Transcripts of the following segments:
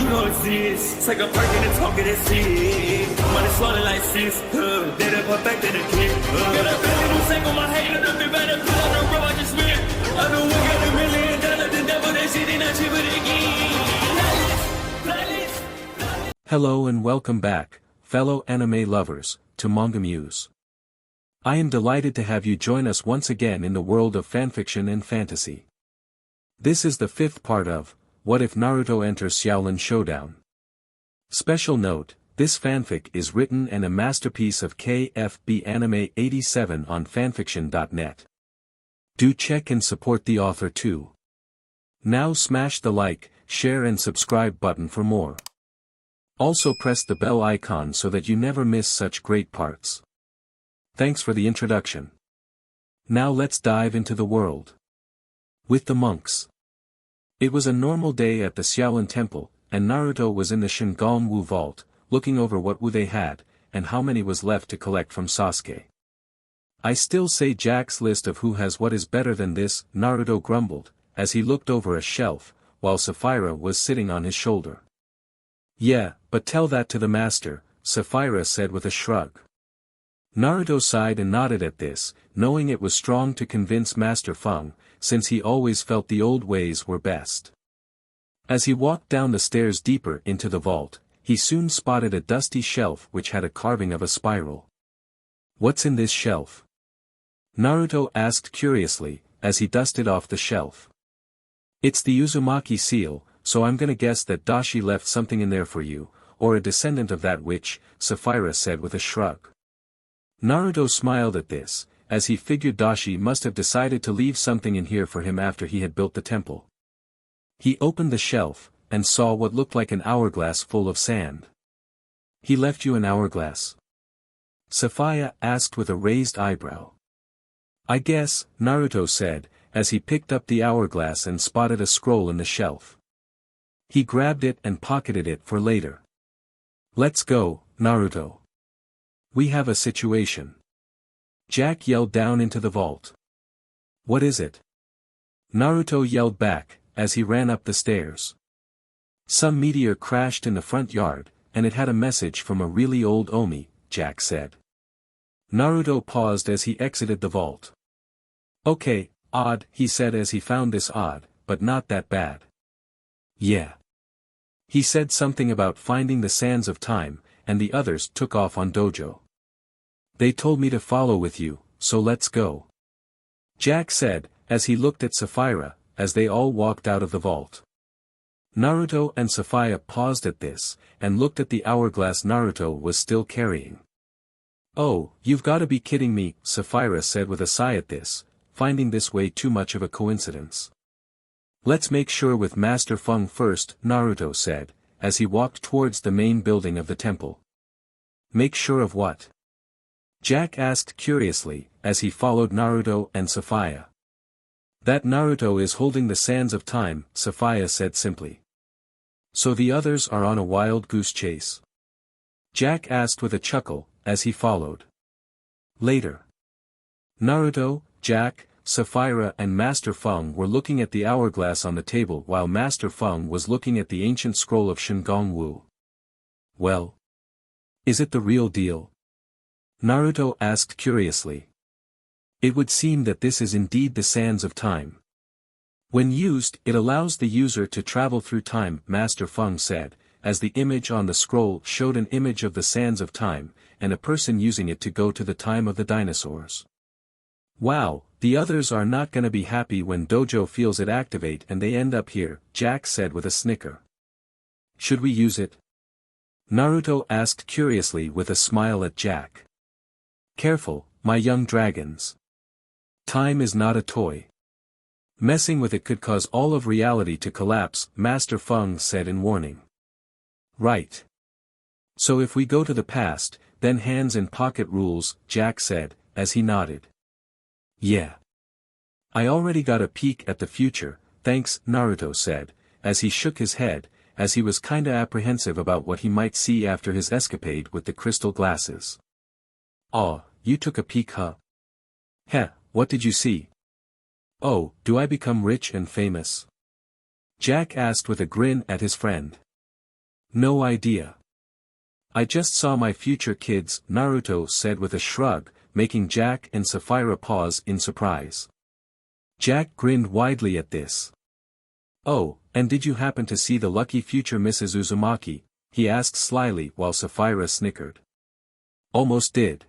You know it's this. Take a perk and a talk of that shit. Money swallowing like sis. Did it perfect in the kid. Got a billion new single, my hater, the big better put on the road, I just spit. I know we got $1 million, the devil, that shit ain't not cheaper than again. Hello and welcome back, fellow anime lovers, to MangaMuse. I am delighted to have you join us once again in the world of fanfiction and fantasy. This is the 5th part of What If Naruto Enters Xiaolin Showdown. Special note, this fanfic is written and a masterpiece of KFB Anime 87 on FANFICTIONnet. Do check and support the author too. Now smash the like, share and subscribe button for more. Also press the bell icon so that you never miss such great parts. Thanks for the introduction. Now let's dive into the world. With the monks. It was a normal day at the Xiaolin temple, and Naruto was in the Shingon Wu vault, looking over what Wu they had, and how many was left to collect from Sasuke. I still say Jack's list of who has what is better than this, Naruto grumbled, as he looked over a shelf, while Sapphira was sitting on his shoulder. Yeah, but tell that to the master, Sapphira said with a shrug. Naruto sighed and nodded at this, knowing it was strong to convince Master Fung, since he always felt the old ways were best. As he walked down the stairs deeper into the vault, he soon spotted a dusty shelf which had a carving of a spiral. What's in this shelf? Naruto asked curiously, as he dusted off the shelf. It's the Uzumaki seal, so I'm gonna guess that Dashi left something in there for you, or a descendant of that witch, Sapphira said with a shrug. Naruto smiled at this, as he figured Dashi must have decided to leave something in here for him after he had built the temple. He opened the shelf, and saw what looked like an hourglass full of sand. He left you an hourglass? Sapphira asked with a raised eyebrow. I guess, Naruto said, as he picked up the hourglass and spotted a scroll in the shelf. He grabbed it and pocketed it for later. Let's go, Naruto. We have a situation. Jack yelled down into the vault. What is it? Naruto yelled back, as he ran up the stairs. Some meteor crashed in the front yard, and it had a message from a really old Omi, Jack said. Naruto paused as he exited the vault. Okay, odd, he said as he found this odd, but not that bad. Yeah. He said something about finding the sands of time, and the others took off on dojo. They told me to follow with you, so let's go. Jack said, as he looked at Sapphira, as they all walked out of the vault. Naruto and Sapphira paused at this, and looked at the hourglass Naruto was still carrying. Oh, you've gotta be kidding me, Sapphira said with a sigh at this, finding this way too much of a coincidence. Let's make sure with Master Fung first, Naruto said, as he walked towards the main building of the temple. Make sure of what? Jack asked curiously, as he followed Naruto and Sapphira. That Naruto is holding the sands of time, Sapphira said simply. So the others are on a wild goose chase? Jack asked with a chuckle, as he followed. Later. Naruto, Jack, Sapphira and Master Fung were looking at the hourglass on the table while Master Fung was looking at the ancient scroll of Shingon Wu. Well. Is it the real deal? Naruto asked curiously. It would seem that this is indeed the sands of time. When used, it allows the user to travel through time, Master Fung said, as the image on the scroll showed an image of the sands of time, and a person using it to go to the time of the dinosaurs. Wow, the others are not gonna be happy when Dojo feels it activate and they end up here, Jack said with a snicker. Should we use it? Naruto asked curiously with a smile at Jack. Careful, my young dragons. Time is not a toy. Messing with it could cause all of reality to collapse, Master Fung said in warning. Right. So if we go to the past, then hands in pocket rules, Jack said, as he nodded. Yeah. I already got a peek at the future, thanks, Naruto said, as he shook his head, as he was kinda apprehensive about what he might see after his escapade with the crystal glasses. Aw, you took a peek huh? Heh, what did you see? Oh, do I become rich and famous? Jack asked with a grin at his friend. No idea. I just saw my future kids, Naruto said with a shrug, making Jack and Sapphira pause in surprise. Jack grinned widely at this. Oh, and did you happen to see the lucky future Mrs. Uzumaki? He asked slyly while Sapphira snickered. Almost did.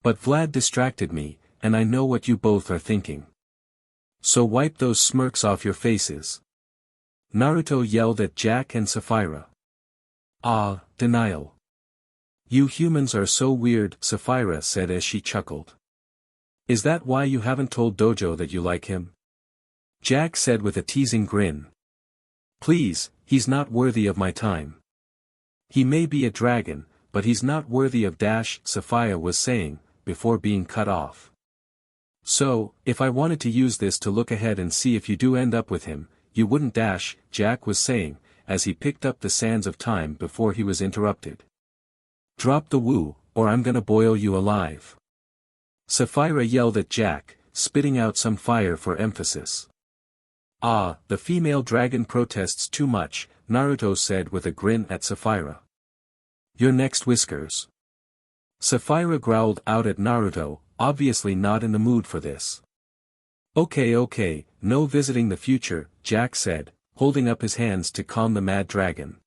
But Vlad distracted me, and I know what you both are thinking. So wipe those smirks off your faces. Naruto yelled at Jack and Sapphira. Ah, denial. You humans are so weird, Sapphira said as she chuckled. Is that why you haven't told Dojo that you like him? Jack said with a teasing grin. Please, he's not worthy of my time. He may be a dragon, but he's not worthy of dash, Sapphira was saying, before being cut off. So, if I wanted to use this to look ahead and see if you do end up with him, you wouldn't dash, Jack was saying, as he picked up the sands of time before he was interrupted. Drop the woo, or I'm gonna boil you alive. Sapphira yelled at Jack, spitting out some fire for emphasis. Ah, the female dragon protests too much, Naruto said with a grin at Sapphira. You're next, Whiskers. Sapphira growled out at Naruto, obviously not in the mood for this. Okay, no visiting the future, Jack said, holding up his hands to calm the mad dragon.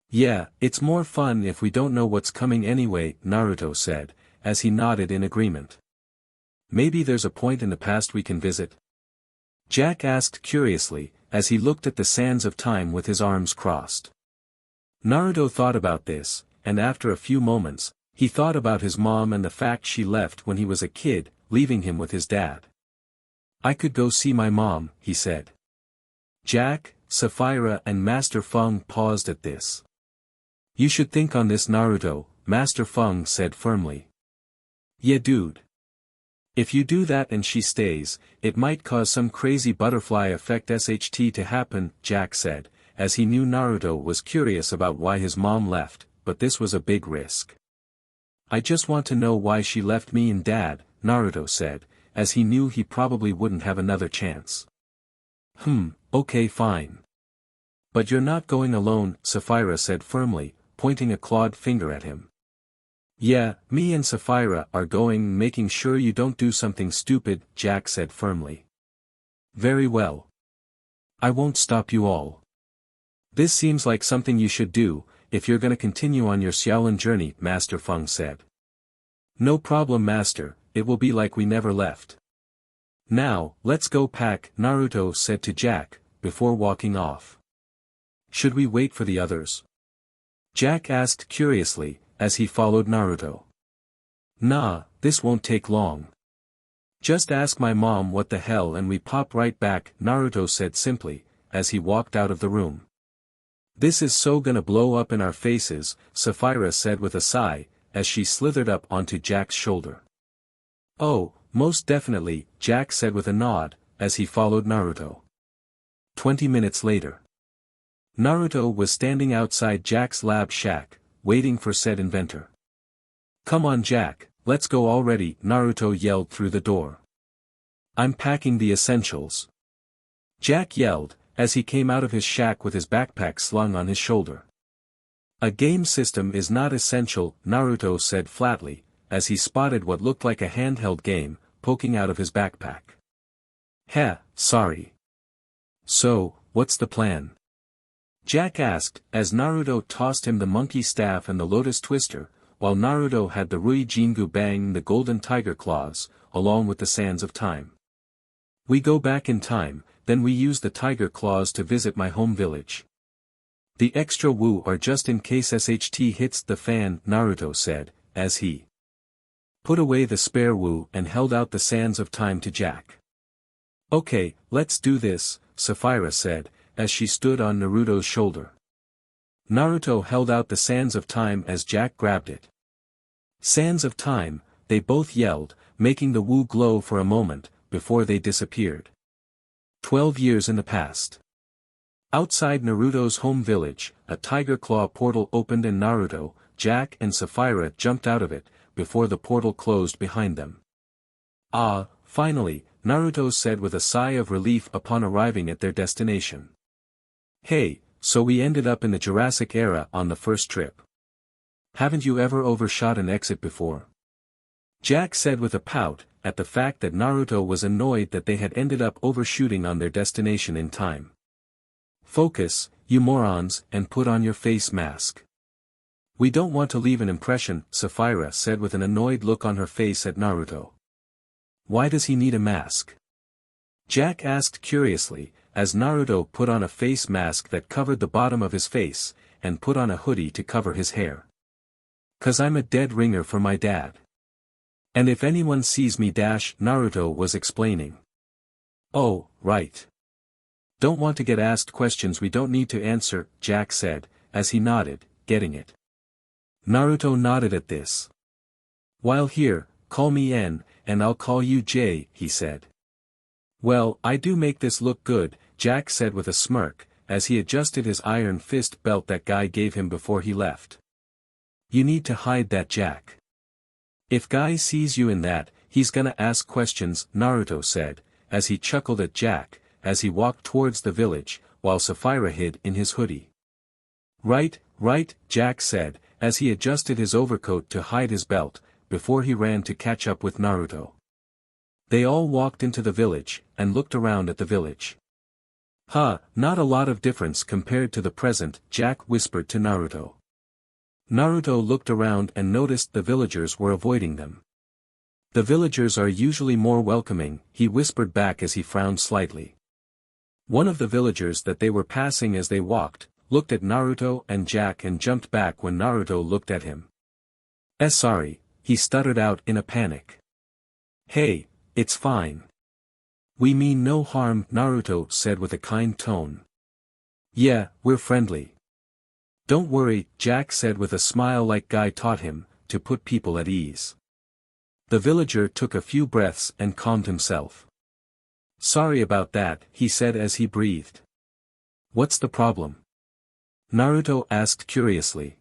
Yeah, it's more fun if we don't know what's coming anyway, Naruto said, as he nodded in agreement. Maybe there's a point in the past we can visit? Jack asked curiously, as he looked at the sands of time with his arms crossed. Naruto thought about this, and after a few moments, he thought about his mom and the fact she left when he was a kid, leaving him with his dad. I could go see my mom, he said. Jack, Sapphira and Master Fung paused at this. You should think on this, Naruto, Master Fung said firmly. Yeah, dude. If you do that and she stays, it might cause some crazy butterfly effect SHT to happen, Jack said, as he knew Naruto was curious about why his mom left, but this was a big risk. I just want to know why she left me and Dad, Naruto said, as he knew he probably wouldn't have another chance. Okay, fine. But you're not going alone, Sapphira said firmly, pointing a clawed finger at him. Yeah, me and Sapphira are going, making sure you don't do something stupid, Jack said firmly. Very well. I won't stop you all. This seems like something you should do, if you're gonna continue on your Xiaolin journey, Master Fung said. No problem, Master, it will be like we never left. Now, let's go pack, Naruto said to Jack, before walking off. Should we wait for the others? Jack asked curiously, as he followed Naruto. Nah, this won't take long. Just ask my mom what the hell and we pop right back, Naruto said simply, as he walked out of the room. This is so gonna blow up in our faces, Sapphira said with a sigh, as she slithered up onto Jack's shoulder. Oh, most definitely, Jack said with a nod, as he followed Naruto. 20 minutes later. Naruto was standing outside Jack's lab shack, waiting for said inventor. Come on Jack, let's go already, Naruto yelled through the door. I'm packing the essentials. Jack yelled, as he came out of his shack with his backpack slung on his shoulder. A game system is not essential, Naruto said flatly, as he spotted what looked like a handheld game, poking out of his backpack. Heh, sorry. So, what's the plan? Jack asked, as Naruto tossed him the monkey staff and the lotus twister, while Naruto had the Rui Jingu Bang and the golden tiger claws, along with the sands of time. We go back in time, then we use the tiger claws to visit my home village. The extra woo are just in case SHT hits the fan, Naruto said, as he put away the spare woo and held out the sands of time to Jack. Okay, let's do this, Sapphira said, as she stood on Naruto's shoulder. Naruto held out the sands of time as Jack grabbed it. Sands of time, they both yelled, making the woo glow for a moment, before they disappeared. 12 years in the past. Outside Naruto's home village, a tiger claw portal opened and Naruto, Jack and Sapphira jumped out of it, before the portal closed behind them. Ah, finally, Naruto said with a sigh of relief upon arriving at their destination. Hey, so we ended up in the Jurassic era on the first trip. Haven't you ever overshot an exit before? Jack said with a pout, at the fact that Naruto was annoyed that they had ended up overshooting on their destination in time. Focus, you morons, and put on your face mask. We don't want to leave an impression, Sapphira said with an annoyed look on her face at Naruto. Why does he need a mask? Jack asked curiously, as Naruto put on a face mask that covered the bottom of his face, and put on a hoodie to cover his hair. "'Cause I'm a dead ringer for my dad. And if anyone sees me Naruto was explaining. Oh, right. Don't want to get asked questions we don't need to answer, Jack said, as he nodded, getting it. Naruto nodded at this. While here, call me N, and I'll call you J, he said. Well, I do make this look good, Jack said with a smirk, as he adjusted his iron fist belt that guy gave him before he left. You need to hide that, Jack. If Guy sees you in that, he's gonna ask questions, Naruto said, as he chuckled at Jack, as he walked towards the village, while Sapphira hid in his hoodie. Right, Jack said, as he adjusted his overcoat to hide his belt, before he ran to catch up with Naruto. They all walked into the village, and looked around at the village. Not a lot of difference compared to the present, Jack whispered to Naruto. Naruto looked around and noticed the villagers were avoiding them. The villagers are usually more welcoming, he whispered back as he frowned slightly. One of the villagers that they were passing as they walked, looked at Naruto and Jack and jumped back when Naruto looked at him. Sorry, he stuttered out in a panic. Hey, it's fine. We mean no harm, Naruto said with a kind tone. Yeah, we're friendly. Don't worry, Jack said with a smile like Guy taught him, to put people at ease. The villager took a few breaths and calmed himself. Sorry about that, he said as he breathed. What's the problem? Naruto asked curiously.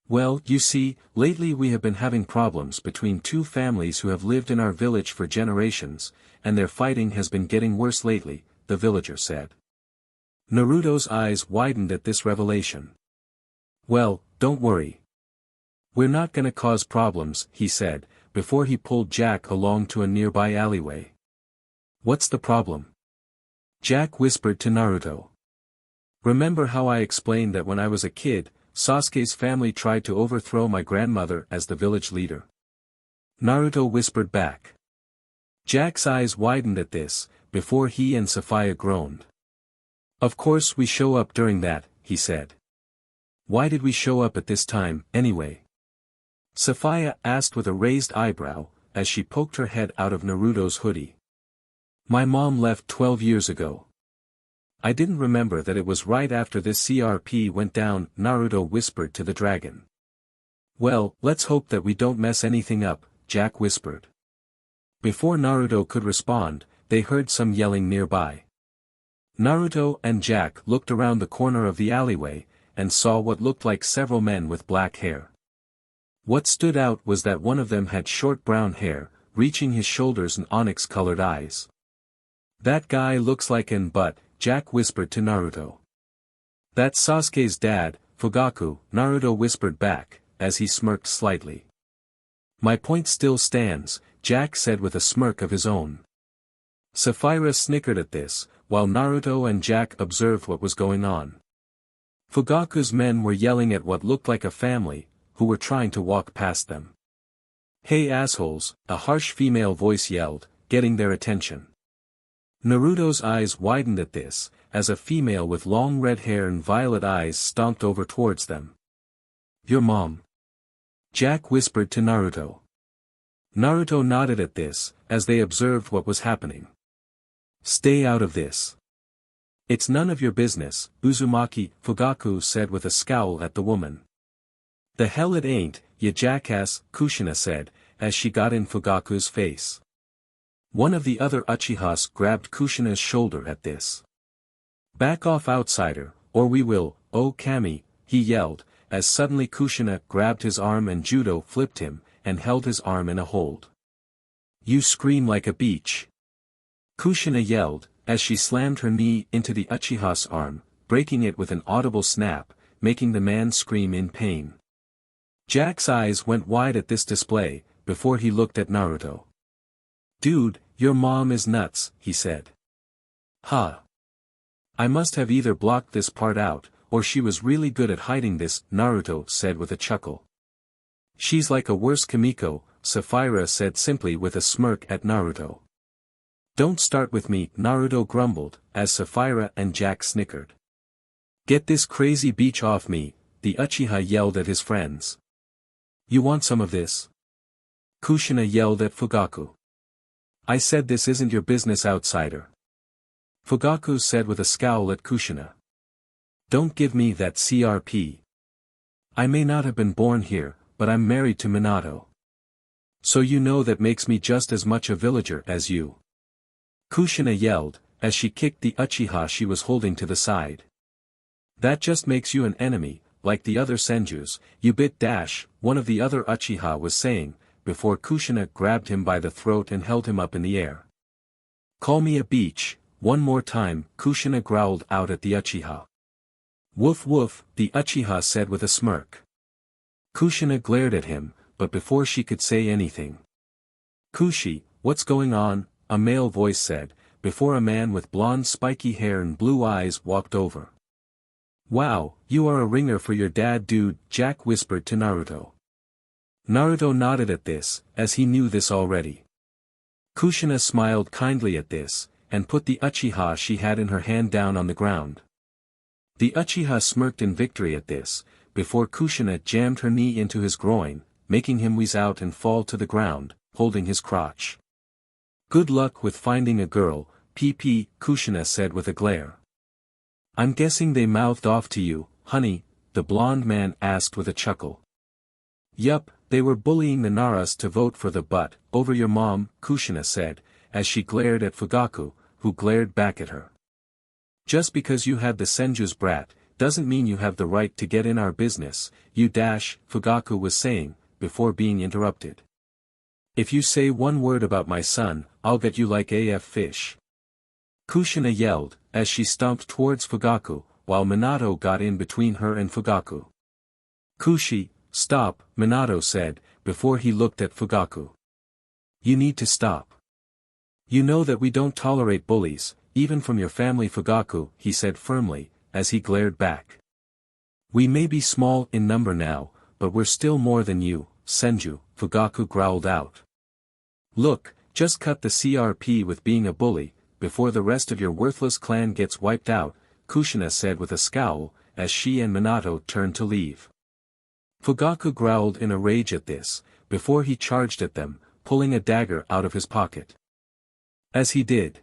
Well, you see, lately we have been having problems between two families who have lived in our village for generations, and their fighting has been getting worse lately, the villager said. Naruto's eyes widened at this revelation. Well, don't worry. We're not gonna cause problems, he said, before he pulled Jack along to a nearby alleyway. What's the problem? Jack whispered to Naruto. Remember how I explained that when I was a kid, Sasuke's family tried to overthrow my grandmother as the village leader? Naruto whispered back. Jack's eyes widened at this, before he and Sapphira groaned. Of course we show up during that, he said. Why did we show up at this time, anyway? Sapphira asked with a raised eyebrow, as she poked her head out of Naruto's hoodie. My mom left 12 years ago. I didn't remember that it was right after this CRP went down, Naruto whispered to the dragon. Well, let's hope that we don't mess anything up, Jack whispered. Before Naruto could respond, they heard some yelling nearby. Naruto and Jack looked around the corner of the alleyway, and saw what looked like several men with black hair. What stood out was that one of them had short brown hair, reaching his shoulders and onyx-colored eyes. That guy looks like an but, Jack whispered to Naruto. That's Sasuke's dad, Fugaku, Naruto whispered back, as he smirked slightly. My point still stands, Jack said with a smirk of his own. Sapphira snickered at this, while Naruto and Jack observed what was going on. Fugaku's men were yelling at what looked like a family, who were trying to walk past them. Hey assholes, a harsh female voice yelled, getting their attention. Naruto's eyes widened at this, as a female with long red hair and violet eyes stomped over towards them. Your mom. Jack whispered to Naruto. Naruto nodded at this, as they observed what was happening. Stay out of this. It's none of your business, Uzumaki, Fugaku said with a scowl at the woman. The hell it ain't, ya jackass, Kushina said, as she got in Fugaku's face. One of the other Uchihas grabbed Kushina's shoulder at this. Back off outsider, or we will, oh Kami, he yelled, as suddenly Kushina grabbed his arm and judo flipped him, and held his arm in a hold. You scream like a beach. Kushina yelled, as she slammed her knee into the Uchiha's arm, breaking it with an audible snap, making the man scream in pain. Jack's eyes went wide at this display, before he looked at Naruto. "Dude, your mom is nuts," he said. "Huh. I must have either blocked this part out, or she was really good at hiding this," Naruto said with a chuckle. "She's like a worse Kimiko," Sapphira said simply with a smirk at Naruto. "Don't start with me," Naruto grumbled, as Sapphira and Jack snickered. "Get this crazy beach off me," the Uchiha yelled at his friends. "You want some of this?" Kushina yelled at Fugaku. "I said this isn't your business, outsider." Fugaku said with a scowl at Kushina. "Don't give me that CRP. I may not have been born here, but I'm married to Minato. So you know that makes me just as much a villager as you." Kushina yelled, as she kicked the Uchiha she was holding to the side. "That just makes you an enemy, like the other Senjus, you bit dash," one of the other Uchiha was saying, before Kushina grabbed him by the throat and held him up in the air. "Call me a beach, one more time," Kushina growled out at the Uchiha. "Woof woof," the Uchiha said with a smirk. Kushina glared at him, but before she could say anything. "Kushi, what's going on?" a male voice said, before a man with blonde spiky hair and blue eyes walked over. "Wow, you are a ringer for your dad, dude," Jack whispered to Naruto. Naruto nodded at this, as he knew this already. Kushina smiled kindly at this, and put the Uchiha she had in her hand down on the ground. The Uchiha smirked in victory at this, before Kushina jammed her knee into his groin, making him wheeze out and fall to the ground, holding his crotch. "Good luck with finding a girl, PP," Kushina said with a glare. "I'm guessing they mouthed off to you, honey," the blonde man asked with a chuckle. "Yup, they were bullying the Naras to vote for the butt over your mom," Kushina said, as she glared at Fugaku, who glared back at her. "Just because you had the Senju's brat, doesn't mean you have the right to get in our business, you dash," Fugaku was saying, before being interrupted. "If you say one word about my son, I'll get you like AF fish." Kushina yelled, as she stomped towards Fugaku, while Minato got in between her and Fugaku. "Kushi, stop," Minato said, before he looked at Fugaku. "You need to stop. You know that we don't tolerate bullies, even from your family, Fugaku," he said firmly, as he glared back. "We may be small in number now, but we're still more than you, Senju," Fugaku growled out. "Look, just cut the CRP with being a bully, before the rest of your worthless clan gets wiped out," Kushina said with a scowl, as she and Minato turned to leave. Fugaku growled in a rage at this, before he charged at them, pulling a dagger out of his pocket. As he did,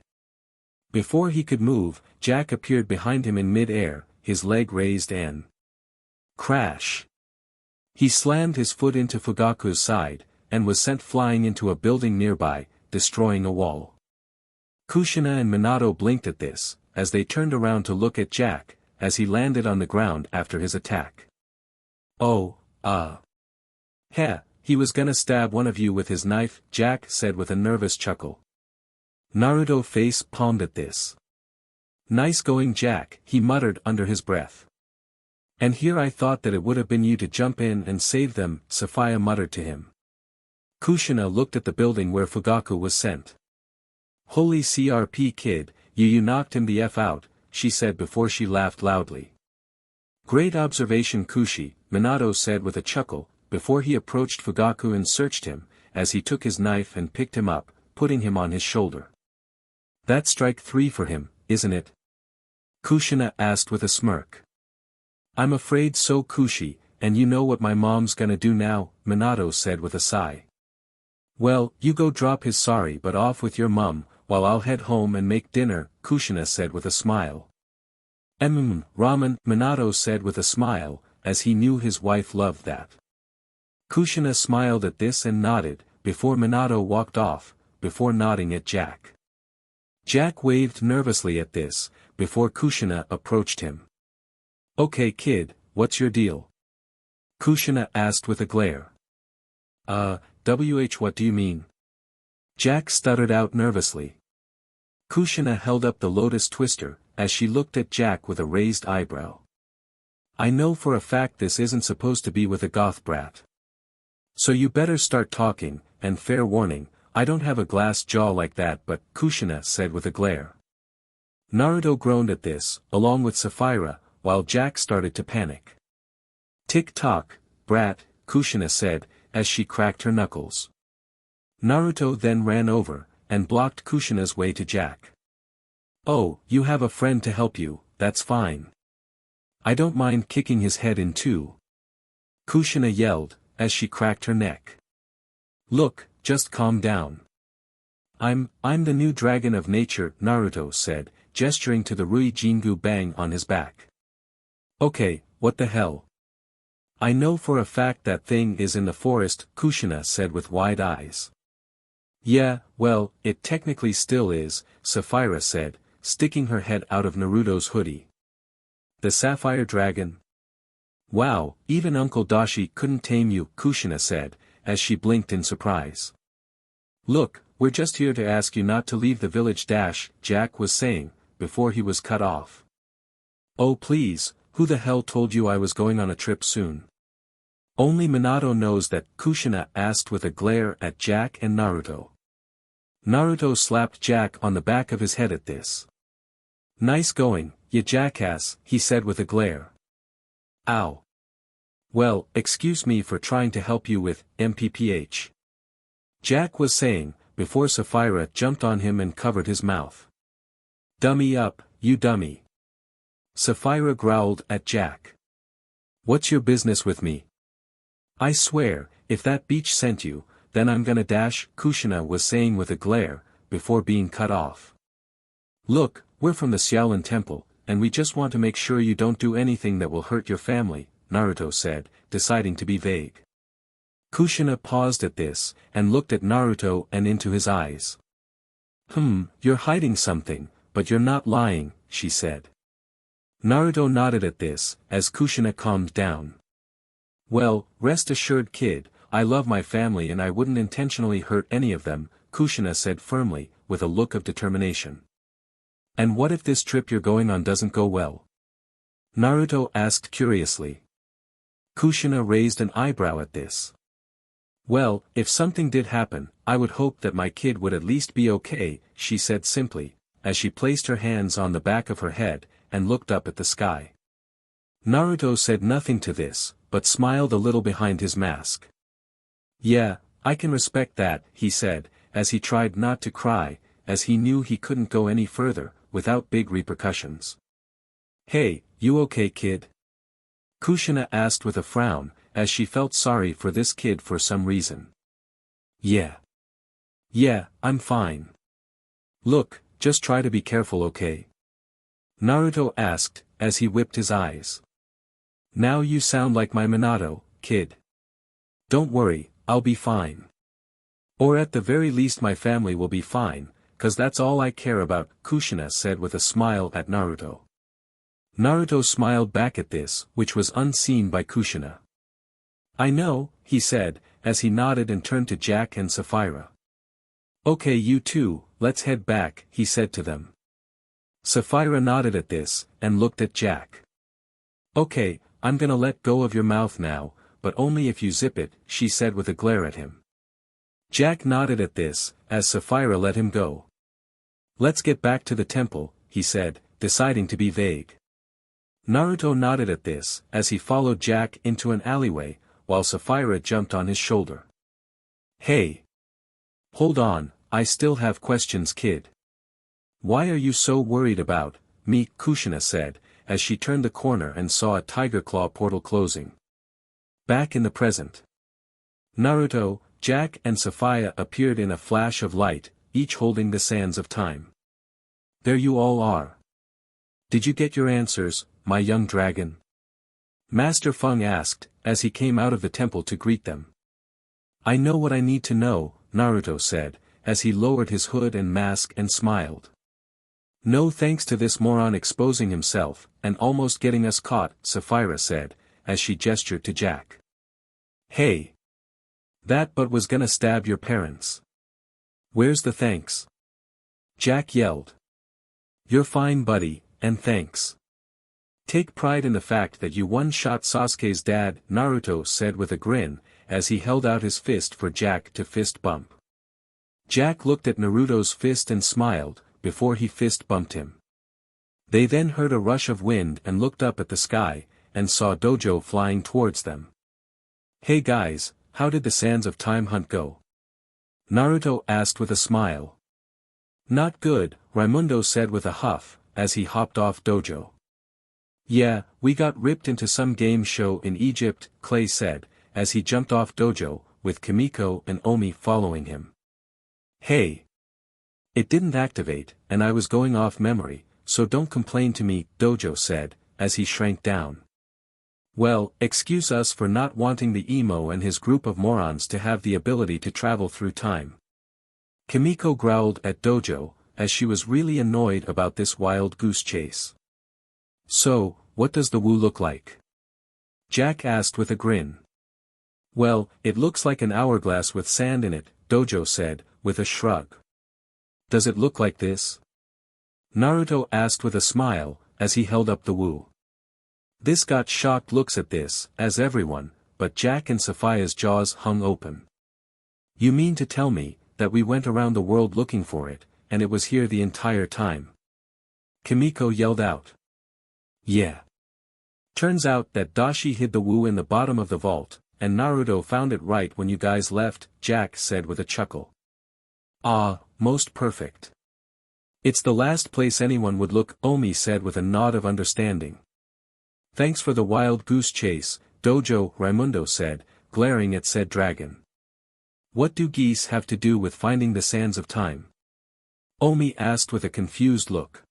before he could move, Jack appeared behind him in mid-air, his leg raised and crash. He slammed his foot into Fugaku's side, and was sent flying into a building nearby, destroying a wall. Kushina and Minato blinked at this, as they turned around to look at Jack, as he landed on the ground after his attack. "Oh, heh, he was gonna stab one of you with his knife," Jack said with a nervous chuckle. Naruto face palmed at this. "Nice going, Jack," he muttered under his breath. "And here I thought that it would have been you to jump in and save them," Sapphira muttered to him. Kushina looked at the building where Fugaku was sent. "Holy CRP kid, you knocked him the F out," she said before she laughed loudly. "Great observation, Kushi," Minato said with a chuckle, before he approached Fugaku and searched him, as he took his knife and picked him up, putting him on his shoulder. "That's strike 3 for him, isn't it?" Kushina asked with a smirk. "I'm afraid so, Kushi, and you know what my mom's gonna do now," Minato said with a sigh. "Well, you go drop his sorry but off with your mum, while I'll head home and make dinner," Kushina said with a smile. Ramen," Minato said with a smile, as he knew his wife loved that. Kushina smiled at this and nodded, before Minato walked off, before nodding at Jack. Jack waved nervously at this, before Kushina approached him. "Okay kid, what's your deal?" Kushina asked with a glare. What do you mean?" Jack stuttered out nervously. Kushina held up the lotus twister, as she looked at Jack with a raised eyebrow. I know for a fact this isn't supposed to be with a goth brat. So you better start talking, and fair warning, I don't have a glass jaw like that but Kushina said with a glare. Naruto groaned at this, along with Sapphira, while Jack started to panic. Tick-tock, brat, Kushina said, as she cracked her knuckles. Naruto then ran over, and blocked Kushina's way to Jack. Oh, you have a friend to help you, that's fine. I don't mind kicking his head in two. Kushina yelled, as she cracked her neck. Look, just calm down. I'm the new dragon of nature, Naruto said, gesturing to the Rui Jingu bang on his back. Okay, what the hell? I know for a fact that thing is in the forest, Kushina said with wide eyes. Yeah, well, it technically still is, Sapphira said, sticking her head out of Naruto's hoodie. The sapphire dragon? Wow, even Uncle Dashi couldn't tame you, Kushina said, as she blinked in surprise. Look, we're just here to ask you not to leave the village Jack was saying, before he was cut off. Oh please, who the hell told you I was going on a trip soon? Only Minato knows that, Kushina asked with a glare at Jack and Naruto. Naruto slapped Jack on the back of his head at this. Nice going, you jackass, he said with a glare. Ow. Well, excuse me for trying to help you with MPPH. Jack was saying, before Sapphira jumped on him and covered his mouth. Dummy up, you dummy. Sapphira growled at Jack. What's your business with me? I swear, if that beach sent you, then I'm gonna dash, Kushina was saying with a glare, before being cut off. Look, we're from the Xiaolin Temple, and we just want to make sure you don't do anything that will hurt your family, Naruto said, deciding to be vague. Kushina paused at this, and looked at Naruto and into his eyes. You're hiding something, but you're not lying, she said. Naruto nodded at this, as Kushina calmed down. Well, rest assured kid, I love my family and I wouldn't intentionally hurt any of them, Kushina said firmly, with a look of determination. And what if this trip you're going on doesn't go well? Naruto asked curiously. Kushina raised an eyebrow at this. Well, if something did happen, I would hope that my kid would at least be okay, she said simply, as she placed her hands on the back of her head, and looked up at the sky. Naruto said nothing to this, but smiled a little behind his mask. Yeah, I can respect that, he said, as he tried not to cry, as he knew he couldn't go any further, without big repercussions. Hey, you okay kid? Kushina asked with a frown, as she felt sorry for this kid for some reason. Yeah, I'm fine. Look, just try to be careful okay? Naruto asked, as he whipped his eyes. Now you sound like my Minato, kid. Don't worry, I'll be fine. Or at the very least my family will be fine, 'cause that's all I care about, Kushina said with a smile at Naruto. Naruto smiled back at this, which was unseen by Kushina. I know, he said, as he nodded and turned to Jack and Sapphira. Okay you two, let's head back, he said to them. Sapphira nodded at this, and looked at Jack. Okay, I'm gonna let go of your mouth now, but only if you zip it, she said with a glare at him. Jack nodded at this, as Sapphira let him go. Let's get back to the temple, he said, deciding to be vague. Naruto nodded at this, as he followed Jack into an alleyway, while Sapphira jumped on his shoulder. Hey! Hold on, I still have questions kid. Why are you so worried about me, Kushina said, as she turned the corner and saw a tiger claw portal closing. Back in the present. Naruto, Jack and Sapphira appeared in a flash of light, each holding the sands of time. There you all are. Did you get your answers, my young dragon? Master Feng asked, as he came out of the temple to greet them. I know what I need to know, Naruto said, as he lowered his hood and mask and smiled. No thanks to this moron exposing himself, and almost getting us caught, Sapphira said, as she gestured to Jack. Hey! That but was gonna stab your parents. Where's the thanks? Jack yelled. You're fine buddy, and thanks. Take pride in the fact that you one-shot Sasuke's dad, Naruto said with a grin, as he held out his fist for Jack to fist bump. Jack looked at Naruto's fist and smiled, before he fist bumped him. They then heard a rush of wind and looked up at the sky, and saw Dojo flying towards them. Hey guys, how did the Sands of Time hunt go? Naruto asked with a smile. Not good, Raimundo said with a huff, as he hopped off Dojo. Yeah, we got ripped into some game show in Egypt, Clay said, as he jumped off Dojo, with Kimiko and Omi following him. Hey! It didn't activate, and I was going off memory, so don't complain to me, Dojo said, as he shrank down. Well, excuse us for not wanting the emo and his group of morons to have the ability to travel through time. Kimiko growled at Dojo, as she was really annoyed about this wild goose chase. So, what does the Wu look like? Jack asked with a grin. Well, it looks like an hourglass with sand in it, Dojo said, with a shrug. Does it look like this? Naruto asked with a smile, as he held up the Wu. This got shocked looks at this, as everyone, but Jack and Sophia's jaws hung open. You mean to tell me, that we went around the world looking for it, and it was here the entire time? Kimiko yelled out. Yeah. Turns out that Dashi hid the Wu in the bottom of the vault, and Naruto found it right when you guys left, Jack said with a chuckle. Ah, most perfect. It's the last place anyone would look, Omi said with a nod of understanding. Thanks for the wild goose chase, Dojo, Raimundo said, glaring at said dragon. What do geese have to do with finding the sands of time? Omi asked with a confused look.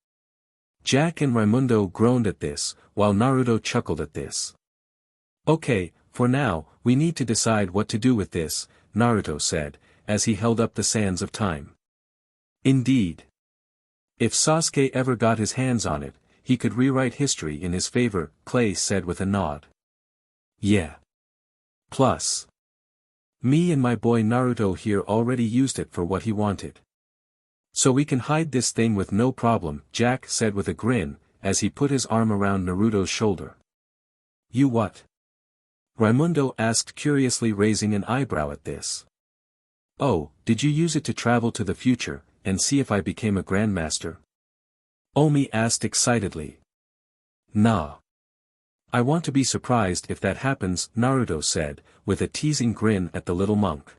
Jack and Raimundo groaned at this, while Naruto chuckled at this. Okay, for now, we need to decide what to do with this, Naruto said, as he held up the sands of time. Indeed. If Sasuke ever got his hands on it, he could rewrite history in his favor, Clay said with a nod. Yeah. Plus. Me and my boy Naruto here already used it for what he wanted. So we can hide this thing with no problem, Jack said with a grin, as he put his arm around Naruto's shoulder. You what? Raimundo asked curiously, raising an eyebrow at this. Oh, did you use it to travel to the future, and see if I became a grandmaster? Omi asked excitedly. Nah. I want to be surprised if that happens, Naruto said, with a teasing grin at the little monk.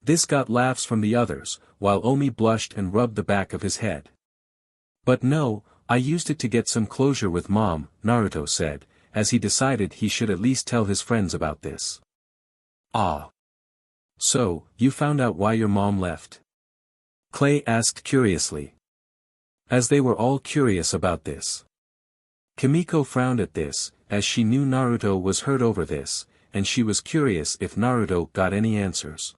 This got laughs from the others, while Omi blushed and rubbed the back of his head. But no, I used it to get some closure with Mom, Naruto said, as he decided he should at least tell his friends about this. Ah. So, you found out why your mom left? Clay asked curiously. As they were all curious about this. Kimiko frowned at this, as she knew Naruto was hurt over this, and she was curious if Naruto got any answers.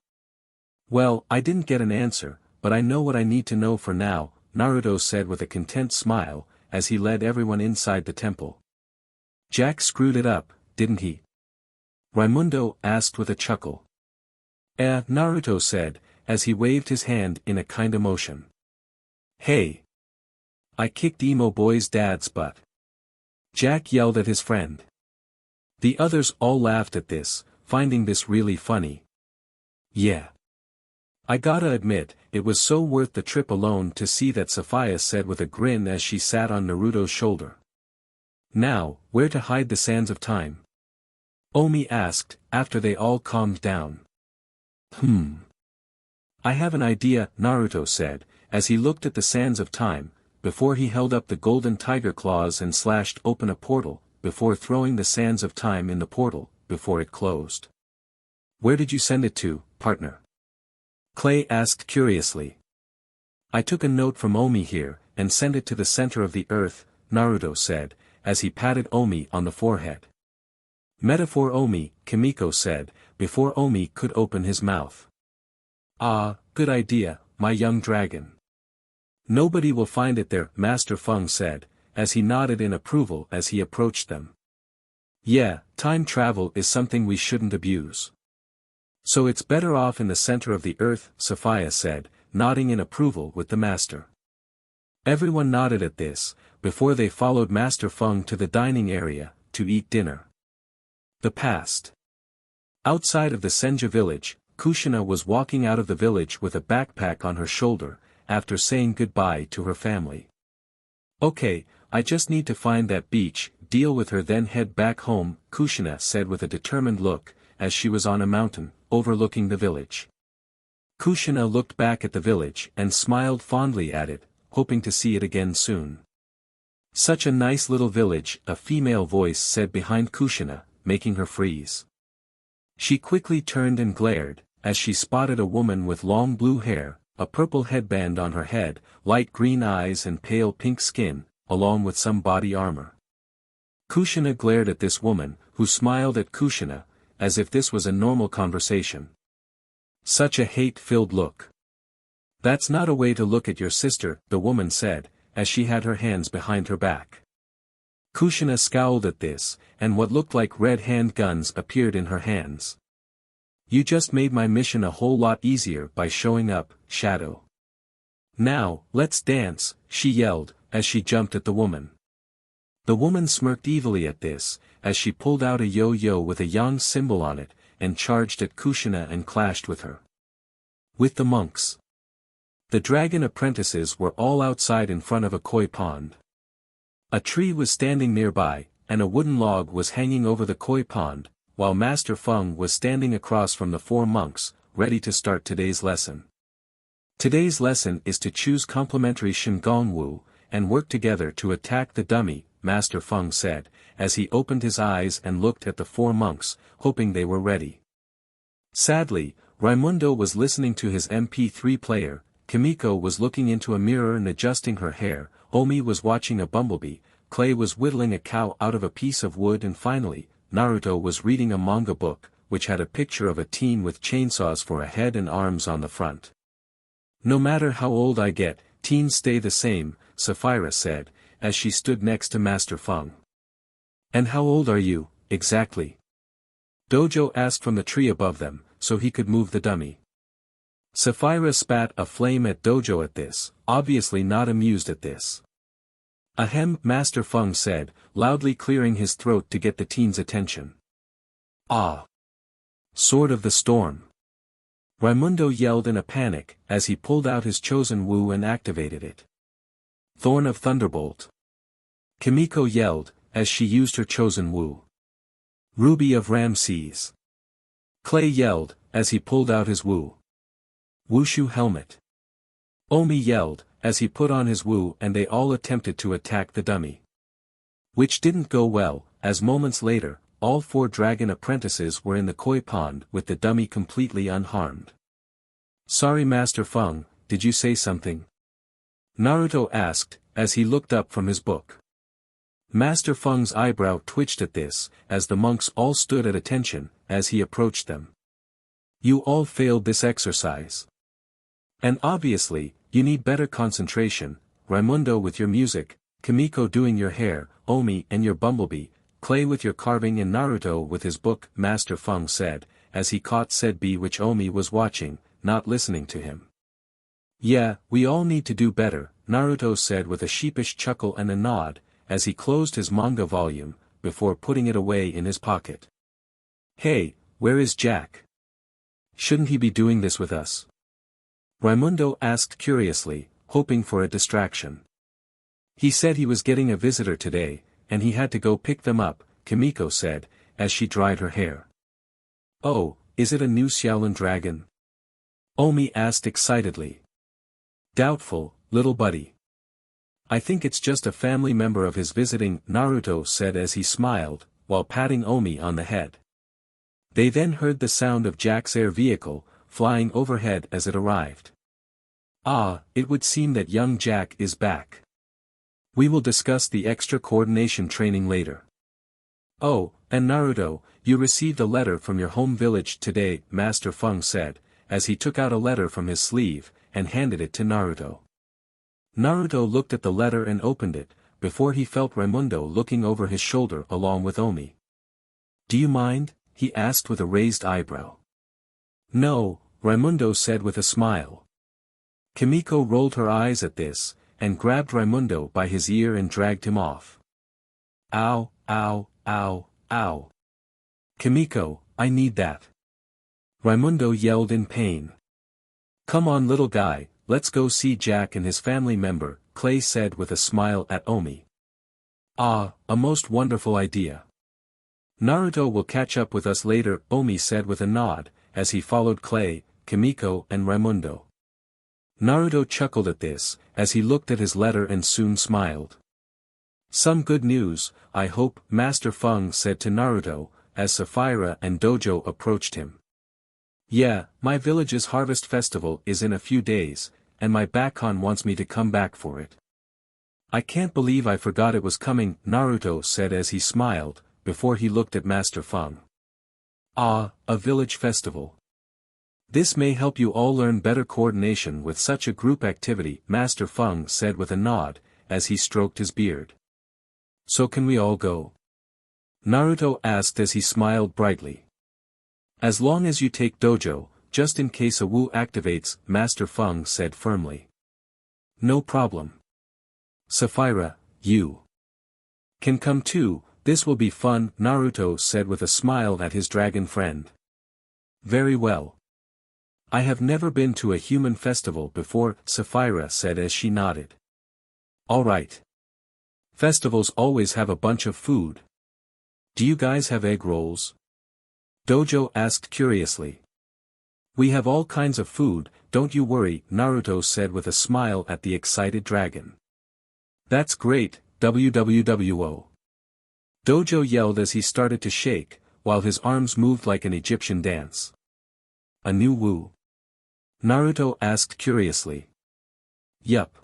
Well, I didn't get an answer, but I know what I need to know for now, Naruto said with a content smile, as he led everyone inside the temple. Jack screwed it up, didn't he? Raimundo asked with a chuckle. Naruto said, as he waved his hand in a kinda motion. Hey! I kicked emo boy's dad's butt. Jack yelled at his friend. The others all laughed at this, finding this really funny. Yeah. I gotta admit, it was so worth the trip alone to see that, Sophia said with a grin as she sat on Naruto's shoulder. Now, where to hide the sands of time? Omi asked, after they all calmed down. I have an idea, Naruto said, as he looked at the sands of time, before he held up the golden tiger claws and slashed open a portal, before throwing the sands of time in the portal, before it closed. Where did you send it to, partner? Clay asked curiously. I took a note from Omi here, and sent it to the center of the earth, Naruto said, as he patted Omi on the forehead. Metaphor Omi, Kimiko said, before Omi could open his mouth. Ah, good idea, my young dragon. Nobody will find it there, Master Fung said, as he nodded in approval as he approached them. Yeah, time travel is something we shouldn't abuse. So it's better off in the center of the earth, Sophia said, nodding in approval with the master. Everyone nodded at this, before they followed Master Feng to the dining area, to eat dinner. The past. Outside of the Senja village, Kushina was walking out of the village with a backpack on her shoulder, after saying goodbye to her family. Okay, I just need to find that beach, deal with her then head back home, Kushina said with a determined look, as she was on a mountain, overlooking the village. Kushina looked back at the village and smiled fondly at it, hoping to see it again soon. Such a nice little village, a female voice said behind Kushina, making her freeze. She quickly turned and glared, as she spotted a woman with long blue hair, a purple headband on her head, light green eyes and pale pink skin, along with some body armor. Kushina glared at this woman, who smiled at Kushina, as if this was a normal conversation. Such a hate-filled look. That's not a way to look at your sister, the woman said, as she had her hands behind her back. Kushina scowled at this, and what looked like red handguns appeared in her hands. You just made my mission a whole lot easier by showing up, Shadow. Now, let's dance, she yelled, as she jumped at the woman. The woman smirked evilly at this, as she pulled out a yo-yo with a yang symbol on it, and charged at Kushina and clashed with her. With the monks. The dragon apprentices were all outside in front of a koi pond. A tree was standing nearby, and a wooden log was hanging over the koi pond, while Master Feng was standing across from the 4 monks, ready to start today's lesson. Today's lesson is to choose complementary Shingongwu, and work together to attack the dummy, Master Feng said, as he opened his eyes and looked at the 4 monks, hoping they were ready. Sadly, Raimundo was listening to his MP3 player, Kimiko was looking into a mirror and adjusting her hair, Omi was watching a bumblebee, Clay was whittling a cow out of a piece of wood, and finally, Naruto was reading a manga book, which had a picture of a teen with chainsaws for a head and arms on the front. No matter how old I get, teens stay the same, Sapphira said, as she stood next to Master Feng. And how old are you, exactly? Dojo asked from the tree above them, so he could move the dummy. Sapphira spat a flame at Dojo at this, obviously not amused at this. Ahem, Master Feng said, loudly clearing his throat to get the teen's attention. Ah! Sword of the Storm! Raimundo yelled in a panic, as he pulled out his chosen wu and activated it. Thorn of Thunderbolt! Kimiko yelled, as she used her chosen wu. Ruby of Ramses! Clay yelled, as he pulled out his wu. Wushu Helmet! Omi yelled, as he put on his wu, and they all attempted to attack the dummy. Which didn't go well, as moments later, all 4 dragon apprentices were in the koi pond with the dummy completely unharmed. Sorry Master Feng, did you say something? Naruto asked, as he looked up from his book. Master Feng's eyebrow twitched at this, as the monks all stood at attention, as he approached them. You all failed this exercise. And obviously, you need better concentration, Raimundo with your music, Kimiko doing your hair, Omi and your bumblebee, Clay with your carving and Naruto with his book, Master Feng said, as he caught said bee which Omi was watching, not listening to him. Yeah, we all need to do better, Naruto said with a sheepish chuckle and a nod, as he closed his manga volume, before putting it away in his pocket. Hey, where is Jack? Shouldn't he be doing this with us? Raimundo asked curiously, hoping for a distraction. He said he was getting a visitor today, and he had to go pick them up, Kimiko said, as she dried her hair. Oh, is it a new Xiaolin dragon? Omi asked excitedly. Doubtful, little buddy. I think it's just a family member of his visiting, Naruto said as he smiled, while patting Omi on the head. They then heard the sound of Jack's air vehicle, flying overhead as it arrived. Ah, it would seem that young Jack is back. We will discuss the extra coordination training later. Oh, and Naruto, you received a letter from your home village today, Master Feng said, as he took out a letter from his sleeve, and handed it to Naruto. Naruto looked at the letter and opened it, before he felt Raimundo looking over his shoulder along with Omi. Do you mind? He asked with a raised eyebrow. No, Raimundo said with a smile. Kimiko rolled her eyes at this, and grabbed Raimundo by his ear and dragged him off. Ow, ow, ow, ow. Kimiko, I need that. Raimundo yelled in pain. Come on little guy, let's go see Jack and his family member, Clay said with a smile at Omi. Ah, a most wonderful idea. Naruto will catch up with us later, Omi said with a nod, as he followed Clay, Kimiko and Raimundo. Naruto chuckled at this, as he looked at his letter and soon smiled. Some good news, I hope, Master Fung said to Naruto, as Sapphira and Dojo approached him. Yeah, my village's harvest festival is in a few days, and my Bakon wants me to come back for it. I can't believe I forgot it was coming, Naruto said as he smiled, before he looked at Master Fung. Ah, a village festival. This may help you all learn better coordination with such a group activity, Master Fung said with a nod, as he stroked his beard. So can we all go? Naruto asked as he smiled brightly. As long as you take Dojo, just in case a Wu activates, Master Fung said firmly. No problem. Sapphira, you can come too, this will be fun, Naruto said with a smile at his dragon friend. Very well. I have never been to a human festival before, Sapphira said as she nodded. All right. Festivals always have a bunch of food. Do you guys have egg rolls? Dojo asked curiously. We have all kinds of food, don't you worry, Naruto said with a smile at the excited dragon. That's great, WWWO. Dojo yelled as he started to shake, while his arms moved like an Egyptian dance. A new Wu? Naruto asked curiously. Yup.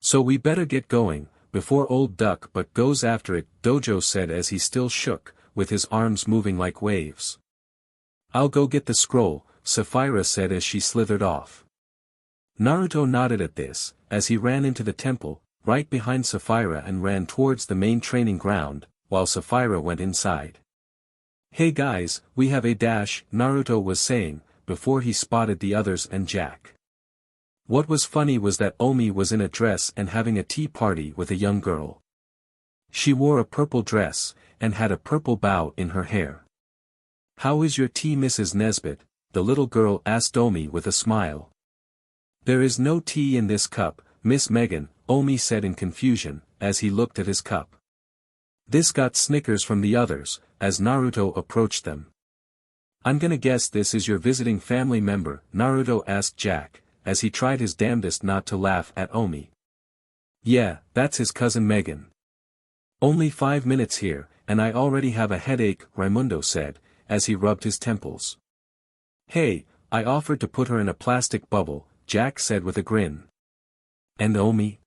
So we better get going, before old duck but goes after it, Dojo said as he still shook, with his arms moving like waves. I'll go get the scroll, Sapphira said as she slithered off. Naruto nodded at this, as he ran into the temple, right behind Sapphira and ran towards the main training ground, while Sapphira went inside. Hey guys, we have a dash, Naruto was saying, before he spotted the others and Jack. What was funny was that Omi was in a dress and having a tea party with a young girl. She wore a purple dress, and had a purple bow in her hair. How is your tea, Mrs. Nesbit? The little girl asked Omi with a smile. There is no tea in this cup, Miss Megan, Omi said in confusion, as he looked at his cup. This got snickers from the others, as Naruto approached them. I'm gonna guess this is your visiting family member, Naruto asked Jack, as he tried his damnedest not to laugh at Omi. Yeah, that's his cousin Megan. Only 5 minutes here, and I already have a headache, Raimundo said, as he rubbed his temples. Hey, I offered to put her in a plastic bubble, Jack said with a grin. And Omi?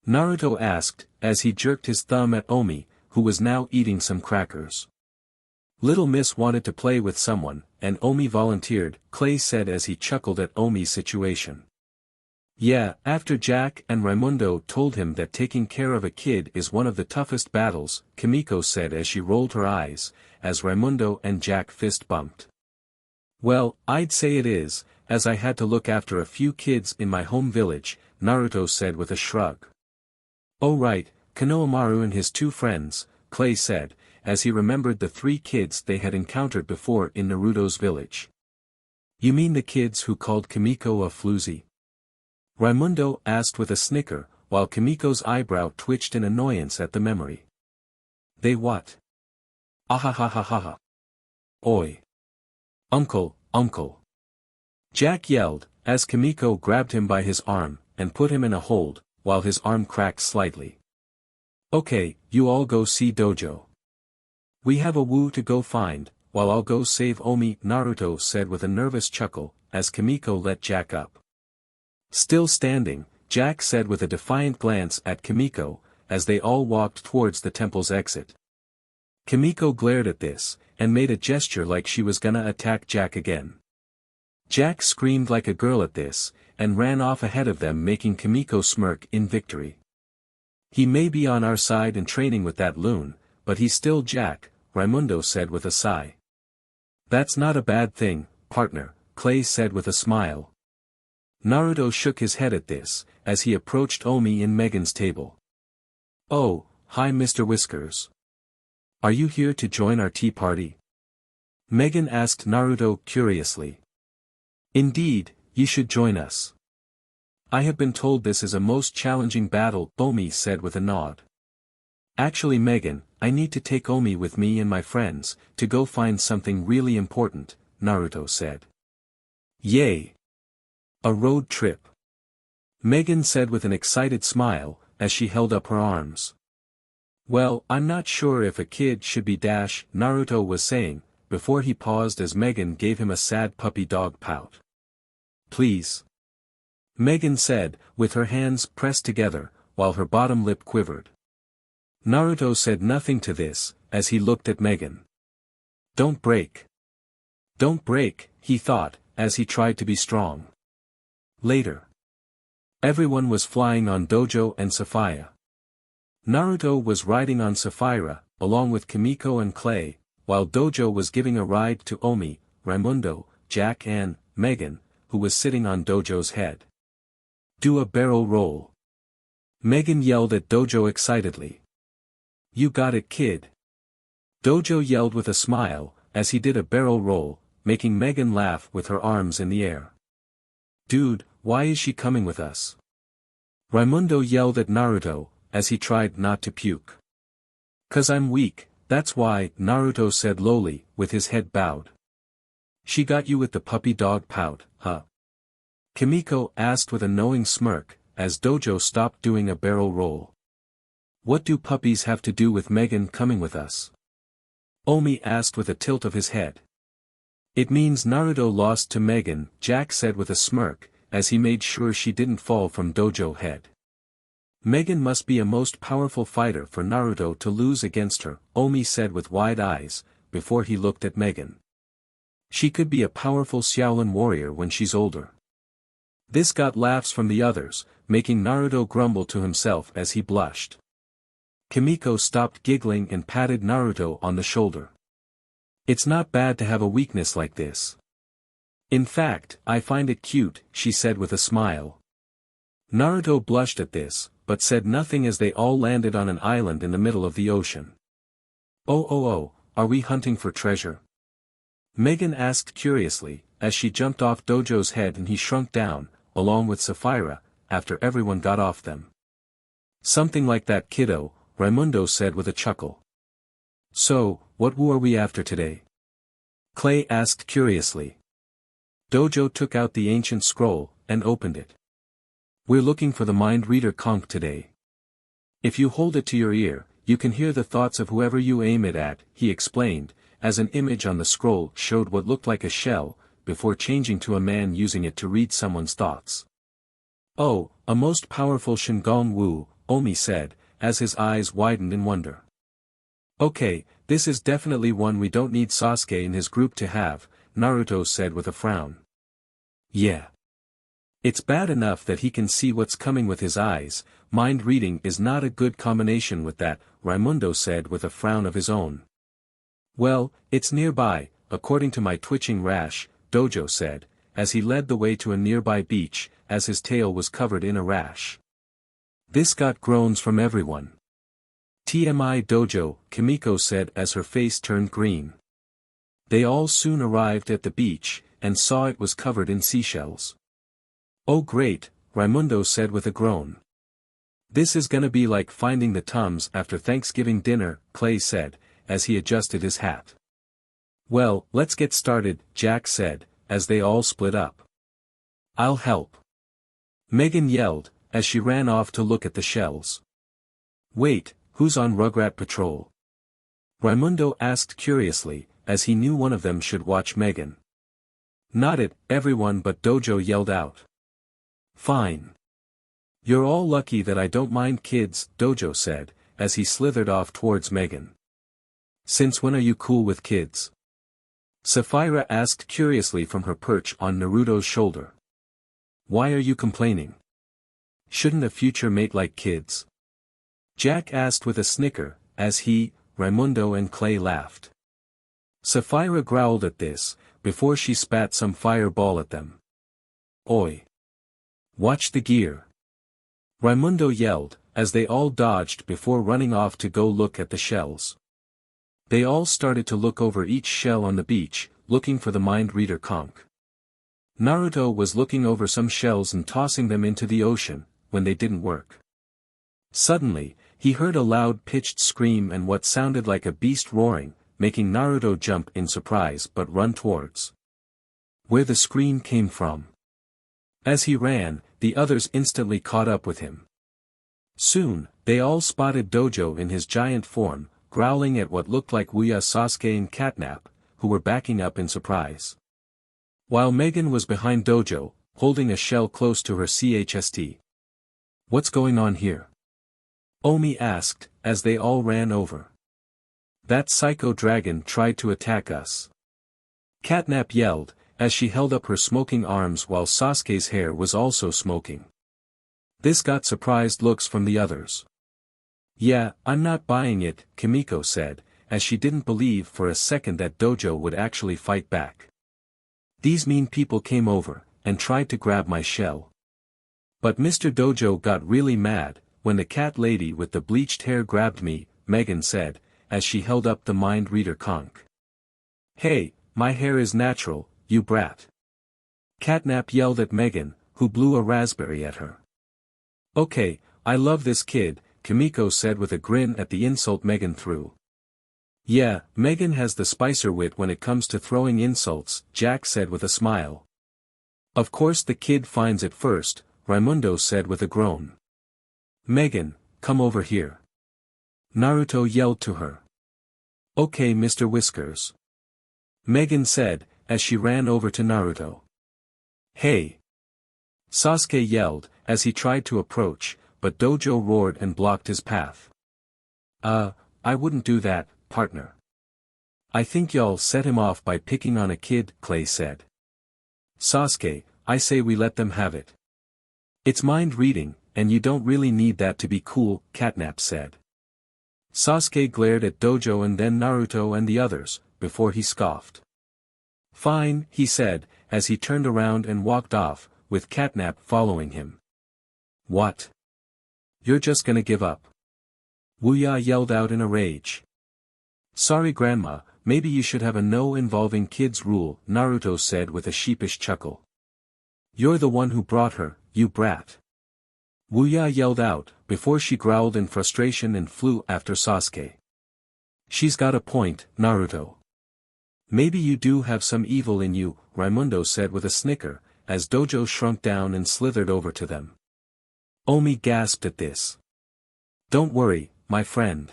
Naruto asked, as he jerked his thumb at Omi, who was now eating some crackers. Little Miss wanted to play with someone, and Omi volunteered, Clay said as he chuckled at Omi's situation. Yeah, after Jack and Raimundo told him that taking care of a kid is one of the toughest battles, Kimiko said as she rolled her eyes, as Raimundo and Jack fist bumped. Well, I'd say it is, as I had to look after a few kids in my home village, Naruto said with a shrug. Oh right, Konohamaru and his 2 friends, Clay said, as he remembered the 3 kids they had encountered before in Naruto's village. You mean the kids who called Kimiko a floozy? Raimundo asked with a snicker, while Kimiko's eyebrow twitched in annoyance at the memory. They what? Ahahahaha. Oi. Uncle, uncle. Jack yelled, as Kimiko grabbed him by his arm, and put him in a hold, while his arm cracked slightly. Okay, you all go see Dojo. We have a Wu to go find, while I'll go save Omi, Naruto said with a nervous chuckle, as Kimiko let Jack up. Still standing, Jack said with a defiant glance at Kimiko, as they all walked towards the temple's exit. Kimiko glared at this, and made a gesture like she was gonna attack Jack again. Jack screamed like a girl at this, and ran off ahead of them making Kimiko smirk in victory. He may be on our side and training with that loon, but he's still Jack, Raimundo said with a sigh. That's not a bad thing, partner, Clay said with a smile. Naruto shook his head at this, as he approached Omi in Megan's table. "Oh, hi Mr. Whiskers. Are you here to join our tea party?" Megan asked Naruto curiously. "Indeed, you should join us. I have been told this is a most challenging battle," Omi said with a nod. "Actually Megan, I need to take Omi with me and my friends, to go find something really important," Naruto said. "Yay! A road trip," Megan said with an excited smile, as she held up her arms. "Well, I'm not sure if a kid should be Naruto was saying, before he paused as Megan gave him a sad puppy dog pout. "Please," Megan said, with her hands pressed together, while her bottom lip quivered. Naruto said nothing to this, as he looked at Megan. "Don't break. Don't break," he thought, as he tried to be strong. Later. Everyone was flying on Dojo and Sapphire. Naruto was riding on Sapphire, along with Kimiko and Clay, while Dojo was giving a ride to Omi, Raimundo, Jack and Megan, who was sitting on Dojo's head. "Do a barrel roll," Megan yelled at Dojo excitedly. "You got it kid." Dojo yelled with a smile, as he did a barrel roll, making Megan laugh with her arms in the air. "Dude, why is she coming with us?" Raimundo yelled at Naruto, as he tried not to puke. "'Cause I'm weak, that's why," Naruto said lowly, with his head bowed. "She got you with the puppy dog pout, huh?" Kimiko asked with a knowing smirk, as Dojo stopped doing a barrel roll. "What do puppies have to do with Megan coming with us?" Omi asked with a tilt of his head. "It means Naruto lost to Megan," Jack said with a smirk, as he made sure she didn't fall from Dojo head. "Megan must be a most powerful fighter for Naruto to lose against her," Omi said with wide eyes, before he looked at Megan. "She could be a powerful Xiaolin warrior when she's older." This got laughs from the others, making Naruto grumble to himself as he blushed. Kimiko stopped giggling and patted Naruto on the shoulder. "It's not bad to have a weakness like this. In fact, I find it cute," she said with a smile. Naruto blushed at this, but said nothing as they all landed on an island in the middle of the ocean. Oh, are we hunting for treasure?" Megan asked curiously, as she jumped off Dojo's head and he shrunk down, along with Sapphire, after everyone got off them. "Something like that kiddo," Raimundo said with a chuckle. "So, what woo are we after today?" Clay asked curiously. Dojo took out the ancient scroll, and opened it. "We're looking for the mind reader conch today. If you hold it to your ear, you can hear the thoughts of whoever you aim it at," he explained, as an image on the scroll showed what looked like a shell, before changing to a man using it to read someone's thoughts. "Oh, a most powerful Shingon Wu," Omi said, as his eyes widened in wonder. "Okay, this is definitely one we don't need Sasuke in his group to have," Naruto said with a frown. "Yeah. It's bad enough that he can see what's coming with his eyes, mind reading is not a good combination with that," Raimundo said with a frown of his own. "Well, it's nearby, according to my twitching rash," Dojo said, as he led the way to a nearby beach, as his tail was covered in a rash. This got groans from everyone. "TMI Dojo," Kimiko said as her face turned green. They all soon arrived at the beach, and saw it was covered in seashells. "Oh great," Raimundo said with a groan. "This is gonna be like finding the Tums after Thanksgiving dinner," Clay said, as he adjusted his hat. "Well, let's get started," Jack said, as they all split up. "I'll help," Megan yelled, as she ran off to look at the shells. "Wait, who's on Rugrat Patrol?" Raimundo asked curiously, as he knew one of them should watch Megan. "Not it, everyone but Dojo yelled out. "Fine. You're all lucky that I don't mind kids," Dojo said, as he slithered off towards Megan. "Since when are you cool with kids?" Sapphire asked curiously from her perch on Naruto's shoulder. "Why are you complaining? Shouldn't a future mate like kids?" Jack asked with a snicker, as he, Raimundo and Clay laughed. Sapphire growled at this, before she spat some fireball at them. "Oi! Watch the gear. Raimundo yelled, as they all dodged before running off to go look at the shells. They all started to look over each shell on the beach, looking for the mind reader conch. Naruto was looking over some shells and tossing them into the ocean, when they didn't work. Suddenly, he heard a loud-pitched scream and what sounded like a beast roaring, making Naruto jump in surprise but run towards where the scream came from. As he ran, the others instantly caught up with him. Soon, they all spotted Dojo in his giant form, growling at what looked like Wuya, Sasuke and Catnap, who were backing up in surprise. While Megan was behind Dojo, holding a shell close to her chest. What's going on here? Omi asked, as they all ran over. That psycho dragon tried to attack us. Catnap yelled, as she held up her smoking arms while Sasuke's hair was also smoking. This got surprised looks from the others. Yeah, I'm not buying it, Kimiko said, as she didn't believe for a second that Dojo would actually fight back. These mean people came over, and tried to grab my shell. But Mr. Dojo got really mad, when the cat lady with the bleached hair grabbed me, Megan said, as she held up the mind reader conch. Hey, my hair is natural, you brat. Catnap yelled at Megan, who blew a raspberry at her. Okay, I love this kid, Kimiko said with a grin at the insult Megan threw. Yeah, Megan has the spicer wit when it comes to throwing insults, Jack said with a smile. Of course the kid finds it first, Raimundo said with a groan. Megan, come over here. Naruto yelled to her. Okay, Mr. Whiskers. Megan said, as she ran over to Naruto. Hey! Sasuke yelled, as he tried to approach, but Dojo roared and blocked his path. I wouldn't do that, partner. I think y'all set him off by picking on a kid, Clay said. Sasuke, I say we let them have it. It's mind reading, and you don't really need that to be cool, Catnap said. Sasuke glared at Dojo and then Naruto and the others, before he scoffed. Fine, he said, as he turned around and walked off, with Catnap following him. What? You're just gonna give up? Wuya yelled out in a rage. Sorry grandma, maybe you should have a no-involving kids rule, Naruto said with a sheepish chuckle. You're the one who brought her, you brat. Wuya yelled out, before she growled in frustration and flew after Sasuke. She's got a point, Naruto. Maybe you do have some evil in you, Raimundo said with a snicker, as Dojo shrunk down and slithered over to them. Omi gasped at this. Don't worry, my friend.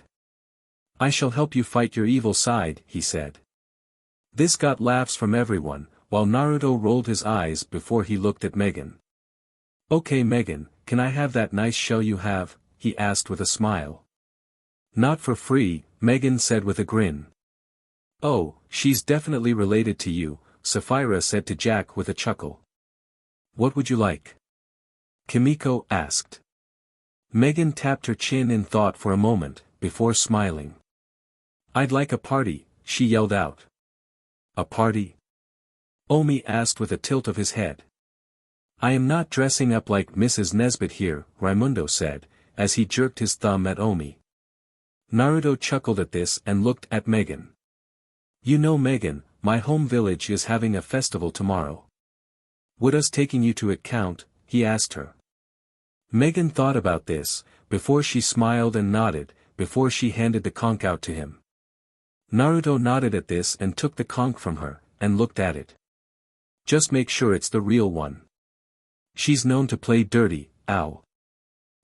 I shall help you fight your evil side, he said. This got laughs from everyone, while Naruto rolled his eyes before he looked at Megan. Okay Megan, can I have that nice shell you have? He asked with a smile. Not for free, Megan said with a grin. Oh, she's definitely related to you, Sapphira said to Jack with a chuckle. What would you like? Kimiko asked. Megan tapped her chin in thought for a moment, before smiling. I'd like a party, she yelled out. A party? Omi asked with a tilt of his head. I am not dressing up like Mrs. Nesbit here, Raimundo said, as he jerked his thumb at Omi. Naruto chuckled at this and looked at Megan. You know Megan, my home village is having a festival tomorrow. Would us taking you to it count? He asked her. Megan thought about this, before she smiled and nodded, before she handed the conch out to him. Naruto nodded at this and took the conch from her, and looked at it. Just make sure it's the real one. She's known to play dirty, ow.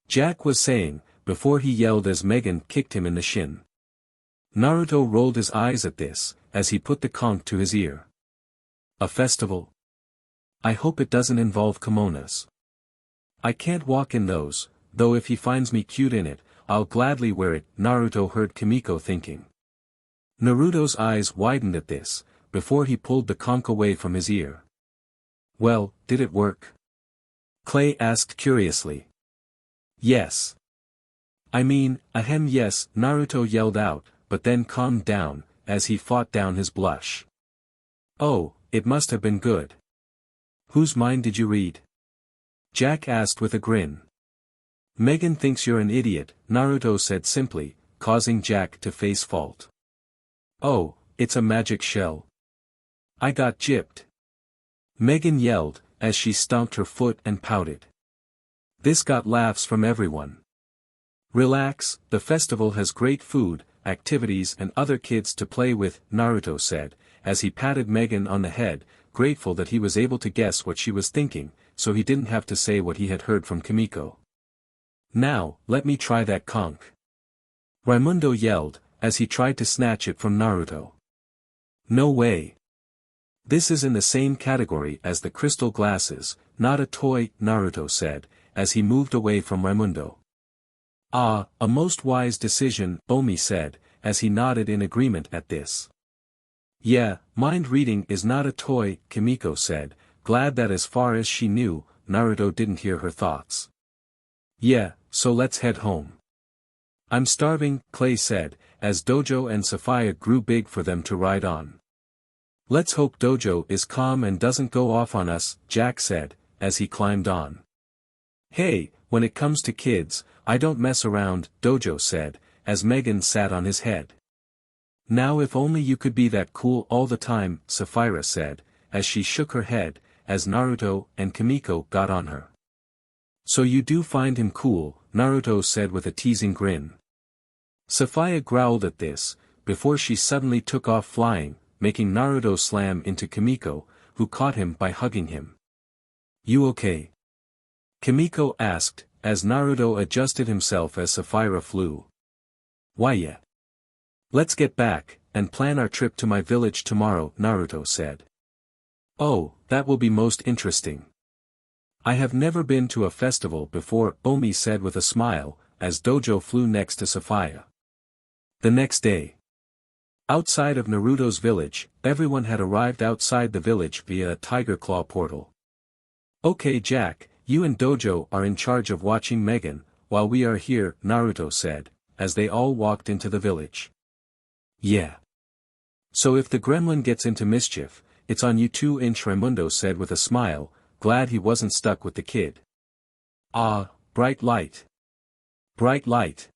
Jack was saying, before he yelled as Megan kicked him in the shin. Naruto rolled his eyes at this, as he put the conch to his ear. A festival? I hope it doesn't involve kimonos. I can't walk in those, though if he finds me cute in it, I'll gladly wear it, Naruto heard Kimiko thinking. Naruto's eyes widened at this, before he pulled the conch away from his ear. Well, did it work? Clay asked curiously. Yes. I mean, ahem yes, Naruto yelled out, but then calmed down, as he fought down his blush. Oh, it must have been good. Whose mind did you read? Jack asked with a grin. Megan thinks you're an idiot, Naruto said simply, causing Jack to face fault. Oh, it's a magic shell. I got gypped. Megan yelled, as she stomped her foot and pouted. This got laughs from everyone. Relax, the festival has great food, activities and other kids to play with, Naruto said, as he patted Megan on the head, grateful that he was able to guess what she was thinking, so he didn't have to say what he had heard from Kimiko. Now, let me try that conch. Raimundo yelled, as he tried to snatch it from Naruto. No way. This is in the same category as the crystal glasses, not a toy, Naruto said, as he moved away from Raimundo. Ah, a most wise decision, Omi said, as he nodded in agreement at this. Yeah, mind reading is not a toy, Kimiko said, glad that as far as she knew, Naruto didn't hear her thoughts. Yeah, so let's head home. I'm starving, Clay said, as Dojo and Sophia grew big for them to ride on. Let's hope Dojo is calm and doesn't go off on us, Jack said, as he climbed on. Hey, when it comes to kids, I don't mess around, Dojo said, as Megan sat on his head. Now if only you could be that cool all the time, Sapphira said, as she shook her head, as Naruto and Kimiko got on her. So you do find him cool, Naruto said with a teasing grin. Sophia growled at this, before she suddenly took off flying, making Naruto slam into Kimiko, who caught him by hugging him. You okay? Kimiko asked, as Naruto adjusted himself as Sapphira flew. Why yeah. Let's get back, and plan our trip to my village tomorrow, Naruto said. Oh, that will be most interesting. I have never been to a festival before, Omi said with a smile, as Dojo flew next to Sophia. The next day. Outside of Naruto's village, everyone had arrived outside the village via a tiger claw portal. Okay Jack, you and Dojo are in charge of watching Megan, while we are here, Naruto said, as they all walked into the village. Yeah. So if the gremlin gets into mischief, it's on you too, Raimundo said with a smile, glad he wasn't stuck with the kid. Ah, bright light. Bright light.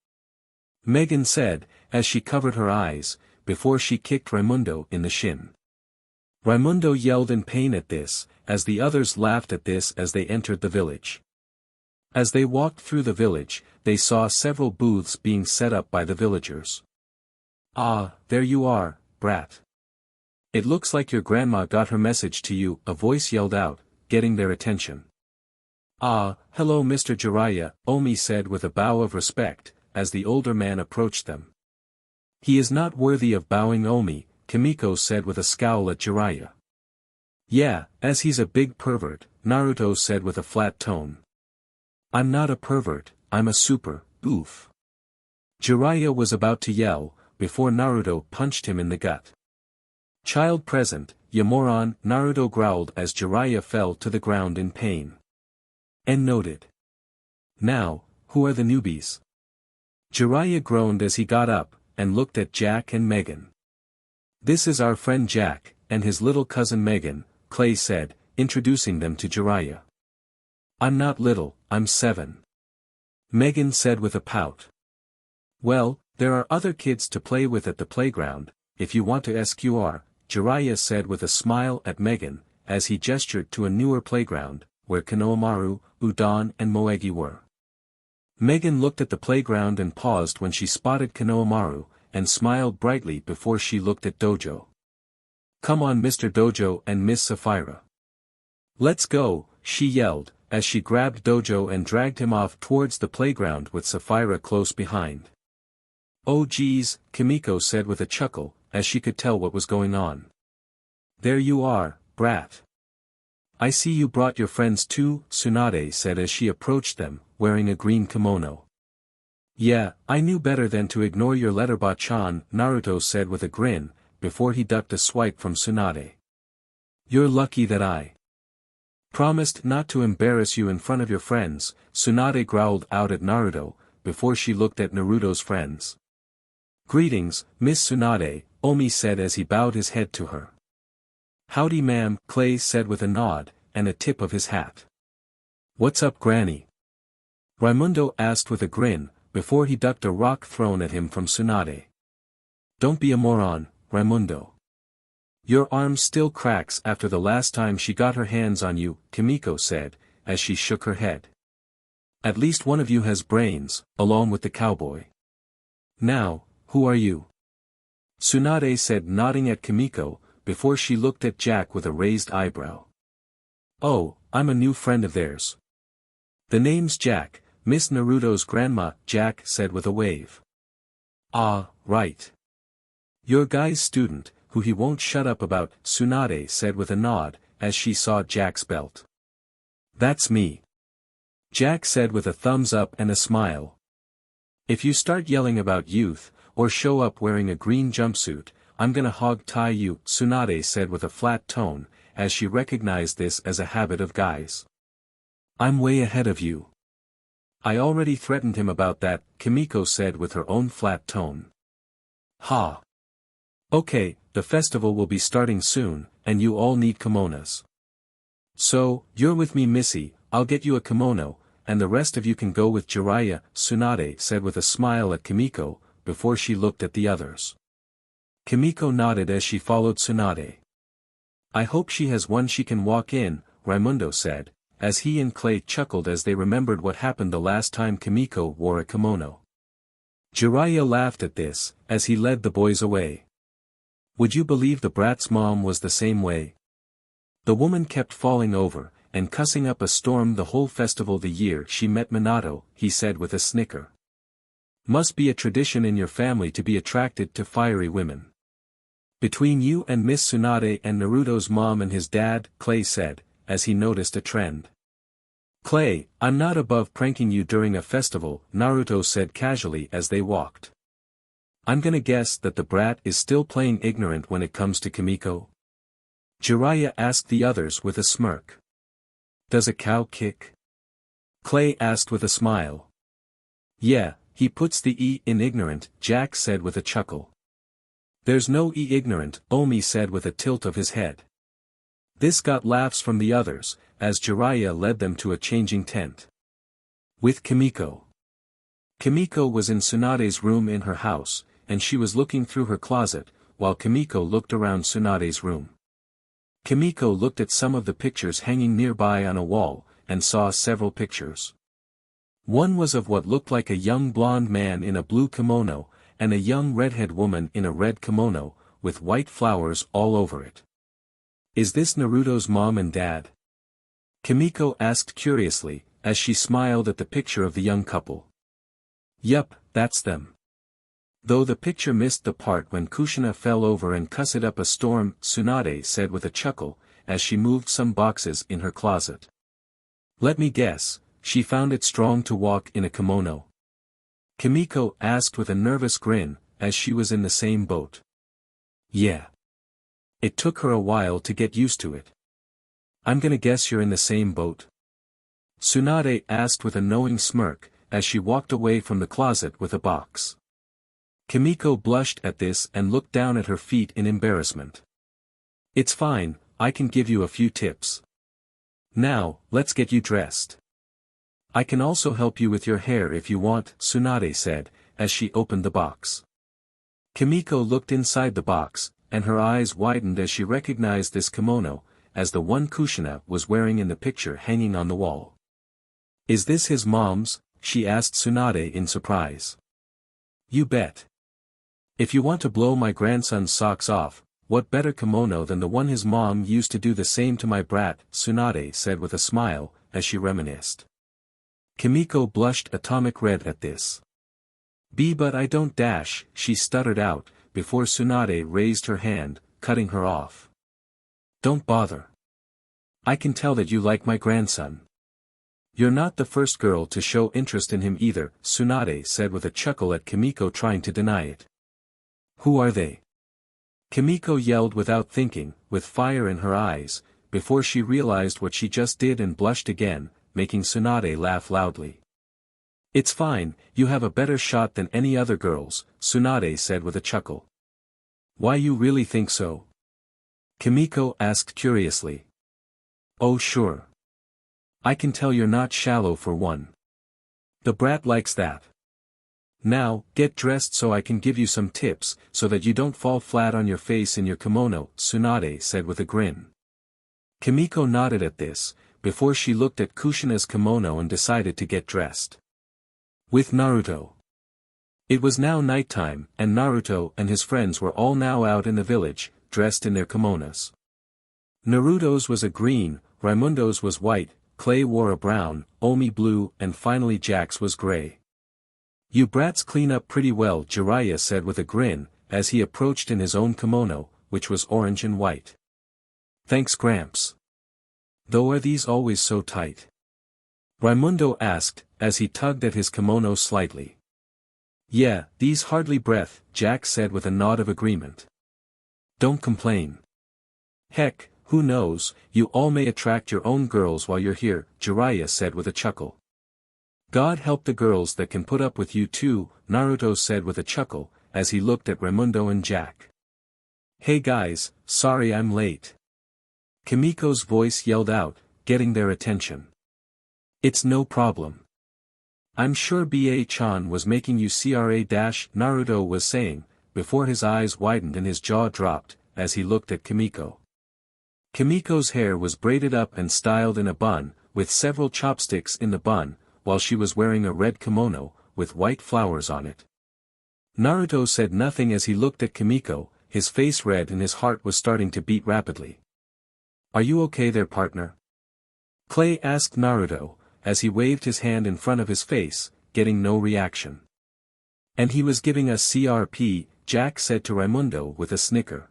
Megan said, as she covered her eyes, before she kicked Raimundo in the shin. Raimundo yelled in pain at this, as the others laughed at this as they entered the village. As they walked through the village, they saw several booths being set up by the villagers. Ah, there you are, brat. It looks like your grandma got her message to you, a voice yelled out, getting their attention. Ah, hello Mr. Jiraiya, Omi said with a bow of respect, as the older man approached them. He is not worthy of bowing, Omi, Kimiko said with a scowl at Jiraiya. Yeah, as he's a big pervert, Naruto said with a flat tone. I'm not a pervert, I'm a super, oof. Jiraiya was about to yell, before Naruto punched him in the gut. Child present, you moron, Naruto growled as Jiraiya fell to the ground in pain. And noted. Now, who are the newbies? Jiraiya groaned as he got up, and looked at Jack and Megan. This is our friend Jack, and his little cousin Megan, Clay said, introducing them to Jiraiya. I'm not little, I'm 7. Megan said with a pout. Well, there are other kids to play with at the playground, if you want to SQR, Jiraiya said with a smile at Megan, as he gestured to a newer playground, where Konohamaru, Udon and Moegi were. Megan looked at the playground and paused when she spotted Konohamaru, and smiled brightly before she looked at Dojo. Come on Mr. Dojo and Miss Sapphira. Let's go, she yelled, as she grabbed Dojo and dragged him off towards the playground with Sapphira close behind. Oh geez, Kimiko said with a chuckle, as she could tell what was going on. There you are, brat. I see you brought your friends too, Tsunade said as she approached them, wearing a green kimono. Yeah, I knew better than to ignore your letterbot-chan, Naruto said with a grin, before he ducked a swipe from Tsunade. You're lucky that I promised not to embarrass you in front of your friends, Tsunade growled out at Naruto, before she looked at Naruto's friends. Greetings, Miss Tsunade, Omi said as he bowed his head to her. Howdy ma'am, Clay said with a nod, and a tip of his hat. What's up, Granny? Raimundo asked with a grin, before he ducked a rock thrown at him from Tsunade. Don't be a moron, Raimundo. Your arm still cracks after the last time she got her hands on you, Kimiko said, as she shook her head. At least one of you has brains, along with the cowboy. Now, who are you? Tsunade said, nodding at Kimiko, before she looked at Jack with a raised eyebrow. Oh, I'm a new friend of theirs. The name's Jack, Miss Naruto's grandma, Jack said with a wave. Ah, right. Your guy's student, who he won't shut up about, Tsunade said with a nod, as she saw Jack's belt. That's me. Jack said with a thumbs up and a smile. If you start yelling about youth, or show up wearing a green jumpsuit, I'm gonna hog-tie you, Tsunade said with a flat tone, as she recognized this as a habit of guys. I'm way ahead of you. I already threatened him about that, Kimiko said with her own flat tone. Ha. Okay, the festival will be starting soon, and you all need kimonos. So, you're with me, Missy, I'll get you a kimono, and the rest of you can go with Jiraiya, Tsunade said with a smile at Kimiko, before she looked at the others. Kimiko nodded as she followed Tsunade. I hope she has one she can walk in, Raimundo said, as he and Clay chuckled as they remembered what happened the last time Kimiko wore a kimono. Jiraiya laughed at this, as he led the boys away. Would you believe the brat's mom was the same way? The woman kept falling over, and cussing up a storm the whole festival the year she met Minato, he said with a snicker. Must be a tradition in your family to be attracted to fiery women. Between you and Miss Tsunade and Naruto's mom and his dad, Clay said, as he noticed a trend. Clay, I'm not above pranking you during a festival, Naruto said casually as they walked. I'm gonna guess that the brat is still playing ignorant when it comes to Kimiko? Jiraiya asked the others with a smirk. Does a cow kick? Clay asked with a smile. Yeah, he puts the E in ignorant, Jack said with a chuckle. There's no E ignorant, Omi said with a tilt of his head. This got laughs from the others, as Jiraiya led them to a changing tent. With Kimiko. Kimiko was in Tsunade's room in her house, and she was looking through her closet, while Kimiko looked around Tsunade's room. Kimiko looked at some of the pictures hanging nearby on a wall, and saw several pictures. One was of what looked like a young blonde man in a blue kimono, and a young redhead woman in a red kimono, with white flowers all over it. Is this Naruto's mom and dad? Kimiko asked curiously, as she smiled at the picture of the young couple. Yup, that's them. Though the picture missed the part when Kushina fell over and cussed up a storm, Tsunade said with a chuckle, as she moved some boxes in her closet. Let me guess, she found it strong to walk in a kimono. Kimiko asked with a nervous grin, as she was in the same boat. Yeah. It took her a while to get used to it. I'm gonna guess you're in the same boat? Tsunade asked with a knowing smirk, as she walked away from the closet with a box. Kimiko blushed at this and looked down at her feet in embarrassment. It's fine, I can give you a few tips. Now, let's get you dressed. I can also help you with your hair if you want, Tsunade said, as she opened the box. Kimiko looked inside the box, and her eyes widened as she recognized this kimono, as the one Kushina was wearing in the picture hanging on the wall. Is this his mom's? She asked Tsunade in surprise. You bet. If you want to blow my grandson's socks off, what better kimono than the one his mom used to do the same to my brat, Tsunade said with a smile, as she reminisced. Kimiko blushed atomic red at this. But I don't dash, she stuttered out, before Tsunade raised her hand, cutting her off. Don't bother. I can tell that you like my grandson. You're not the first girl to show interest in him either, Tsunade said with a chuckle at Kimiko trying to deny it. Who are they? Kimiko yelled without thinking, with fire in her eyes, before she realized what she just did and blushed again, making Tsunade laugh loudly. It's fine, you have a better shot than any other girls, Tsunade said with a chuckle. Why you really think so? Kimiko asked curiously. Oh sure. I can tell you're not shallow for one. The brat likes that. Now, get dressed so I can give you some tips, so that you don't fall flat on your face in your kimono, Tsunade said with a grin. Kimiko nodded at this, before she looked at Kushina's kimono and decided to get dressed. With Naruto. It was now nighttime, and Naruto and his friends were all now out in the village, dressed in their kimonos. Naruto's was a green, Raimundo's was white, Clay wore a brown, Omi blue, and finally Jack's was gray. You brats clean up pretty well, Jiraiya said with a grin, as he approached in his own kimono, which was orange and white. Thanks Gramps. Though are these always so tight? Raimundo asked, as he tugged at his kimono slightly. Yeah, these hardly breath, Jack said with a nod of agreement. Don't complain. Heck, who knows, you all may attract your own girls while you're here, Jiraiya said with a chuckle. God help the girls that can put up with you too, Naruto said with a chuckle, as he looked at Raimundo and Jack. Hey guys, sorry I'm late. Kimiko's voice yelled out, getting their attention. It's no problem. I'm sure BA-chan was making you Naruto was saying, before his eyes widened and his jaw dropped, as he looked at Kimiko. Kimiko's hair was braided up and styled in a bun, with several chopsticks in the bun, while she was wearing a red kimono, with white flowers on it. Naruto said nothing as he looked at Kimiko, his face red and his heart was starting to beat rapidly. Are you okay there, partner? Clay asked Naruto, as he waved his hand in front of his face, getting no reaction. And he was giving us CRP, Jack said to Raimundo with a snicker.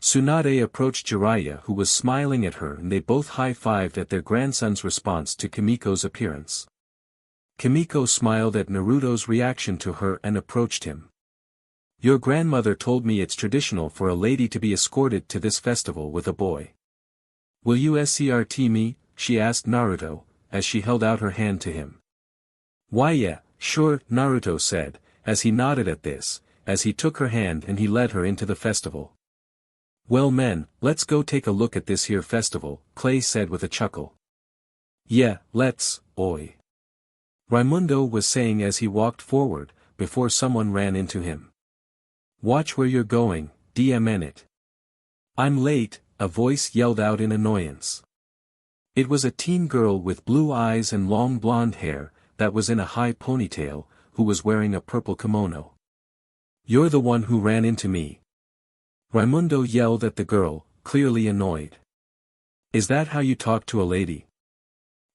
Tsunade approached Jiraiya who was smiling at her and they both high-fived at their grandson's response to Kimiko's appearance. Kimiko smiled at Naruto's reaction to her and approached him. Your grandmother told me it's traditional for a lady to be escorted to this festival with a boy. Will you SCRT me? She asked Naruto, as she held out her hand to him. Why yeah, sure, Naruto said, as he nodded at this, as he took her hand and he led her into the festival. Well men, let's go take a look at this here festival, Clay said with a chuckle. Yeah, let's, oi. Raimundo was saying as he walked forward, before someone ran into him. Watch where you're going, DMN. I'm late, a voice yelled out in annoyance. It was a teen girl with blue eyes and long blonde hair, that was in a high ponytail, who was wearing a purple kimono. You're the one who ran into me. Raimundo yelled at the girl, clearly annoyed. Is that how you talk to a lady?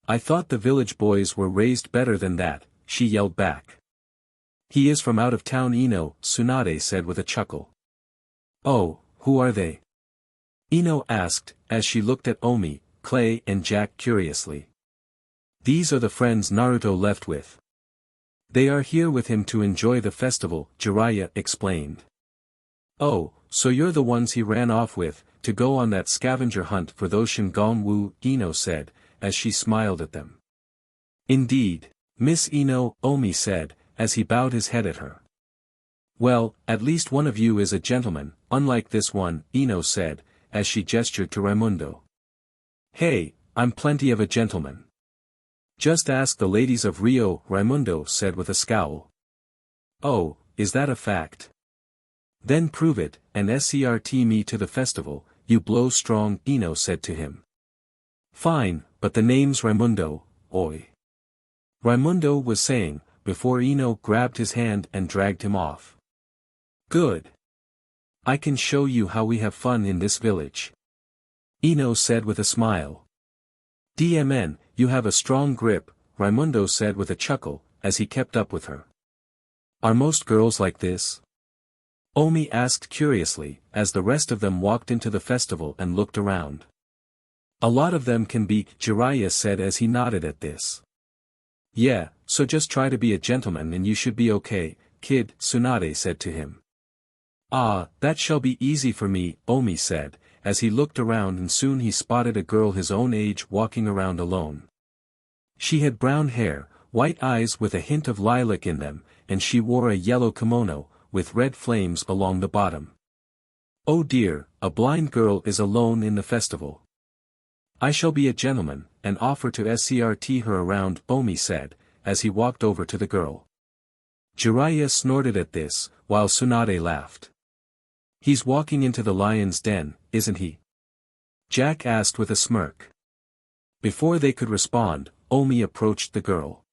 I thought the village boys were raised better than that, she yelled back. He is from out of town Ino, Tsunade said with a chuckle. Oh, who are they? Ino asked, as she looked at Omi, Clay and Jack curiously. These are the friends Naruto left with. They are here with him to enjoy the festival, Jiraiya explained. Oh, so you're the ones he ran off with, to go on that scavenger hunt for those Shingon-Wu, Ino said, as she smiled at them. Indeed, Miss Ino, Omi said, as he bowed his head at her. Well, at least one of you is a gentleman, unlike this one, Ino said, as she gestured to Raimundo. Hey, I'm plenty of a gentleman. Just ask the ladies of Rio, Raimundo said with a scowl. Oh, is that a fact? Then prove it, and SCRT me to the festival, you blow strong, Ino said to him. Fine, but the name's Raimundo, oi. Raimundo was saying, before Ino grabbed his hand and dragged him off. Good. I can show you how we have fun in this village. Ino said with a smile. DMN, you have a strong grip, Raimundo said with a chuckle, as he kept up with her. Are most girls like this? Omi asked curiously, as the rest of them walked into the festival and looked around. A lot of them can be, Jiraiya said as he nodded at this. Yeah, so just try to be a gentleman and you should be okay, kid, Tsunade said to him. Ah, that shall be easy for me, Omi said, as he looked around and soon he spotted a girl his own age walking around alone. She had brown hair, white eyes with a hint of lilac in them, and she wore a yellow kimono, with red flames along the bottom. Oh dear, a blind girl is alone in the festival. I shall be a gentleman, and offer to escort her around, Omi said, as he walked over to the girl. Jiraiya snorted at this, while Tsunade laughed. He's walking into the lion's den, isn't he? Jack asked with a smirk. Before they could respond, Omi approached the girl.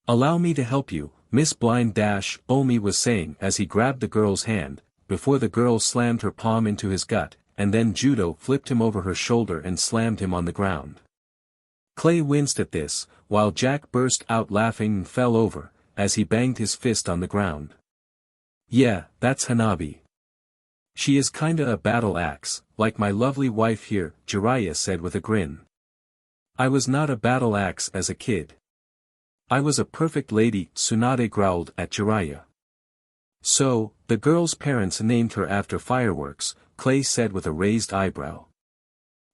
Allow me to help you, Miss Blind Dash, Omi was saying as he grabbed the girl's hand, before the girl slammed her palm into his gut, and then judo flipped him over her shoulder and slammed him on the ground. Clay winced at this, while Jack burst out laughing and fell over, as he banged his fist on the ground. Yeah, that's Hanabi. She is kinda a battle axe, like my lovely wife here, Jiraiya said with a grin. I was not a battle axe as a kid. I was a perfect lady, Tsunade growled at Jiraiya. So, the girl's parents named her after fireworks, Clay said with a raised eyebrow.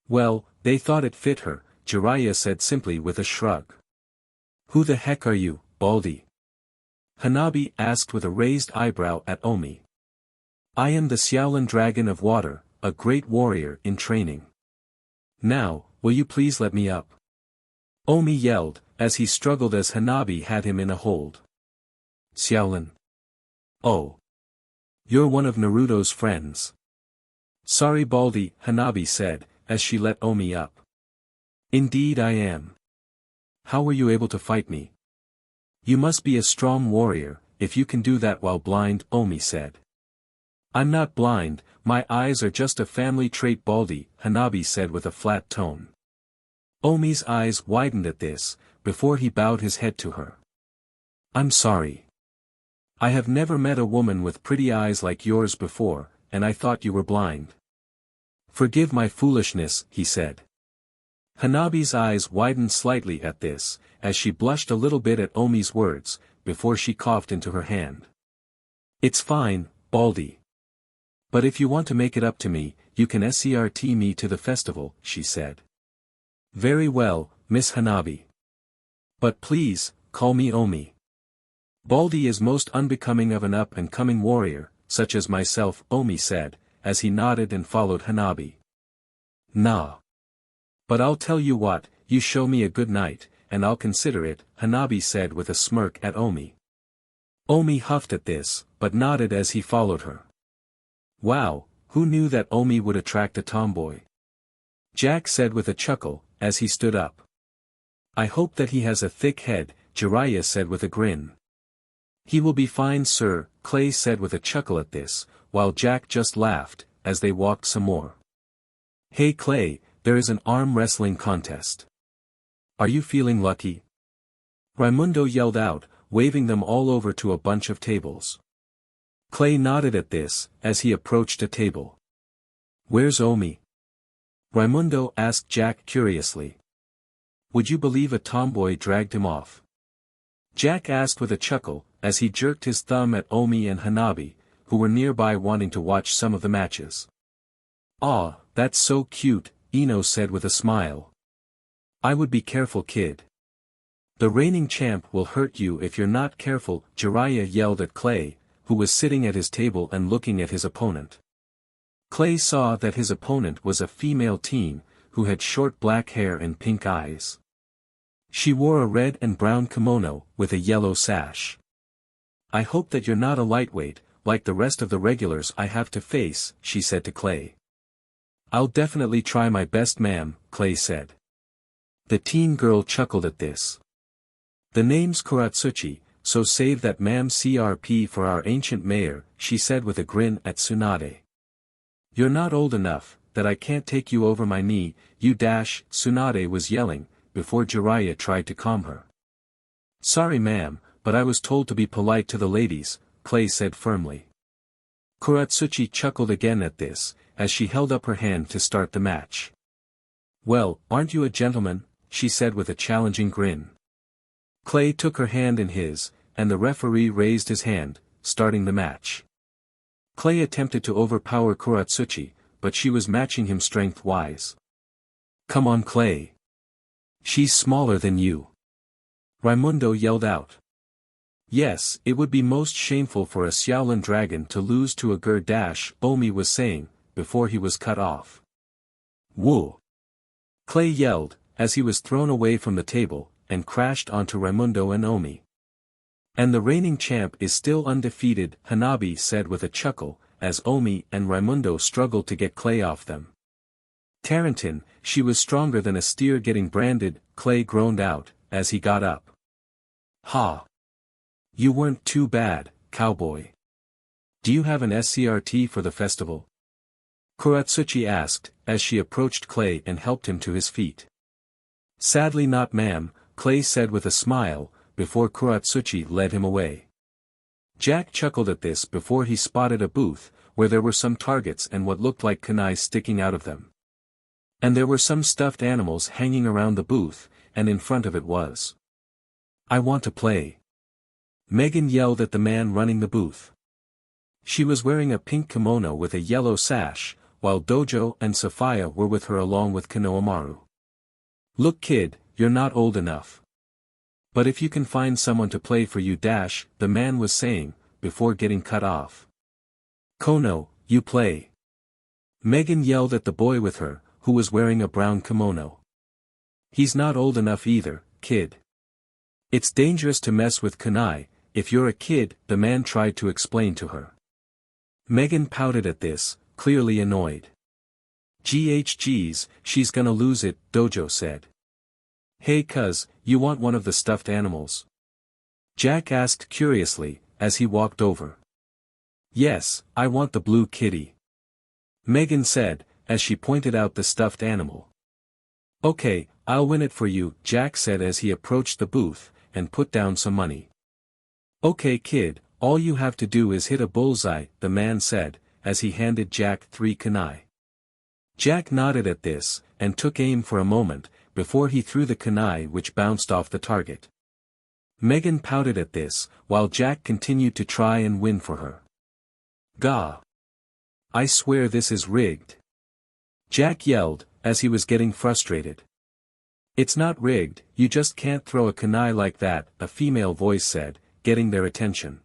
Well, they thought it fit her, Jiraiya said simply with a shrug. Who the heck are you, Baldy? Hanabi asked with a raised eyebrow at Omi. I am the Xiaolin Dragon of Water, a great warrior in training. Now, will you please let me up? Omi yelled, as he struggled as Hanabi had him in a hold. Xiaolin. Oh. You're one of Naruto's friends. Sorry Baldy, Hanabi said, as she let Omi up. Indeed I am. How were you able to fight me? You must be a strong warrior, if you can do that while blind, Omi said. I'm not blind, my eyes are just a family trait Baldy, Hanabi said with a flat tone. Omi's eyes widened at this, before he bowed his head to her. I'm sorry. I have never met a woman with pretty eyes like yours before, and I thought you were blind. Forgive my foolishness, he said. Hanabi's eyes widened slightly at this, as she blushed a little bit at Omi's words, before she coughed into her hand. It's fine, Baldy. But if you want to make it up to me, you can escort me to the festival, she said. Very well, Miss Hanabi. But please, call me Omi. Baldy is most unbecoming of an up-and-coming warrior, such as myself, Omi said, as he nodded and followed Hanabi. Nah. But I'll tell you what, you show me a good night, and I'll consider it, Hanabi said with a smirk at Omi. Omi huffed at this, but nodded as he followed her. Wow, who knew that Omi would attract a tomboy? Jack said with a chuckle, as he stood up. I hope that he has a thick head, Jiraiya said with a grin. He will be fine sir, Clay said with a chuckle at this, while Jack just laughed, as they walked some more. Hey Clay, there is an arm wrestling contest. Are you feeling lucky? Raimundo yelled out, waving them all over to a bunch of tables. Clay nodded at this, as he approached a table. Where's Omi? Raimundo asked Jack curiously. Would you believe a tomboy dragged him off? Jack asked with a chuckle, as he jerked his thumb at Omi and Hanabi, who were nearby wanting to watch some of the matches. Aw, that's so cute, Ino said with a smile. I would be careful kid. The reigning champ will hurt you if you're not careful, Jiraiya yelled at Clay, who was sitting at his table and looking at his opponent. Clay saw that his opponent was a female teen, who had short black hair and pink eyes. She wore a red and brown kimono, with a yellow sash. I hope that you're not a lightweight, like the rest of the regulars I have to face, she said to Clay. I'll definitely try my best ma'am, Clay said. The teen girl chuckled at this. The name's Kuratsuchi, so save that ma'am CRP for our ancient mayor, she said with a grin at Tsunade. You're not old enough, that I can't take you over my knee, you dash, Tsunade was yelling, before Jiraiya tried to calm her. Sorry ma'am, but I was told to be polite to the ladies, Clay said firmly. Kuratsuchi chuckled again at this, as she held up her hand to start the match. Well, aren't you a gentleman, she said with a challenging grin. Clay took her hand in his, and the referee raised his hand, starting the match. Clay attempted to overpower Kuratsuchi, but she was matching him strength-wise. Come on Clay. She's smaller than you. Raimundo yelled out. Yes, it would be most shameful for a Xiaolin dragon to lose to a Gur-dash, Omi was saying, before he was cut off. Woo! Clay yelled, as he was thrown away from the table, and crashed onto Raimundo and Omi. And the reigning champ is still undefeated, Hanabi said with a chuckle, as Omi and Raimundo struggled to get Clay off them. Tarantin, she was stronger than a steer getting branded, Clay groaned out, as he got up. Ha! You weren't too bad, cowboy. Do you have an SCRT for the festival? Kuratsuchi asked, as she approached Clay and helped him to his feet. Sadly not ma'am, Clay said with a smile, before Kuratsuchi led him away. Jack chuckled at this before he spotted a booth, where there were some targets and what looked like kunai sticking out of them. And there were some stuffed animals hanging around the booth, and in front of it was. I want to play. Megan yelled at the man running the booth. She was wearing a pink kimono with a yellow sash, while Dojo and Sophia were with her along with Konohamaru. Look kid, you're not old enough. But if you can find someone to play for you the man was saying, before getting cut off. Kono, you play. Megan yelled at the boy with her, who was wearing a brown kimono. He's not old enough either, kid. It's dangerous to mess with kunai, if you're a kid, the man tried to explain to her. Megan pouted at this, clearly annoyed. Geez, she's gonna lose it, Dojo said. Hey cuz, you want one of the stuffed animals? Jack asked curiously, as he walked over. Yes, I want the blue kitty. Megan said, as she pointed out the stuffed animal. Okay, I'll win it for you, Jack said as he approached the booth, and put down some money. Okay kid, all you have to do is hit a bullseye, the man said, as he handed Jack 3 kunai. Jack nodded at this, and took aim for a moment, before he threw the kunai which bounced off the target. Megan pouted at this, while Jack continued to try and win for her. Gah! I swear this is rigged. Jack yelled, as he was getting frustrated. It's not rigged, you just can't throw a kunai like that, a female voice said, getting their attention.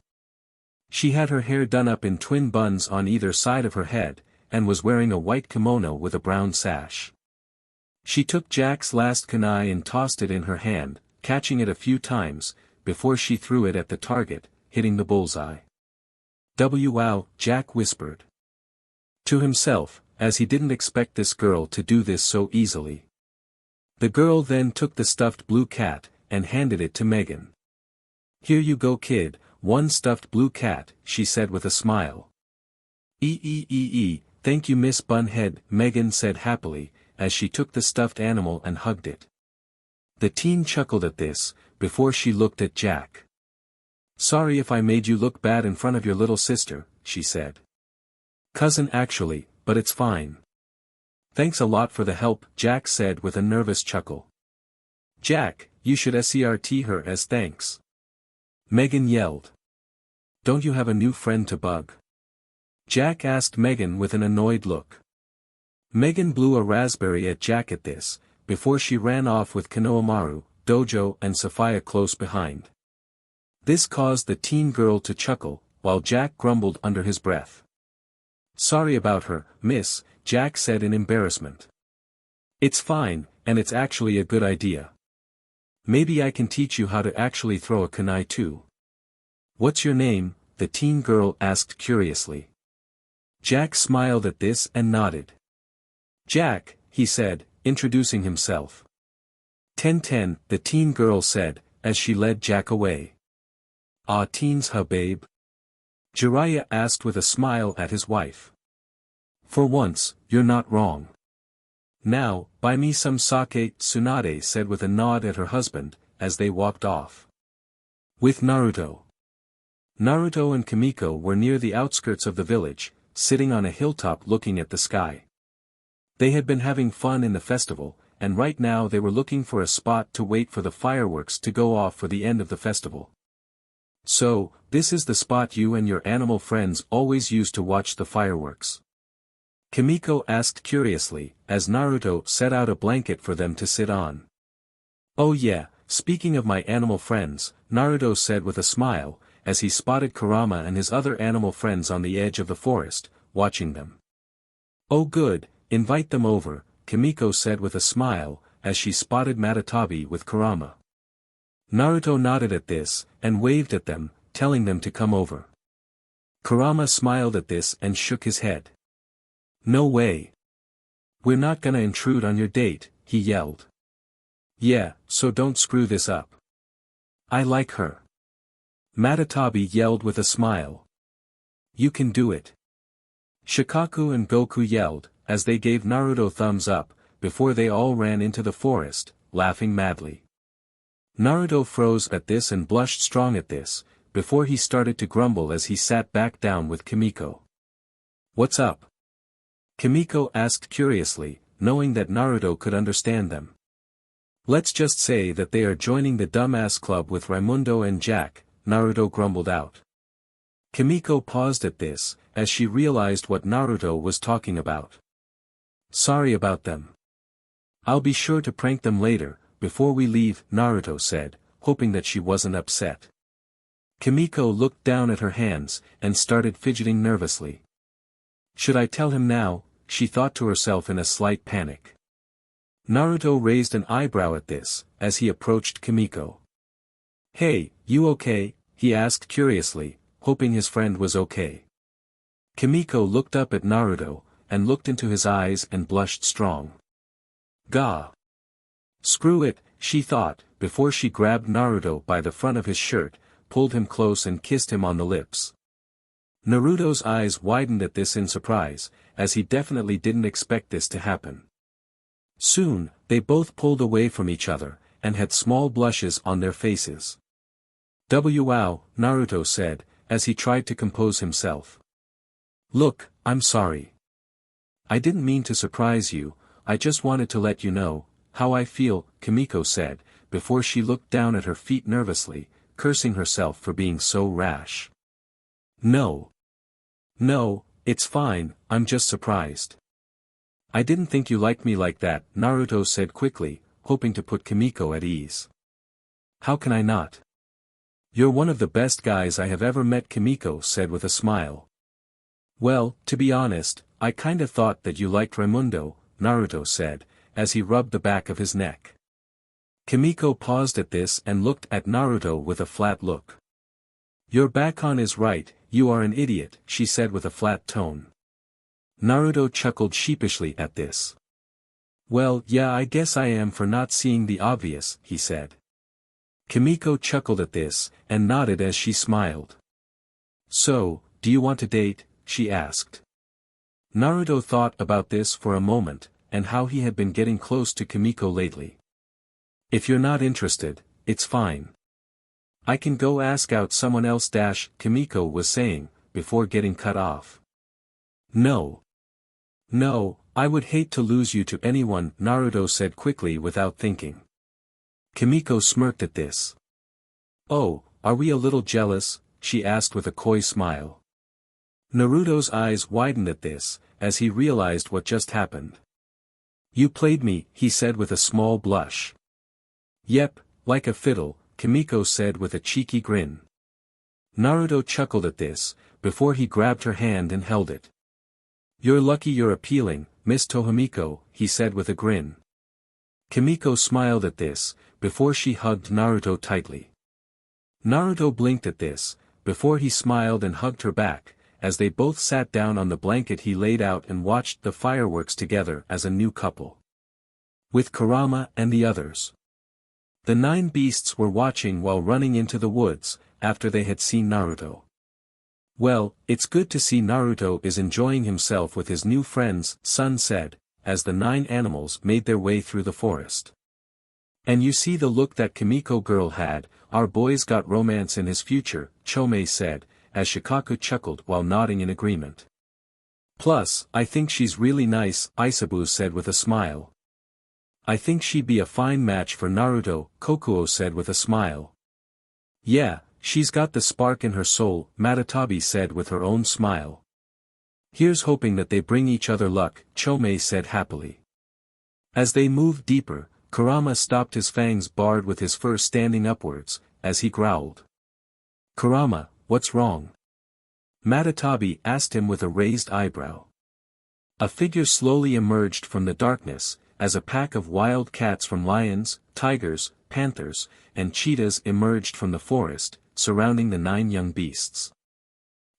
She had her hair done up in twin buns on either side of her head, and was wearing a white kimono with a brown sash. She took Jack's last kunai and tossed it in her hand, catching it a few times, before she threw it at the target, hitting the bullseye. Wow, Jack whispered to himself, as he didn't expect this girl to do this so easily. The girl then took the stuffed blue cat, and handed it to Megan. Here you go kid, one stuffed blue cat, she said with a smile. Thank you Miss Bunhead, Megan said happily, as she took the stuffed animal and hugged it. The teen chuckled at this, before she looked at Jack. Sorry if I made you look bad in front of your little sister, she said. Cousin actually, but it's fine. Thanks a lot for the help, Jack said with a nervous chuckle. Jack, you should SCRT her as thanks. Megan yelled. Don't you have a new friend to bug? Jack asked Megan with an annoyed look. Megan blew a raspberry at Jack at this, before she ran off with Konohamaru, Dojo and Sophia close behind. This caused the teen girl to chuckle, while Jack grumbled under his breath. Sorry about her, miss, Jack said in embarrassment. It's fine, and it's actually a good idea. Maybe I can teach you how to actually throw a kunai too. What's your name? The teen girl asked curiously. Jack smiled at this and nodded. Jack, he said, introducing himself. 10, the teen girl said, as she led Jack away. Ah teens huh babe? Jiraiya asked with a smile at his wife. For once, you're not wrong. Now, buy me some sake, Tsunade said with a nod at her husband, as they walked off. With Naruto. Naruto and Kimiko were near the outskirts of the village, sitting on a hilltop looking at the sky. They had been having fun in the festival, and right now they were looking for a spot to wait for the fireworks to go off for the end of the festival. So, this is the spot you and your animal friends always use to watch the fireworks? Kimiko asked curiously, as Naruto set out a blanket for them to sit on. Oh yeah, speaking of my animal friends, Naruto said with a smile, as he spotted Kurama and his other animal friends on the edge of the forest, watching them. Oh good, invite them over, Kimiko said with a smile, as she spotted Madatabi with Kurama. Naruto nodded at this, and waved at them, telling them to come over. Kurama smiled at this and shook his head. No way. We're not gonna intrude on your date, he yelled. Yeah, so don't screw this up. I like her. Madatabi yelled with a smile. You can do it. Shikaku and Goku yelled, as they gave Naruto thumbs up, before they all ran into the forest, laughing madly. Naruto froze at this and blushed strong at this, before he started to grumble as he sat back down with Kimiko. What's up? Kimiko asked curiously, knowing that Naruto could understand them. Let's just say that they are joining the dumbass club with Raimundo and Jack, Naruto grumbled out. Kimiko paused at this, as she realized what Naruto was talking about. Sorry about them. I'll be sure to prank them later, before we leave, Naruto said, hoping that she wasn't upset. Kimiko looked down at her hands, and started fidgeting nervously. Should I tell him now? She thought to herself in a slight panic. Naruto raised an eyebrow at this, as he approached Kimiko. Hey, you okay? He asked curiously, hoping his friend was okay. Kimiko looked up at Naruto, and looked into his eyes and blushed strong. Gah! Screw it, she thought, before she grabbed Naruto by the front of his shirt, pulled him close and kissed him on the lips. Naruto's eyes widened at this in surprise, as he definitely didn't expect this to happen. Soon, they both pulled away from each other, and had small blushes on their faces. Wow, Naruto said, as he tried to compose himself. Look, I'm sorry. I didn't mean to surprise you, I just wanted to let you know how I feel, Kimiko said, before she looked down at her feet nervously, cursing herself for being so rash. No, it's fine, I'm just surprised. I didn't think you liked me like that, Naruto said quickly, hoping to put Kimiko at ease. How can I not? You're one of the best guys I have ever met, Kimiko said with a smile. Well, to be honest, I kinda thought that you liked Raimundo, Naruto said, as he rubbed the back of his neck. Kimiko paused at this and looked at Naruto with a flat look. Your Bakon is right, you are an idiot, she said with a flat tone. Naruto chuckled sheepishly at this. Well, yeah, I guess I am for not seeing the obvious, he said. Kimiko chuckled at this, and nodded as she smiled. So, do you want to date? She asked. Naruto thought about this for a moment, and how he had been getting close to Kimiko lately. If you're not interested, it's fine. I can go ask out someone else. Kimiko was saying, before getting cut off. No, I would hate to lose you to anyone, Naruto said quickly without thinking. Kimiko smirked at this. Oh, are we a little jealous? She asked with a coy smile. Naruto's eyes widened at this, as he realized what just happened. You played me, he said with a small blush. Yep, like a fiddle, Kimiko said with a cheeky grin. Naruto chuckled at this, before he grabbed her hand and held it. You're lucky you're appealing, Miss Tohimiko, he said with a grin. Kimiko smiled at this, before she hugged Naruto tightly. Naruto blinked at this, before he smiled and hugged her back, as they both sat down on the blanket he laid out and watched the fireworks together as a new couple. With Kurama and the others. The 9 beasts were watching while running into the woods, after they had seen Naruto. Well, it's good to see Naruto is enjoying himself with his new friends, Sun said, as the 9 animals made their way through the forest. And you see the look that Kimiko girl had, our boy's got romance in his future, Chomei said, as Shikaku chuckled while nodding in agreement. Plus, I think she's really nice, Isabu said with a smile. I think she'd be a fine match for Naruto, Kokuo said with a smile. Yeah, she's got the spark in her soul, Madatabi said with her own smile. Here's hoping that they bring each other luck, Chomei said happily. As they moved deeper, Kurama stopped, his fangs barred with his fur standing upwards, as he growled. Kurama, what's wrong? Madatabi asked him with a raised eyebrow. A figure slowly emerged from the darkness, as a pack of wild cats from lions, tigers, panthers, and cheetahs emerged from the forest, surrounding the 9 young beasts.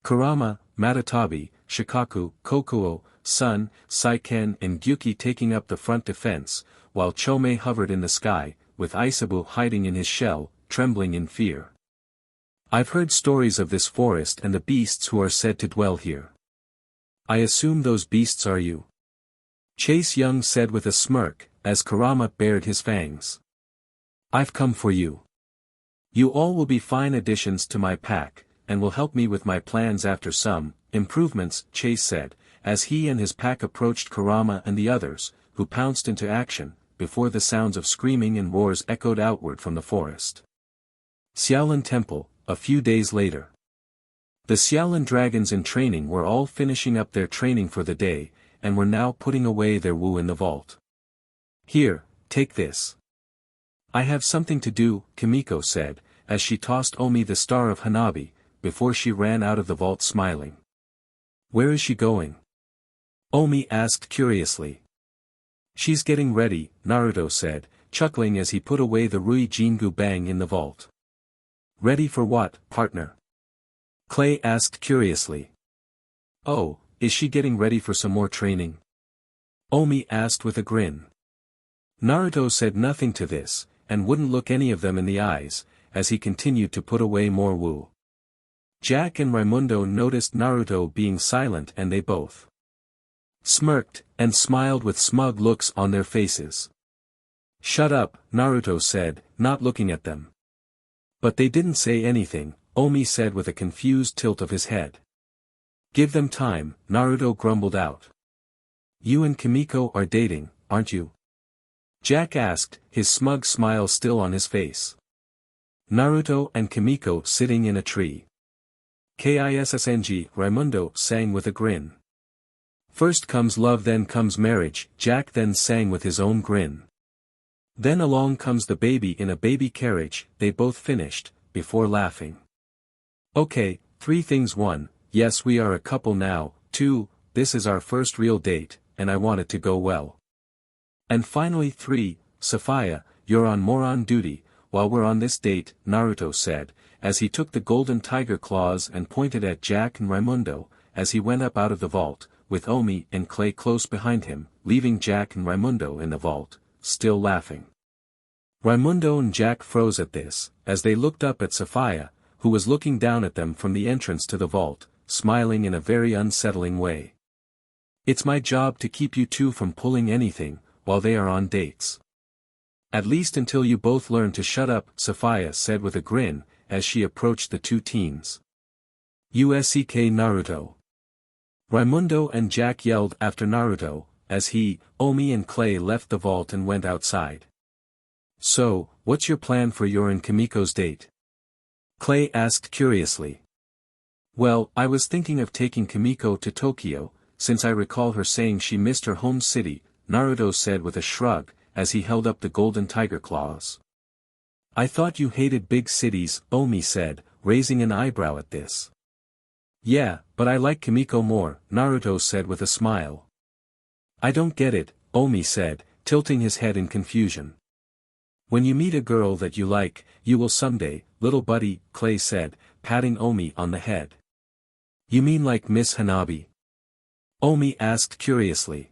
Kurama, Matatabi, Shikaku, Kokuo, Sun, Saiken and Gyuki taking up the front defense, while Chome hovered in the sky, with Isabu hiding in his shell, trembling in fear. I've heard stories of this forest and the beasts who are said to dwell here. I assume those beasts are you? Chase Young said with a smirk, as Kurama bared his fangs. I've come for you. You all will be fine additions to my pack, and will help me with my plans after some improvements, Chase said, as he and his pack approached Kurama and the others, who pounced into action, before the sounds of screaming and roars echoed outward from the forest. Xiaolin Temple, a few days later. The Xiaolin dragons in training were all finishing up their training for the day, and were now putting away their wu in the vault. Here, take this. I have something to do, Kimiko said, as she tossed Omi the star of Hanabi, before she ran out of the vault smiling. Where is she going? Omi asked curiously. She's getting ready, Naruto said, chuckling as he put away the Rui Jingu Bang in the vault. Ready for what, partner? Clay asked curiously. Oh, is she getting ready for some more training? Omi asked with a grin. Naruto said nothing to this, and wouldn't look any of them in the eyes, as he continued to put away more wu. Jack and Raimundo noticed Naruto being silent and they both smirked, and smiled with smug looks on their faces. Shut up, Naruto said, not looking at them. But they didn't say anything, Omi said with a confused tilt of his head. Give them time, Naruto grumbled out. You and Kimiko are dating, aren't you? Jack asked, his smug smile still on his face. Naruto and Kimiko sitting in a tree. Kissng, Raimundo sang with a grin. First comes love, then comes marriage, Jack then sang with his own grin. Then along comes the baby in a baby carriage, they both finished, before laughing. Okay, 3 things. 1, yes, we are a couple now. 2, this is our first real date, and I want it to go well. And finally 3, Sophia, you're on more on duty, while we're on this date, Naruto said, as he took the golden tiger claws and pointed at Jack and Raimundo, as he went up out of the vault, with Omi and Clay close behind him, leaving Jack and Raimundo in the vault, still laughing. Raimundo and Jack froze at this, as they looked up at Sophia, who was looking down at them from the entrance to the vault, smiling in a very unsettling way. It's my job to keep you two from pulling anything, while they are on dates. At least until you both learn to shut up, Sophia said with a grin, as she approached the 2 teens. USEK Naruto. Raimundo and Jack yelled after Naruto, as he, Omi and Clay left the vault and went outside. So, what's your plan for your and Kimiko's date? Clay asked curiously. Well, I was thinking of taking Kimiko to Tokyo, since I recall her saying she missed her home city, Naruto said with a shrug, as he held up the golden tiger claws. I thought you hated big cities, Omi said, raising an eyebrow at this. Yeah, but I like Kimiko more, Naruto said with a smile. I don't get it, Omi said, tilting his head in confusion. When you meet a girl that you like, you will someday, little buddy, Clay said, patting Omi on the head. You mean like Miss Hanabi? Omi asked curiously.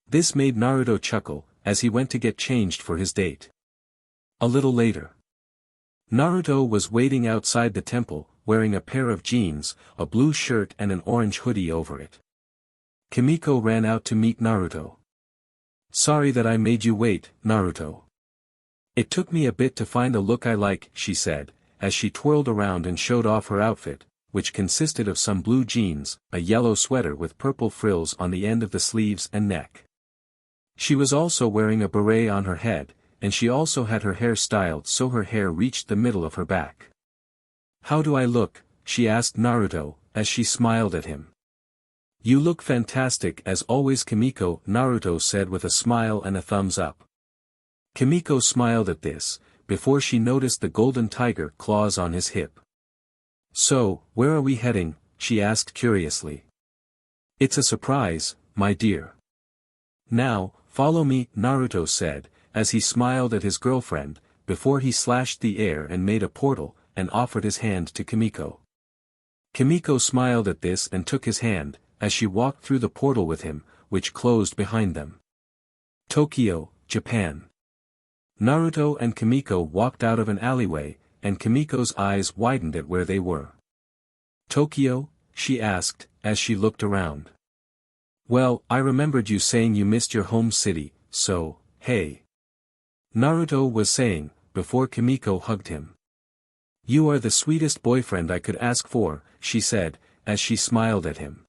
This made Naruto chuckle, as he went to get changed for his date. A little later. Naruto was waiting outside the temple, wearing a pair of jeans, a blue shirt and an orange hoodie over it. Kimiko ran out to meet Naruto. Sorry that I made you wait, Naruto. It took me a bit to find a look I like, she said, as she twirled around and showed off her outfit, which consisted of some blue jeans, a yellow sweater with purple frills on the end of the sleeves and neck. She was also wearing a beret on her head, and she also had her hair styled so her hair reached the middle of her back. How do I look? She asked Naruto, as she smiled at him. You look fantastic as always, Kimiko, Naruto said with a smile and a thumbs up. Kimiko smiled at this, before she noticed the golden tiger claws on his hip. So, where are we heading? She asked curiously. It's a surprise, my dear. Now, follow me, Naruto said, as he smiled at his girlfriend, before he slashed the air and made a portal, and offered his hand to Kimiko. Kimiko smiled at this and took his hand, as she walked through the portal with him, which closed behind them. Tokyo, Japan. Naruto and Kimiko walked out of an alleyway, and Kimiko's eyes widened at where they were. Tokyo? She asked, as she looked around. Well, I remembered you saying you missed your home city, so, hey. Naruto was saying, before Kimiko hugged him. You are the sweetest boyfriend I could ask for, she said, as she smiled at him.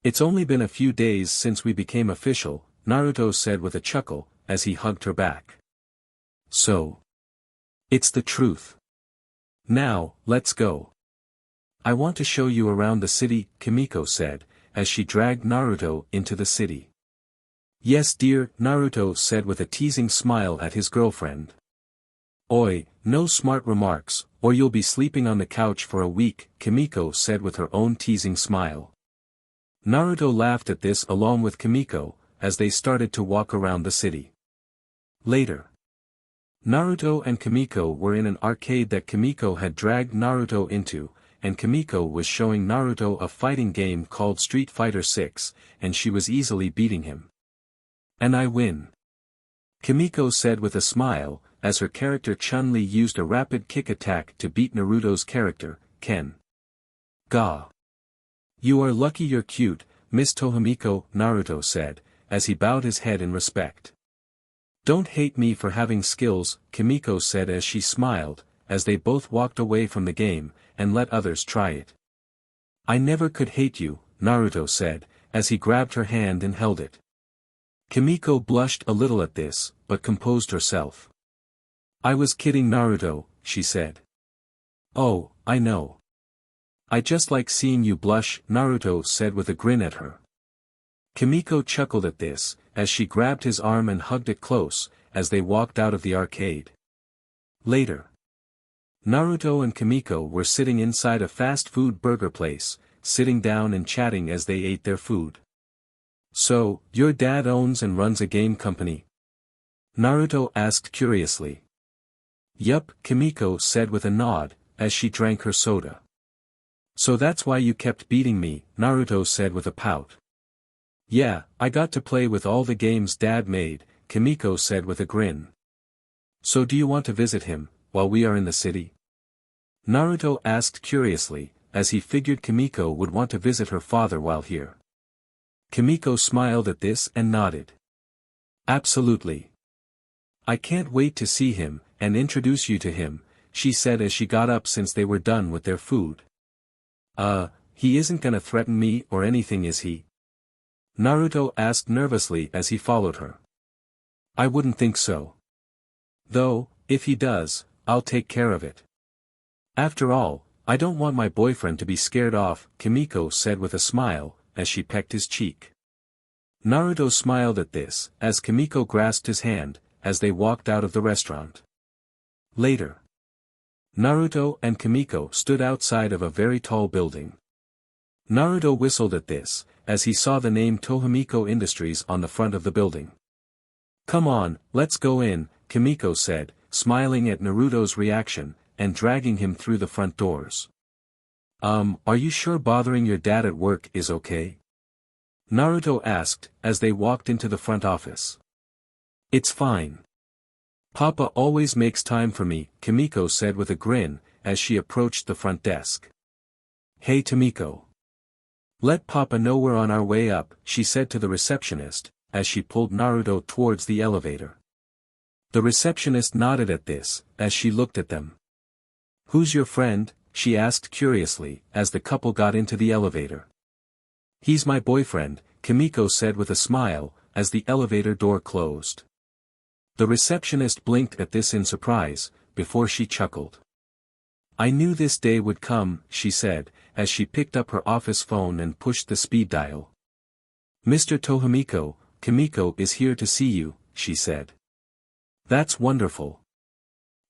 It's only been a few days since we became official, Naruto said with a chuckle, as he hugged her back. So. It's the truth. Now, let's go. I want to show you around the city, Kimiko said, as she dragged Naruto into the city. Yes dear, Naruto said with a teasing smile at his girlfriend. Oi, no smart remarks, or you'll be sleeping on the couch for a week, Kimiko said with her own teasing smile. Naruto laughed at this along with Kimiko, as they started to walk around the city. Later. Naruto and Kimiko were in an arcade that Kimiko had dragged Naruto into, and Kimiko was showing Naruto a fighting game called Street Fighter 6, and she was easily beating him. And I win. Kimiko said with a smile, as her character Chun-Li used a rapid kick attack to beat Naruto's character, Ken. Ga. You are lucky you're cute, Miss Tohimiko, Naruto said, as he bowed his head in respect. Don't hate me for having skills, Kimiko said as she smiled, as they both walked away from the game, and let others try it. I never could hate you, Naruto said, as he grabbed her hand and held it. Kimiko blushed a little at this, but composed herself. I was kidding Naruto, she said. Oh, I know. I just like seeing you blush, Naruto said with a grin at her. Kimiko chuckled at this, as she grabbed his arm and hugged it close, as they walked out of the arcade. Later. Naruto and Kimiko were sitting inside a fast food burger place, sitting down and chatting as they ate their food. So, your dad owns and runs a game company? Naruto asked curiously. Yup, Kimiko said with a nod, as she drank her soda. So that's why you kept beating me, Naruto said with a pout. Yeah, I got to play with all the games Dad made, Kimiko said with a grin. So do you want to visit him, while we are in the city? Naruto asked curiously, as he figured Kimiko would want to visit her father while here. Kimiko smiled at this and nodded. Absolutely. I can't wait to see him, and introduce you to him, she said as she got up since they were done with their food. He isn't gonna threaten me or anything, is he? Naruto asked nervously as he followed her. I wouldn't think so. Though, if he does, I'll take care of it. After all, I don't want my boyfriend to be scared off, Kimiko said with a smile, as she pecked his cheek. Naruto smiled at this, as Kimiko grasped his hand, as they walked out of the restaurant. Later. Naruto and Kimiko stood outside of a very tall building. Naruto whistled at this, as he saw the name Tohimiko Industries on the front of the building. Come on, let's go in, Kimiko said, smiling at Naruto's reaction, and dragging him through the front doors. Are you sure bothering your dad at work is okay? Naruto asked, as they walked into the front office. It's fine. Papa always makes time for me, Kimiko said with a grin, as she approached the front desk. Hey Tomiko. Let Papa know we're on our way up, she said to the receptionist, as she pulled Naruto towards the elevator. The receptionist nodded at this, as she looked at them. Who's your friend? She asked curiously, as the couple got into the elevator. He's my boyfriend, Kimiko said with a smile, as the elevator door closed. The receptionist blinked at this in surprise, before she chuckled. I knew this day would come, she said, as she picked up her office phone and pushed the speed dial. Mr. Tohimiko, Kimiko is here to see you, she said. That's wonderful.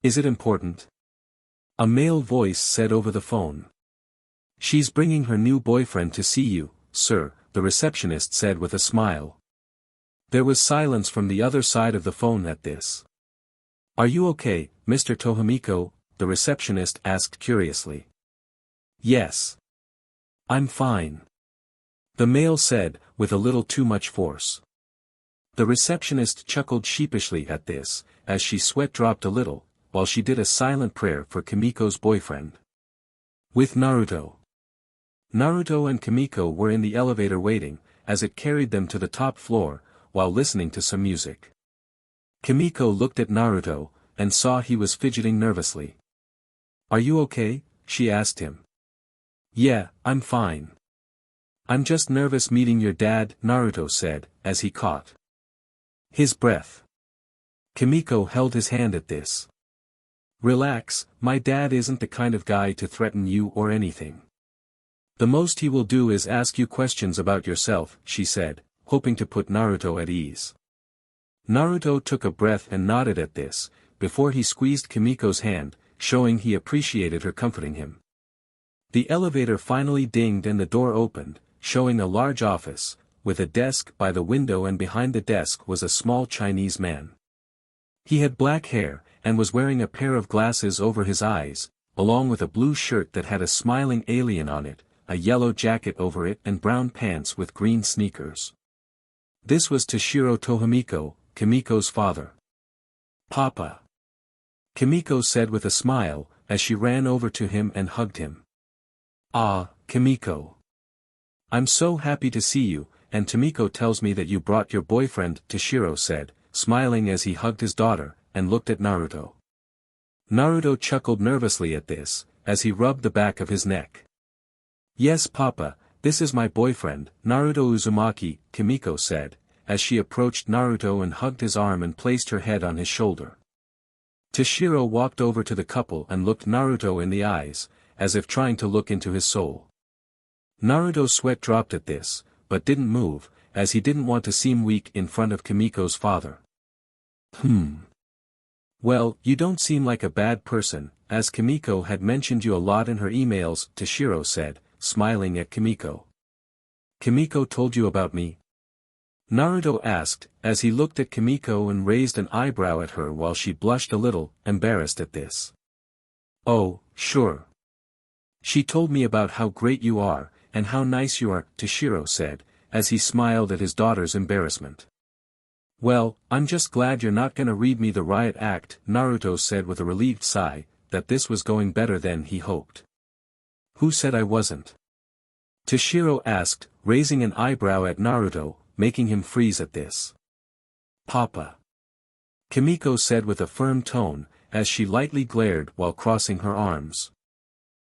Is it important? A male voice said over the phone. She's bringing her new boyfriend to see you, sir, the receptionist said with a smile. There was silence from the other side of the phone at this. Are you okay, Mr. Tohimiko? The receptionist asked curiously. Yes. I'm fine. The male said, with a little too much force. The receptionist chuckled sheepishly at this, as she sweat dropped a little, while she did a silent prayer for Kimiko's boyfriend. With Naruto. Naruto and Kimiko were in the elevator waiting, as it carried them to the top floor, while listening to some music. Kimiko looked at Naruto, and saw he was fidgeting nervously. Are you okay? She asked him. Yeah, I'm fine. I'm just nervous meeting your dad, Naruto said, as he caught his breath. Kimiko held his hand at this. Relax, my dad isn't the kind of guy to threaten you or anything. The most he will do is ask you questions about yourself, she said, hoping to put Naruto at ease. Naruto took a breath and nodded at this, before he squeezed Kimiko's hand, showing he appreciated her comforting him. The elevator finally dinged and the door opened, showing a large office, with a desk by the window, and behind the desk was a small Chinese man. He had black hair, and was wearing a pair of glasses over his eyes, along with a blue shirt that had a smiling alien on it, a yellow jacket over it and brown pants with green sneakers. This was Toshiro Tohimiko, Kimiko's father. Papa. Kimiko said with a smile, as she ran over to him and hugged him. Ah, Kimiko. I'm so happy to see you, and Tomiko tells me that you brought your boyfriend, Toshiro said, smiling as he hugged his daughter, and looked at Naruto. Naruto chuckled nervously at this, as he rubbed the back of his neck. Yes Papa, this is my boyfriend, Naruto Uzumaki, Kimiko said, as she approached Naruto and hugged his arm and placed her head on his shoulder. Toshiro walked over to the couple and looked Naruto in the eyes, as if trying to look into his soul. Naruto's sweat dropped at this, but didn't move, as he didn't want to seem weak in front of Kimiko's father. Well, you don't seem like a bad person, as Kimiko had mentioned you a lot in her emails, Toshiro said, smiling at Kimiko. Kimiko told you about me? Naruto asked, as he looked at Kimiko and raised an eyebrow at her while she blushed a little, embarrassed at this. Oh, sure. She told me about how great you are, and how nice you are, Toshiro said, as he smiled at his daughter's embarrassment. Well, I'm just glad you're not gonna read me the riot act, Naruto said with a relieved sigh, that this was going better than he hoped. Who said I wasn't? Toshiro asked, raising an eyebrow at Naruto, making him freeze at this. Papa. Kimiko said with a firm tone, as she lightly glared while crossing her arms.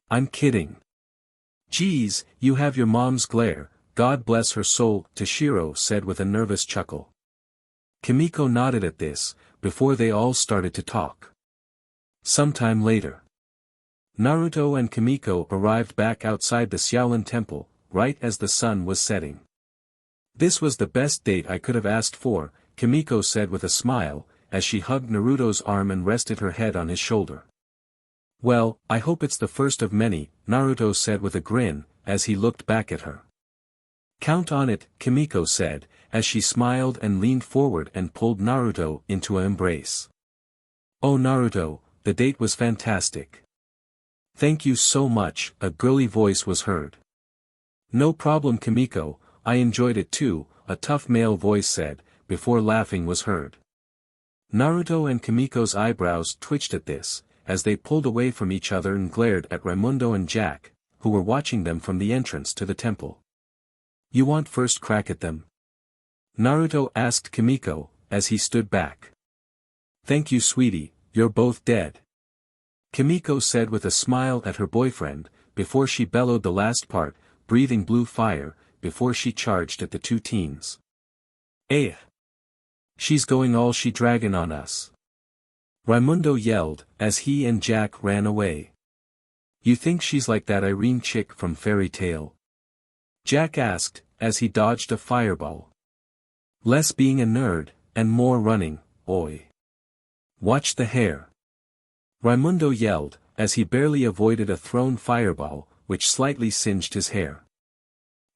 I'm kidding. Geez, you have your mom's glare, God bless her soul, Toshiro said with a nervous chuckle. Kimiko nodded at this, before they all started to talk. Sometime later. Naruto and Kimiko arrived back outside the Xiaolin temple, right as the sun was setting. This was the best date I could have asked for, Kimiko said with a smile, as she hugged Naruto's arm and rested her head on his shoulder. Well, I hope it's the first of many, Naruto said with a grin, as he looked back at her. Count on it, Kimiko said, as she smiled and leaned forward and pulled Naruto into an embrace. Oh Naruto, the date was fantastic. Thank you so much, a girly voice was heard. No problem Kimiko, I enjoyed it too, a tough male voice said, before laughing was heard. Naruto and Kimiko's eyebrows twitched at this, as they pulled away from each other and glared at Raimundo and Jack, who were watching them from the entrance to the temple. You want first crack at them? Naruto asked Kimiko, as he stood back. Thank you sweetie, you're both dead. Kimiko said with a smile at her boyfriend, before she bellowed the last part, breathing blue fire, before she charged at the two teens. Eh! She's going all she dragon on us. Raimundo yelled, as he and Jack ran away. You think she's like that Irene chick from Fairy Tale? Jack asked, as he dodged a fireball. Less being a nerd, and more running, oi. Watch the hair. Raimundo yelled, as he barely avoided a thrown fireball, which slightly singed his hair.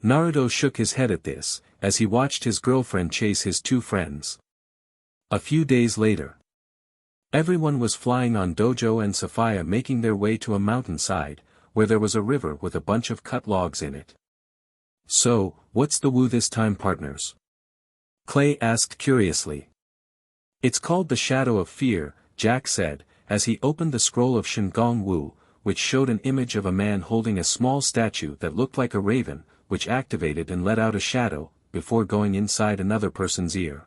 Naruto shook his head at this, as he watched his girlfriend chase his two friends. A few days later. Everyone was flying on Dojo and Sapphire making their way to a mountainside, where there was a river with a bunch of cut logs in it. So, what's the woo this time, partners? Clay asked curiously. It's called the Shadow of Fear, Jack said, as he opened the scroll of Shingong Wu, which showed an image of a man holding a small statue that looked like a raven, which activated and let out a shadow, before going inside another person's ear.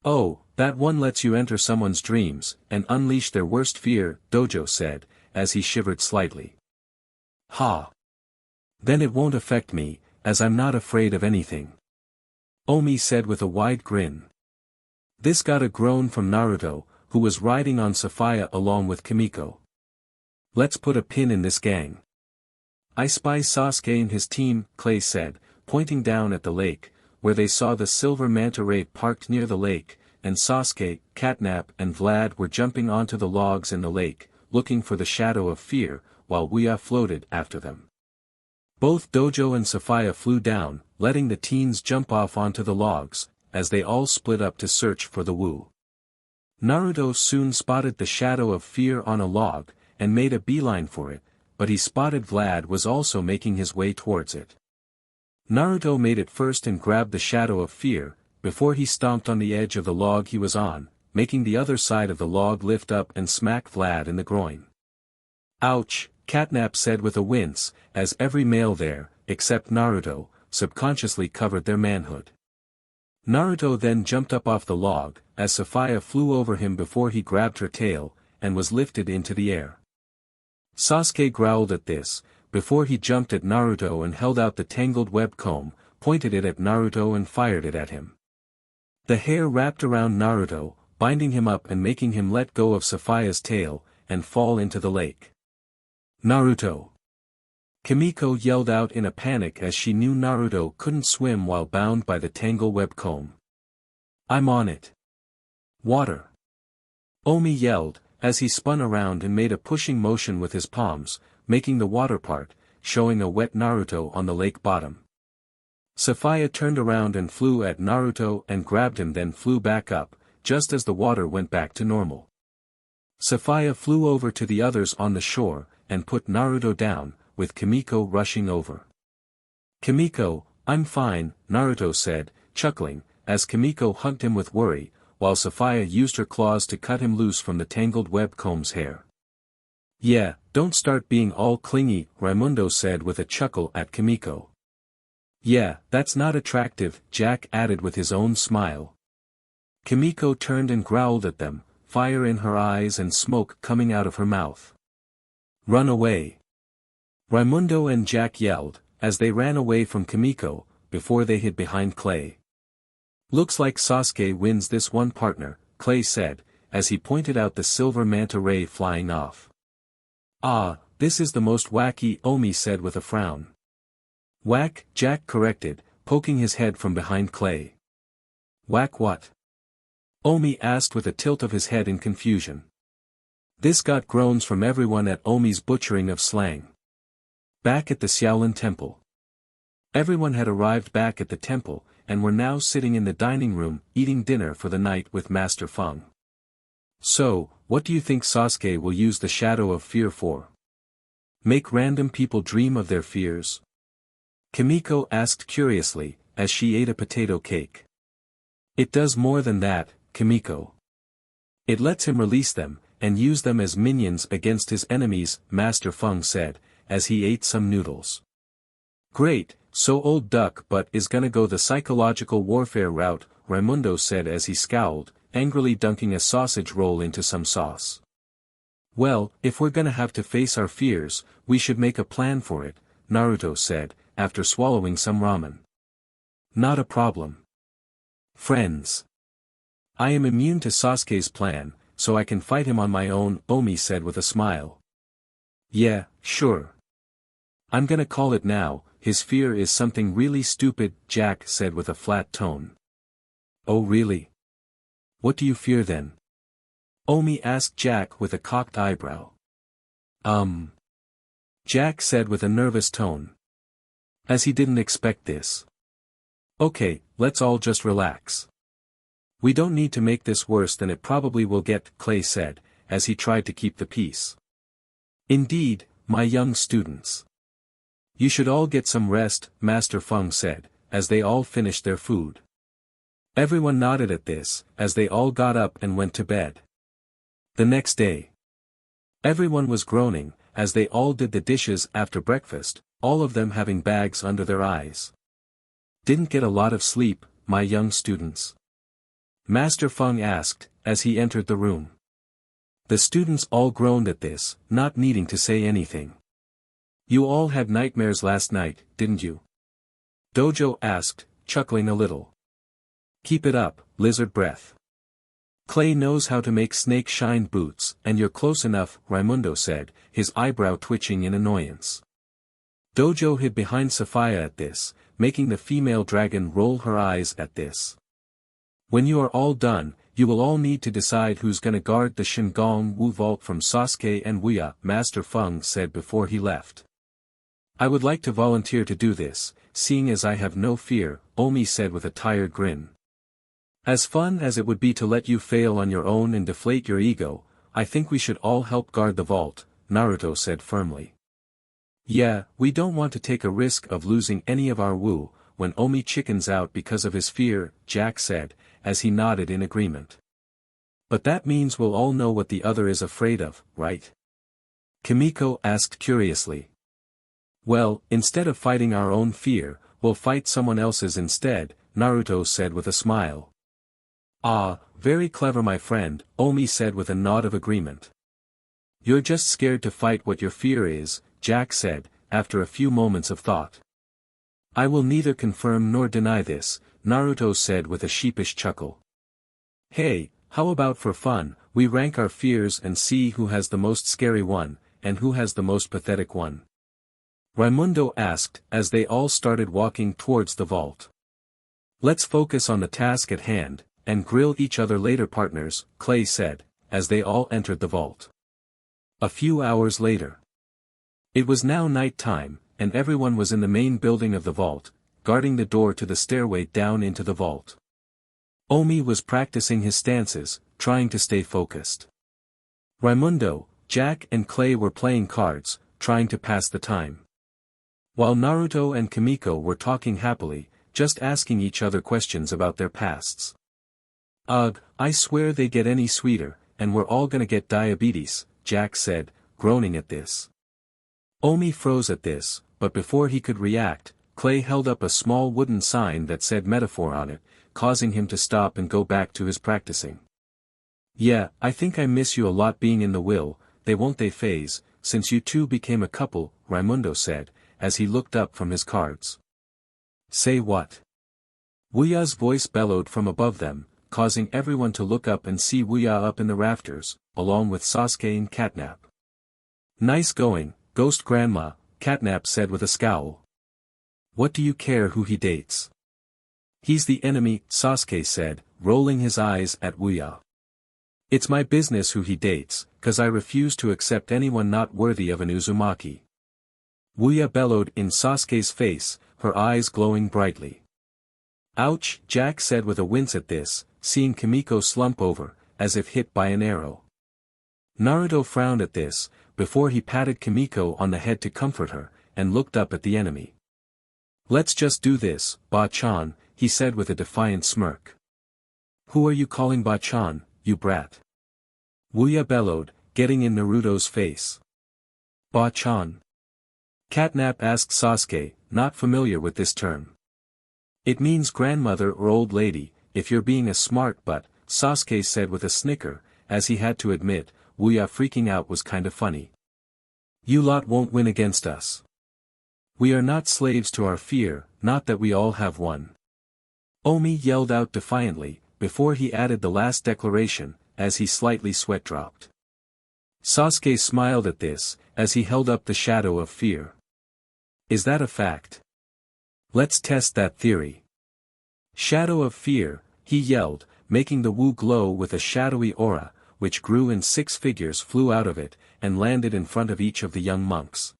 Oh, that one lets you enter someone's dreams, and unleash their worst fear, Dojo said, as he shivered slightly. Ha! Then it won't affect me, as I'm not afraid of anything. Omi said with a wide grin. This got a groan from Naruto, who was riding on Sapphire along with Kimiko. Let's put a pin in this gang. I spy Sasuke and his team, Clay said, pointing down at the lake, where they saw the silver manta ray parked near the lake, and Sasuke, Catnap and Vlad were jumping onto the logs in the lake, looking for the Shadow of Fear, while we floated after them. Both Dojo and Sapphire flew down, letting the teens jump off onto the logs, as they all split up to search for the Wu. Naruto soon spotted the Shadow of Fear on a log, and made a beeline for it, but he spotted Vlad was also making his way towards it. Naruto made it first and grabbed the Shadow of Fear, before he stomped on the edge of the log he was on, making the other side of the log lift up and smack Vlad in the groin. Ouch, Catnap said with a wince, as every male there, except Naruto, subconsciously covered their manhood. Naruto then jumped up off the log, as Sapphire flew over him before he grabbed her tail, and was lifted into the air. Sasuke growled at this, before he jumped at Naruto and held out the tangled web comb, pointed it at Naruto and fired it at him. The hair wrapped around Naruto, binding him up and making him let go of Sapphire's tail, and fall into the lake. Naruto! Kimiko yelled out in a panic as she knew Naruto couldn't swim while bound by the tangle web comb. I'm on it. Water! Omi yelled, as he spun around and made a pushing motion with his palms, making the water part, showing a wet Naruto on the lake bottom. Sapphire turned around and flew at Naruto and grabbed him, then flew back up, just as the water went back to normal. Sapphire flew over to the others on the shore, and put Naruto down, with Kimiko rushing over. Kimiko, I'm fine, Naruto said, chuckling, as Kimiko hugged him with worry, while Sapphire used her claws to cut him loose from the tangled web comb's hair. Yeah, don't start being all clingy, Raimundo said with a chuckle at Kimiko. Yeah, that's not attractive, Jack added with his own smile. Kimiko turned and growled at them, fire in her eyes and smoke coming out of her mouth. Run away! Raimundo and Jack yelled, as they ran away from Kimiko, before they hid behind Clay. Looks like Sasuke wins this one, partner, Clay said, as he pointed out the silver manta ray flying off. Ah, this is the most wacky, Omi said with a frown. Whack, Jack corrected, poking his head from behind Clay. Whack what? Omi asked with a tilt of his head in confusion. This got groans from everyone at Omi's butchering of slang. Back at the Xiaolin temple. Everyone had arrived back at the temple, and were now sitting in the dining room, eating dinner for the night with Master Feng. So, what do you think Sasuke will use the Shadow of Fear for? Make random people dream of their fears? Kimiko asked curiously, as she ate a potato cake. It does more than that, Kimiko. It lets him release them, and use them as minions against his enemies, Master Feng said, as he ate some noodles. Great, so old duck but is gonna go the psychological warfare route, Raimundo said as he scowled, angrily dunking a sausage roll into some sauce. Well, if we're gonna have to face our fears, we should make a plan for it, Naruto said, after swallowing some ramen. Not a problem. Friends. I am immune to Sasuke's plan, so I can fight him on my own, Omi said with a smile. Yeah, sure. I'm gonna call it now, his fear is something really stupid, Jack said with a flat tone. Oh really? What do you fear then? Omi asked Jack with a cocked eyebrow. Jack said with a nervous tone. as he didn't expect this. Okay, let's all just relax. We don't need to make this worse than it probably will get, Clay said, as he tried to keep the peace. Indeed, my young students. You should all get some rest, Master Feng said, as they all finished their food. Everyone nodded at this, as they all got up and went to bed. The next day. Everyone was groaning, as they all did the dishes after breakfast, all of them having bags under their eyes. Didn't get a lot of sleep, my young students? Master Feng asked, as he entered the room. The students all groaned at this, not needing to say anything. You all had nightmares last night, didn't you? Dojo asked, chuckling a little. Keep it up, lizard breath. Clay knows how to make snake-shined boots, and you're close enough, Raimundo said, his eyebrow twitching in annoyance. Dojo hid behind Sophia at this, making the female dragon roll her eyes at this. When you are all done, you will all need to decide who's gonna guard the Shingong Wu vault from Sasuke and VOICEOVER, Master Feng said before he left. I would like to volunteer to do this, seeing as I have no fear, Omi said with a tired grin. As fun as it would be to let you fail on your own and deflate your ego, I think we should all help guard the vault, Naruto said firmly. Yeah, we don't want to take a risk of losing any of our Wu, when Omi chickens out because of his fear, Jack said, as he nodded in agreement. But that means we'll all know what the other is afraid of, right? Kimiko asked curiously. Well, instead of fighting our own fear, we'll fight someone else's instead, Naruto said with a smile. Ah, very clever my friend, Omi said with a nod of agreement. You're just scared to fight what your fear is, Jack said, after a few moments of thought. I will neither confirm nor deny this, Naruto said with a sheepish chuckle. Hey, how about for fun, we rank our fears and see who has the most scary one, and who has the most pathetic one? Raimundo asked, as they all started walking towards the vault. Let's focus on the task at hand, and grill each other later partners, Clay said, as they all entered the vault. A few hours later. It was now night time, and everyone was in the main building of the vault, guarding the door to the stairway down into the vault. Omi was practicing his stances, trying to stay focused. Raimundo, Jack and Clay were playing cards, trying to pass the time. While Naruto and Kimiko were talking happily, just asking each other questions about their pasts. Ugh, I swear they get any sweeter, and we're all gonna get diabetes, Jack said, groaning at this. Omi froze at this, but before he could react, Clay held up a small wooden sign that said metaphor on it, causing him to stop and go back to his practicing. Yeah, I think I miss you a lot being in the will, won't they phase, since you two became a couple, Raimundo said, as he looked up from his cards. Say what? Wuya's voice bellowed from above them, causing everyone to look up and see Wuya up in the rafters, along with Sasuke and Catnap. Nice going, Ghost Grandma, Catnap said with a scowl. What do you care who he dates? He's the enemy, Sasuke said, rolling his eyes at Wuya. It's my business who he dates, 'cause I refuse to accept anyone not worthy of an Uzumaki. Wuya bellowed in Sasuke's face, her eyes glowing brightly. Ouch, Jack said with a wince at this, seeing Kimiko slump over, as if hit by an arrow. Naruto frowned at this, before he patted Kimiko on the head to comfort her, and looked up at the enemy. Let's just do this, Ba-chan, he said with a defiant smirk. Who are you calling Ba-chan, you brat? Wuya bellowed, getting in Naruto's face. Ba-chan. Catnap asked Sasuke, not familiar with this term. It means grandmother or old lady, if you're being a smart butt, Sasuke said with a snicker, as he had to admit, Wuya freaking out was kinda funny. You lot won't win against us. We are not slaves to our fear, not that we all have one. Omi yelled out defiantly, before he added the last declaration, as he slightly sweat-dropped. Sasuke smiled at this, as he held up the shadow of fear. Is that a fact? Let's test that theory. Shadow of fear, he yelled, making the Wu glow with a shadowy aura, which grew and 6 figures flew out of it, and landed in front of each of the young monks.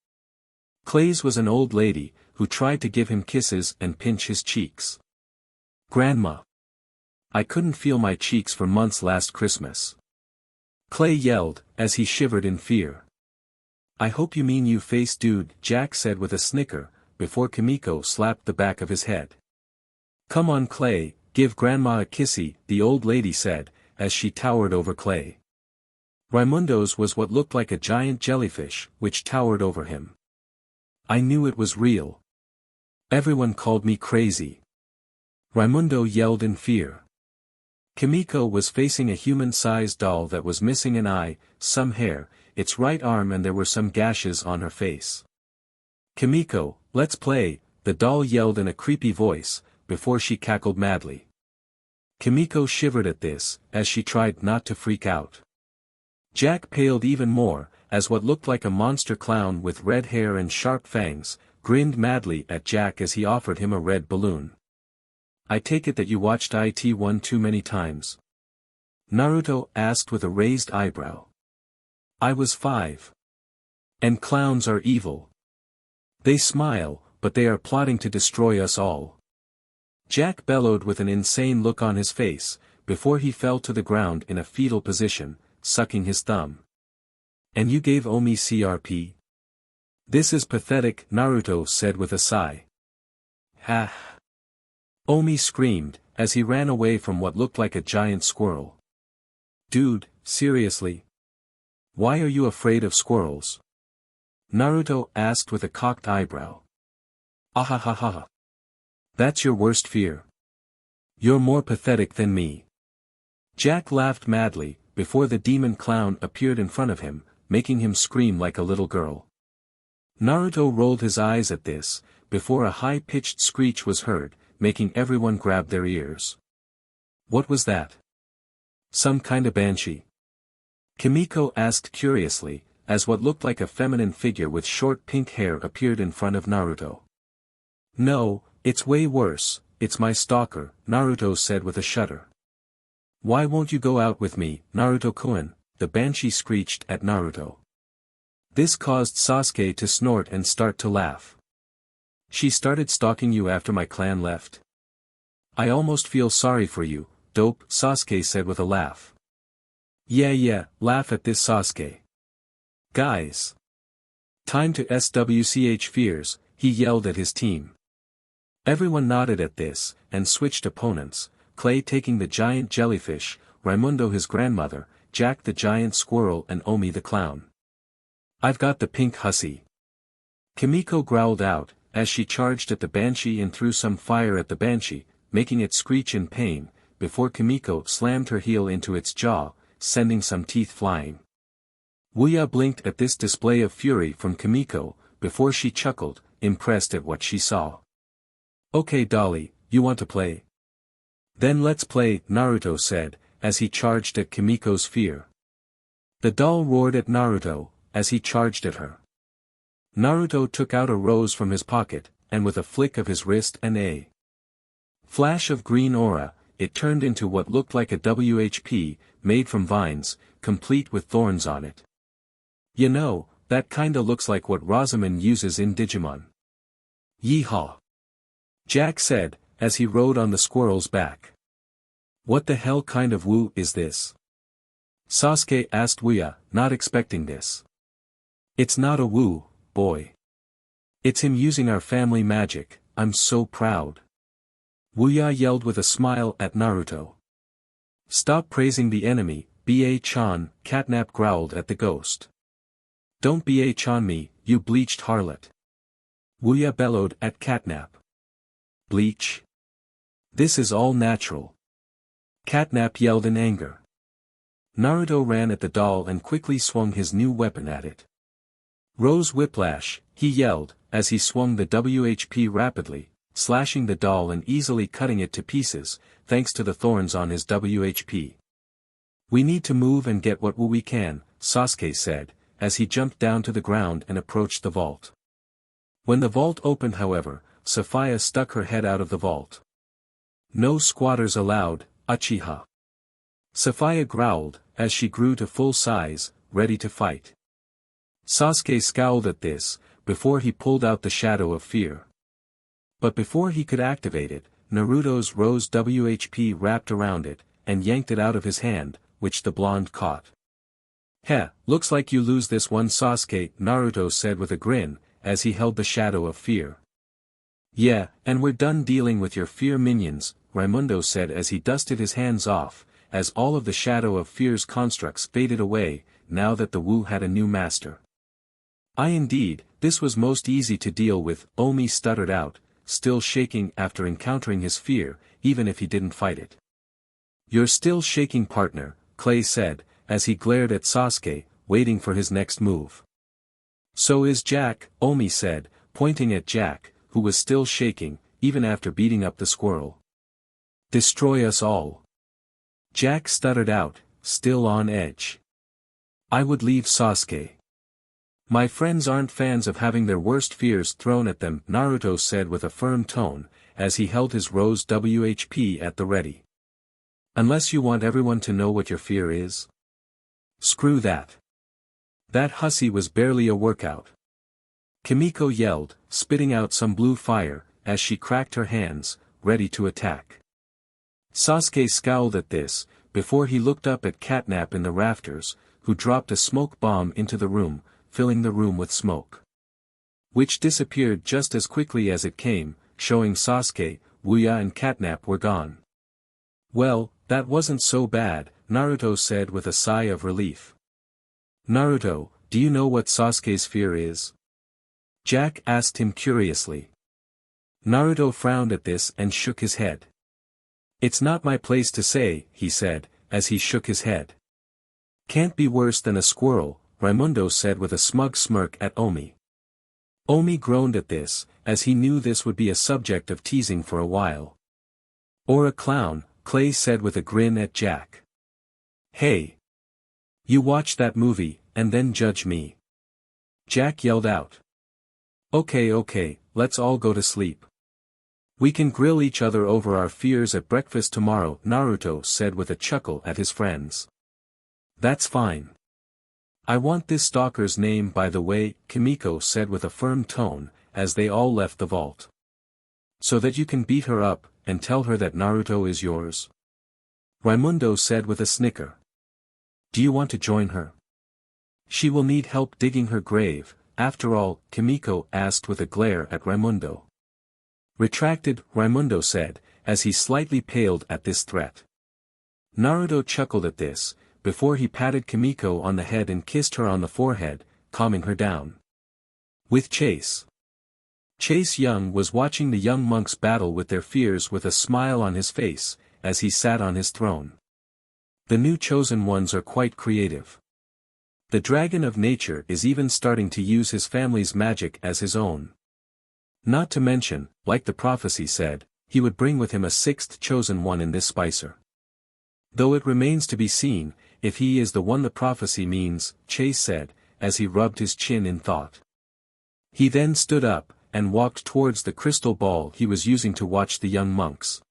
Clay's was an old lady, who tried to give him kisses and pinch his cheeks. "Grandma! I couldn't feel my cheeks for months last Christmas," Clay yelled, as he shivered in fear. "I hope you mean you face dude," Jack said with a snicker, before Kimiko slapped the back of his head. "Come on Clay, give Grandma a kissy," the old lady said, as she towered over Clay. Raimundo's was what looked like a giant jellyfish, which towered over him. "I knew it was real. Everyone called me crazy," Raimundo yelled in fear. Kimiko was facing a human-sized doll that was missing an eye, some hair, its right arm, and there were some gashes on her face. "Kimiko, let's play," the doll yelled in a creepy voice, before she cackled madly. Kimiko shivered at this, as she tried not to freak out. Jack paled even more, as what looked like a monster clown with red hair and sharp fangs, grinned madly at Jack as he offered him a red balloon. "I take it that you watched it one too many times?" Naruto asked with a raised eyebrow. "I was 5. And clowns are evil. They smile, but they are plotting to destroy us all," Jack bellowed with an insane look on his face, before he fell to the ground in a fetal position, sucking his thumb. "And you gave Omi CRP? This is pathetic," Naruto said with a sigh. "Ha!" Omi screamed, as he ran away from what looked like a giant squirrel. "Dude, seriously? Why are you afraid of squirrels?" Naruto asked with a cocked eyebrow. "Ahahaha. That's your worst fear? You're more pathetic than me." Jack laughed madly, before the demon clown appeared in front of him, making him scream like a little girl. Naruto rolled his eyes at this, before a high-pitched screech was heard, making everyone grab their ears. "What was that? Some kind of banshee?" Kimiko asked curiously, as what looked like a feminine figure with short pink hair appeared in front of Naruto. "No, it's way worse, it's my stalker," Naruto said with a shudder. "Why won't you go out with me, Naruto-kun?" the banshee screeched at Naruto. This caused Sasuke to snort and start to laugh. "She started stalking you after my clan left? I almost feel sorry for you, dope," Sasuke said with a laugh. Yeah, laugh at this Sasuke. "Guys. Time to SWCH fears," he yelled at his team. Everyone nodded at this, and switched opponents, Clay taking the giant jellyfish, Raimundo his grandmother, Jack the giant squirrel, and Omi the clown. "I've got the pink hussy," Kimiko growled out, as she charged at the banshee and threw some fire at the banshee, making it screech in pain, before Kimiko slammed her heel into its jaw, sending some teeth flying. Wuya blinked at this display of fury from Kimiko, before she chuckled, impressed at what she saw. "Okay Dolly, you want to play? Then let's play," Naruto said, as he charged at Kimiko's fear. The doll roared at Naruto, as he charged at her. Naruto took out a rose from his pocket, and with a flick of his wrist and a flash of green aura, it turned into what looked like a WHP, made from vines, complete with thorns on it. "You know, that kinda looks like what Rasengan uses in Digimon." "Yeehaw!" Jack said, as he rode on the squirrel's back. "What the hell kind of woo is this?" Sasuke asked Wuya, not expecting this. "It's not a woo, boy. It's him using our family magic, I'm so proud." Wuya yelled with a smile at Naruto. "Stop praising the enemy, Ba-chan," Catnap growled at the ghost. "Don't Ba-chan me, you bleached harlot." Wuya bellowed at Catnap. "Bleach? This is all natural." Catnap yelled in anger. Naruto ran at the doll and quickly swung his new weapon at it. "Rose Whiplash," he yelled, as he swung the WHP rapidly, slashing the doll and easily cutting it to pieces, thanks to the thorns on his WHP. "We need to move and get what we can," Sasuke said, as he jumped down to the ground and approached the vault. When the vault opened however, Sophia stuck her head out of the vault. "No squatters allowed, Uchiha." Sophia growled, as she grew to full size, ready to fight. Sasuke scowled at this, before he pulled out the shadow of fear. But before he could activate it, Naruto's rose WHP wrapped around it, and yanked it out of his hand, which the blonde caught. Heh, looks like you lose this one, Sasuke, Naruto said with a grin, as he held the shadow of fear. Yeah, and we're done dealing with your fear minions, Raimundo said as he dusted his hands off, as all of the shadow of fear's constructs faded away, now that the Wu had a new master. Indeed, this was most easy to deal with, Omi stuttered out, still shaking after encountering his fear, even if he didn't fight it. You're still shaking, partner, Clay said, as he glared at Sasuke, waiting for his next move. So is Jack, Omi said, pointing at Jack, who was still shaking, even after beating up the squirrel. Destroy us all. Jack stuttered out, still on edge. I would leave Sasuke. My friends aren't fans of having their worst fears thrown at them, Naruto said with a firm tone, as he held his rose WHP at the ready. Unless you want everyone to know what your fear is? Screw that. That hussy was barely a workout. Kimiko yelled, spitting out some blue fire, as she cracked her hands, ready to attack. Sasuke scowled at this, before he looked up at Catnap in the rafters, who dropped a smoke bomb into the room, filling the room with smoke. Which disappeared just as quickly as it came, showing Sasuke, Wuya and Catnap were gone. Well, that wasn't so bad, Naruto said with a sigh of relief. Naruto, do you know what Sasuke's fear is? Jack asked him curiously. Naruto frowned at this and shook his head. It's not my place to say, he said, as he shook his head. Can't be worse than a squirrel, Raimundo said with a smug smirk at Omi. Omi groaned at this, as he knew this would be a subject of teasing for a while. Or a clown, Clay said with a grin at Jack. Hey! You watch that movie, and then judge me. Jack yelled out. Okay, let's all go to sleep. We can grill each other over our fears at breakfast tomorrow, Naruto said with a chuckle at his friends. That's fine. I want this stalker's name, by the way, Kimiko said with a firm tone, as they all left the vault. So that you can beat her up, and tell her that Naruto is yours? Raimundo said with a snicker. Do you want to join her? She will need help digging her grave, after all, Kimiko asked with a glare at Raimundo. Retracted, Raimundo said, as he slightly paled at this threat. Naruto chuckled at this, before he patted Kimiko on the head and kissed her on the forehead, calming her down. With Chase. Chase Young was watching the young monks battle with their fears with a smile on his face, as he sat on his throne. The new chosen ones are quite creative. The dragon of nature is even starting to use his family's magic as his own. Not to mention, like the prophecy said, he would bring with him a sixth chosen one in this Spicer. Though it remains to be seen, if he is the one the prophecy means, Chase said, as he rubbed his chin in thought. He then stood up, and walked towards the crystal ball he was using to watch the young monks.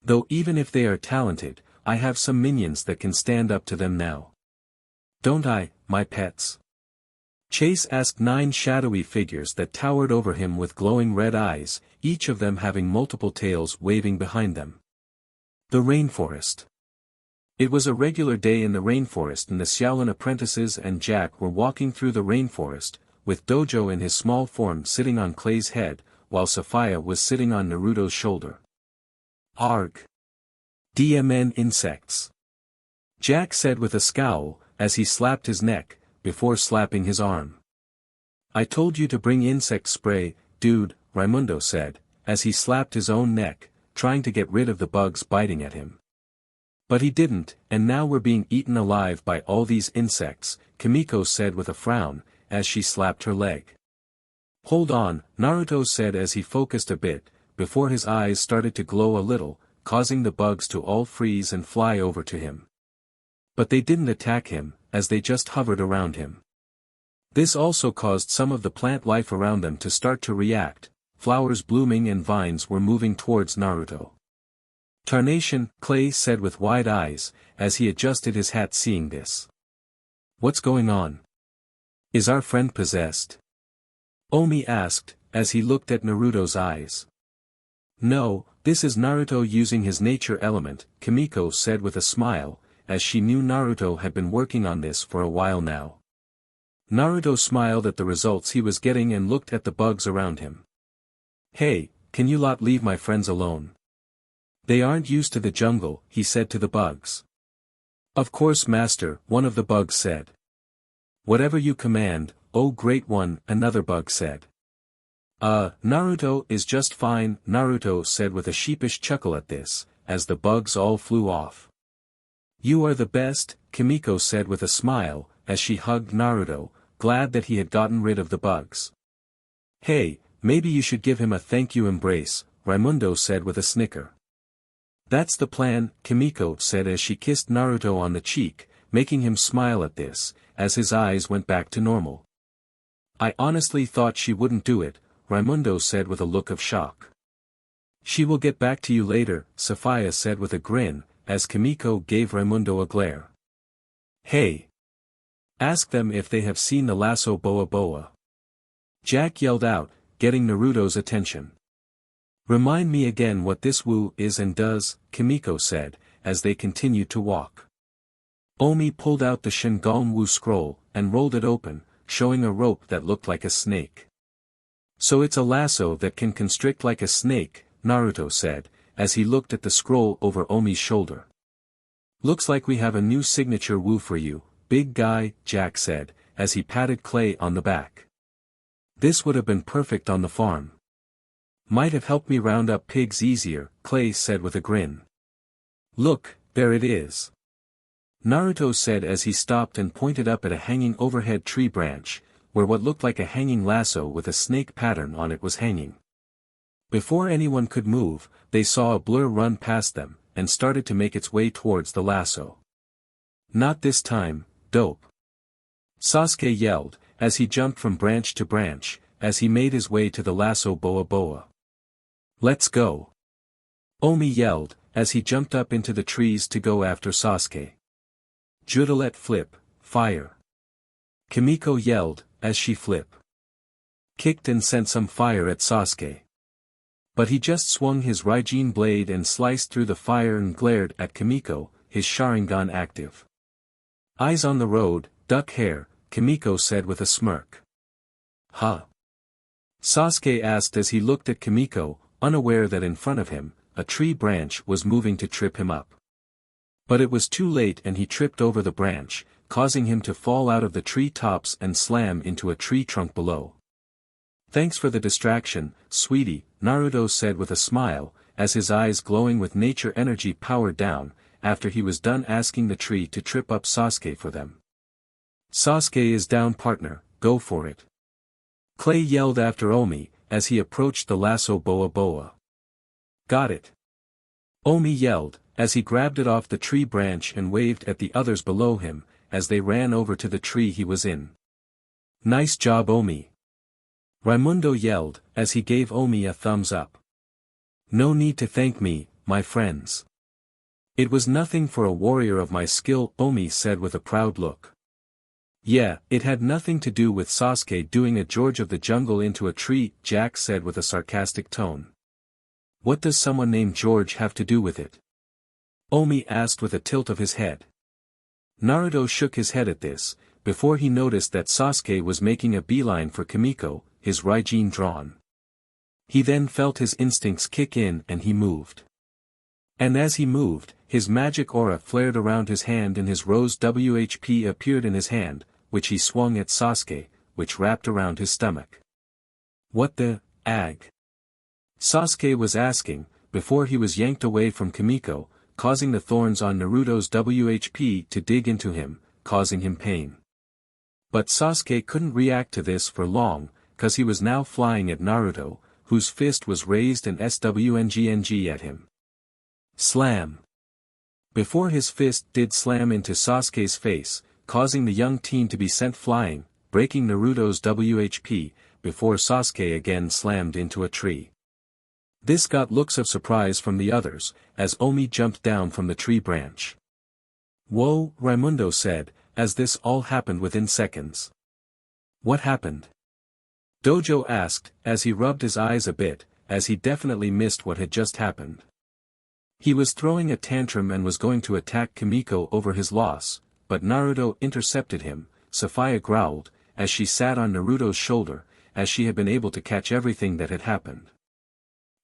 Though even if they are talented, I have some minions that can stand up to them now. Don't I, my pets? Chase asked 9 shadowy figures that towered over him with glowing red eyes, each of them having multiple tails waving behind them. The rainforest. It was a regular day in the rainforest, and the Xiaolin apprentices and Jack were walking through the rainforest, with Dojo in his small form sitting on Clay's head, while Sophia was sitting on Naruto's shoulder. Arg! DMN insects! Jack said with a scowl, as he slapped his neck, before slapping his arm. I told you to bring insect spray, dude, Raimundo said, as he slapped his own neck, trying to get rid of the bugs biting at him. But he didn't, and now we're being eaten alive by all these insects, Kimiko said with a frown, as she slapped her leg. Hold on, Naruto said as he focused a bit, before his eyes started to glow a little, causing the bugs to all freeze and fly over to him. But they didn't attack him, as they just hovered around him. This also caused some of the plant life around them to start to react, flowers blooming and vines were moving towards Naruto. Tarnation, Clay said with wide eyes, as he adjusted his hat seeing this. What's going on? Is our friend possessed? Omi asked, as he looked at Naruto's eyes. No, this is Naruto using his nature element, Kimiko said with a smile, as she knew Naruto had been working on this for a while now. Naruto smiled at the results he was getting and looked at the bugs around him. Hey, can you lot leave my friends alone? They aren't used to the jungle, he said to the bugs. Of course master, one of the bugs said. Whatever you command, oh great one, another bug said. Naruto is just fine, Naruto said with a sheepish chuckle at this, as the bugs all flew off. You are the best, Kimiko said with a smile, as she hugged Naruto, glad that he had gotten rid of the bugs. Hey, maybe you should give him a thank you embrace, Raimundo said with a snicker. That's the plan, Kimiko said as she kissed Naruto on the cheek, making him smile at this, as his eyes went back to normal. I honestly thought she wouldn't do it, Raimundo said with a look of shock. She will get back to you later, Sophia said with a grin, as Kimiko gave Raimundo a glare. Hey! Ask them if they have seen the lasso boa boa. Jack yelled out, getting Naruto's attention. Remind me again what this woo is and does, Kimiko said, as they continued to walk. Omi pulled out the Shingon Wu scroll, and rolled it open, showing a rope that looked like a snake. So it's a lasso that can constrict like a snake, Naruto said, as he looked at the scroll over Omi's shoulder. Looks like we have a new signature woo for you, big guy, Jack said, as he patted Clay on the back. This would have been perfect on the farm. Might have helped me round up pigs easier, Clay said with a grin. Look, there it is. Naruto said as he stopped and pointed up at a hanging overhead tree branch, where what looked like a hanging lasso with a snake pattern on it was hanging. Before anyone could move, they saw a blur run past them, and started to make its way towards the lasso. Not this time, dope. Sasuke yelled, as he jumped from branch to branch, as he made his way to the lasso boa boa. Let's go. Omi yelled, as he jumped up into the trees to go after Sasuke. Judelet flip, fire. Kimiko yelled, as she flip. Kicked and sent some fire at Sasuke. But he just swung his Raijin blade and sliced through the fire and glared at Kimiko, his Sharingan active. Eyes on the road, duck hair, Kimiko said with a smirk. Huh? Sasuke asked as he looked at Kimiko, unaware that in front of him, a tree branch was moving to trip him up. But it was too late and he tripped over the branch, causing him to fall out of the tree tops and slam into a tree trunk below. Thanks for the distraction, sweetie, Naruto said with a smile, as his eyes glowing with nature energy powered down, after he was done asking the tree to trip up Sasuke for them. Sasuke is down partner, go for it. Clay yelled after Omi, as he approached the lasso boa boa. Got it. Omi yelled, as he grabbed it off the tree branch and waved at the others below him, as they ran over to the tree he was in. Nice job Omi. Raimundo yelled, as he gave Omi a thumbs up. No need to thank me, my friends. It was nothing for a warrior of my skill, Omi said with a proud look. Yeah, it had nothing to do with Sasuke doing a George of the Jungle into a tree, Jack said with a sarcastic tone. What does someone named George have to do with it? Omi asked with a tilt of his head. Naruto shook his head at this, before he noticed that Sasuke was making a beeline for Kimiko, his Raijin drawn. He then felt his instincts kick in and he moved. And as he moved, his magic aura flared around his hand and his rose WHP appeared in his hand, which he swung at Sasuke, which wrapped around his stomach. What the, ag? Sasuke was asking, before he was yanked away from Kimiko, causing the thorns on Naruto's WHP to dig into him, causing him pain. But Sasuke couldn't react to this for long, cause he was now flying at Naruto, whose fist was raised and SWNGNG at him. Slam. Before his fist did slam into Sasuke's face, causing the young teen to be sent flying, breaking Naruto's WHP, before Sasuke again slammed into a tree. This got looks of surprise from the others, as Omi jumped down from the tree branch. Whoa, Raimundo said, as this all happened within seconds. What happened? Dojo asked, as he rubbed his eyes a bit, as he definitely missed what had just happened. He was throwing a tantrum and was going to attack Kimiko over his loss, but Naruto intercepted him. Sapphire growled, as she sat on Naruto's shoulder, as she had been able to catch everything that had happened.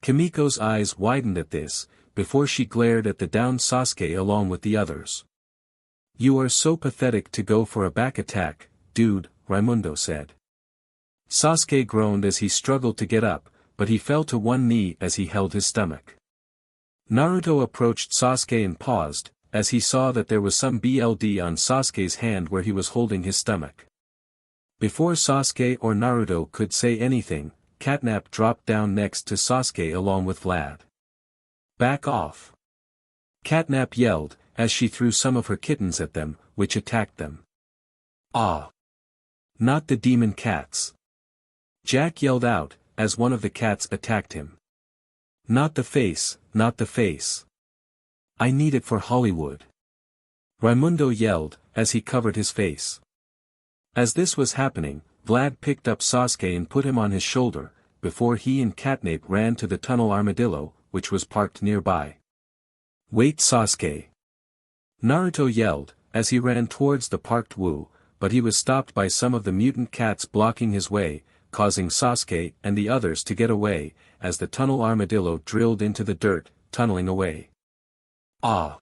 Kimiko's eyes widened at this, before she glared at the downed Sasuke along with the others. "You are so pathetic to go for a back attack, dude," Raimundo said. Sasuke groaned as he struggled to get up, but he fell to one knee as he held his stomach. Naruto approached Sasuke and paused, as he saw that there was some blood on Sasuke's hand where he was holding his stomach. Before Sasuke or Naruto could say anything, Catnap dropped down next to Sasuke along with Vlad. "Back off!" Catnap yelled, as she threw some of her kittens at them, which attacked them. "Ah! Not the demon cats!" Jack yelled out, as one of the cats attacked him. "Not the face, not the face. I need it for Hollywood." Raimundo yelled, as he covered his face. As this was happening, Vlad picked up Sasuke and put him on his shoulder, before he and Catnap ran to the tunnel armadillo, which was parked nearby. "Wait, Sasuke!" Naruto yelled, as he ran towards the parked Wu, but he was stopped by some of the mutant cats blocking his way, causing Sasuke and the others to get away, as the tunnel armadillo drilled into the dirt, tunneling away. "Ah!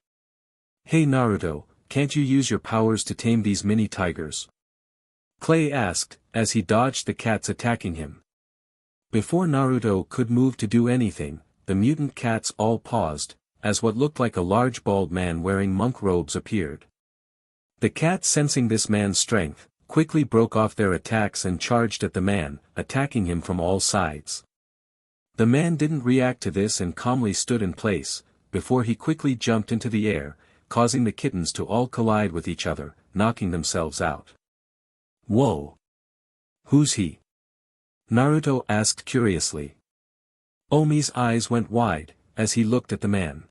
Hey Naruto, can't you use your powers to tame these mini tigers?" Clay asked, as he dodged the cats attacking him. Before Naruto could move to do anything, the mutant cats all paused, as what looked like a large bald man wearing monk robes appeared. The cats, sensing this man's strength, quickly broke off their attacks and charged at the man, attacking him from all sides. The man didn't react to this and calmly stood in place, before he quickly jumped into the air, causing the kittens to all collide with each other, knocking themselves out. "Whoa! Who's he?" Naruto asked curiously. Omi's eyes went wide, as he looked at the man.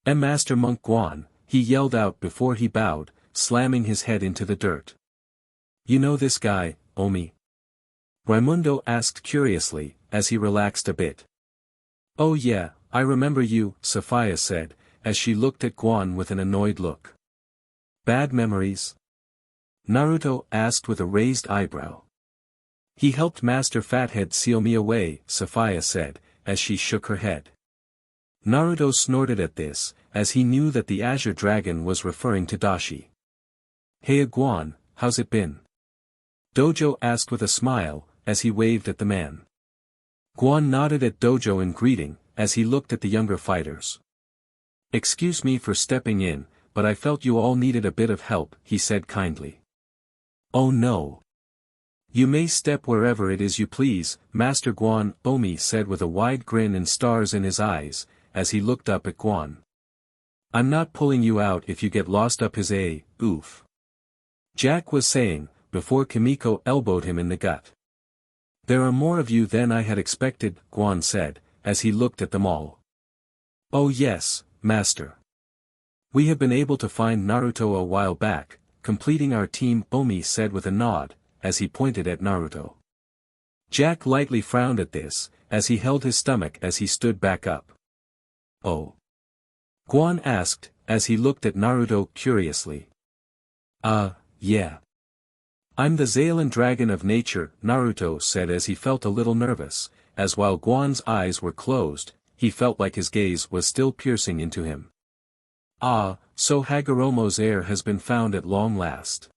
"Master Monk Guan," he yelled out before he bowed, slamming his head into the dirt. "You know this guy, Omi?" Raimundo asked curiously, as he relaxed a bit. "Oh yeah, I remember you," Sapphire said, as she looked at Guan with an annoyed look. "Bad memories?" Naruto asked with a raised eyebrow. "He helped Master Fathead seal me away," Sapphire said, as she shook her head. Naruto snorted at this, as he knew that the Azure Dragon was referring to Dashi. "Hey Guan, how's it been?" Dojo asked with a smile, as he waved at the man. Guan nodded at Dojo in greeting, as he looked at the younger fighters. "Excuse me for stepping in, but I felt you all needed a bit of help," he said kindly. "Oh no. You may step wherever it is you please, Master Guan," Omi said with a wide grin and stars in his eyes, as he looked up at Guan. "I'm not pulling you out if you get lost up his oof." Jack was saying, before Kimiko elbowed him in the gut. "There are more of you than I had expected," Guan said, as he looked at them all. "Oh yes, Master. We have been able to find Naruto a while back, completing our team," Omi said with a nod, as he pointed at Naruto. Jack lightly frowned at this, as he held his stomach as he stood back up. "Oh?" Guan asked, as he looked at Naruto curiously. Yeah. "I'm the Xiaolin Dragon of Nature," Naruto said as he felt a little nervous, as while Guan's eyes were closed, he felt like his gaze was still piercing into him. "Ah, so Hagoromo's heir has been found at long last.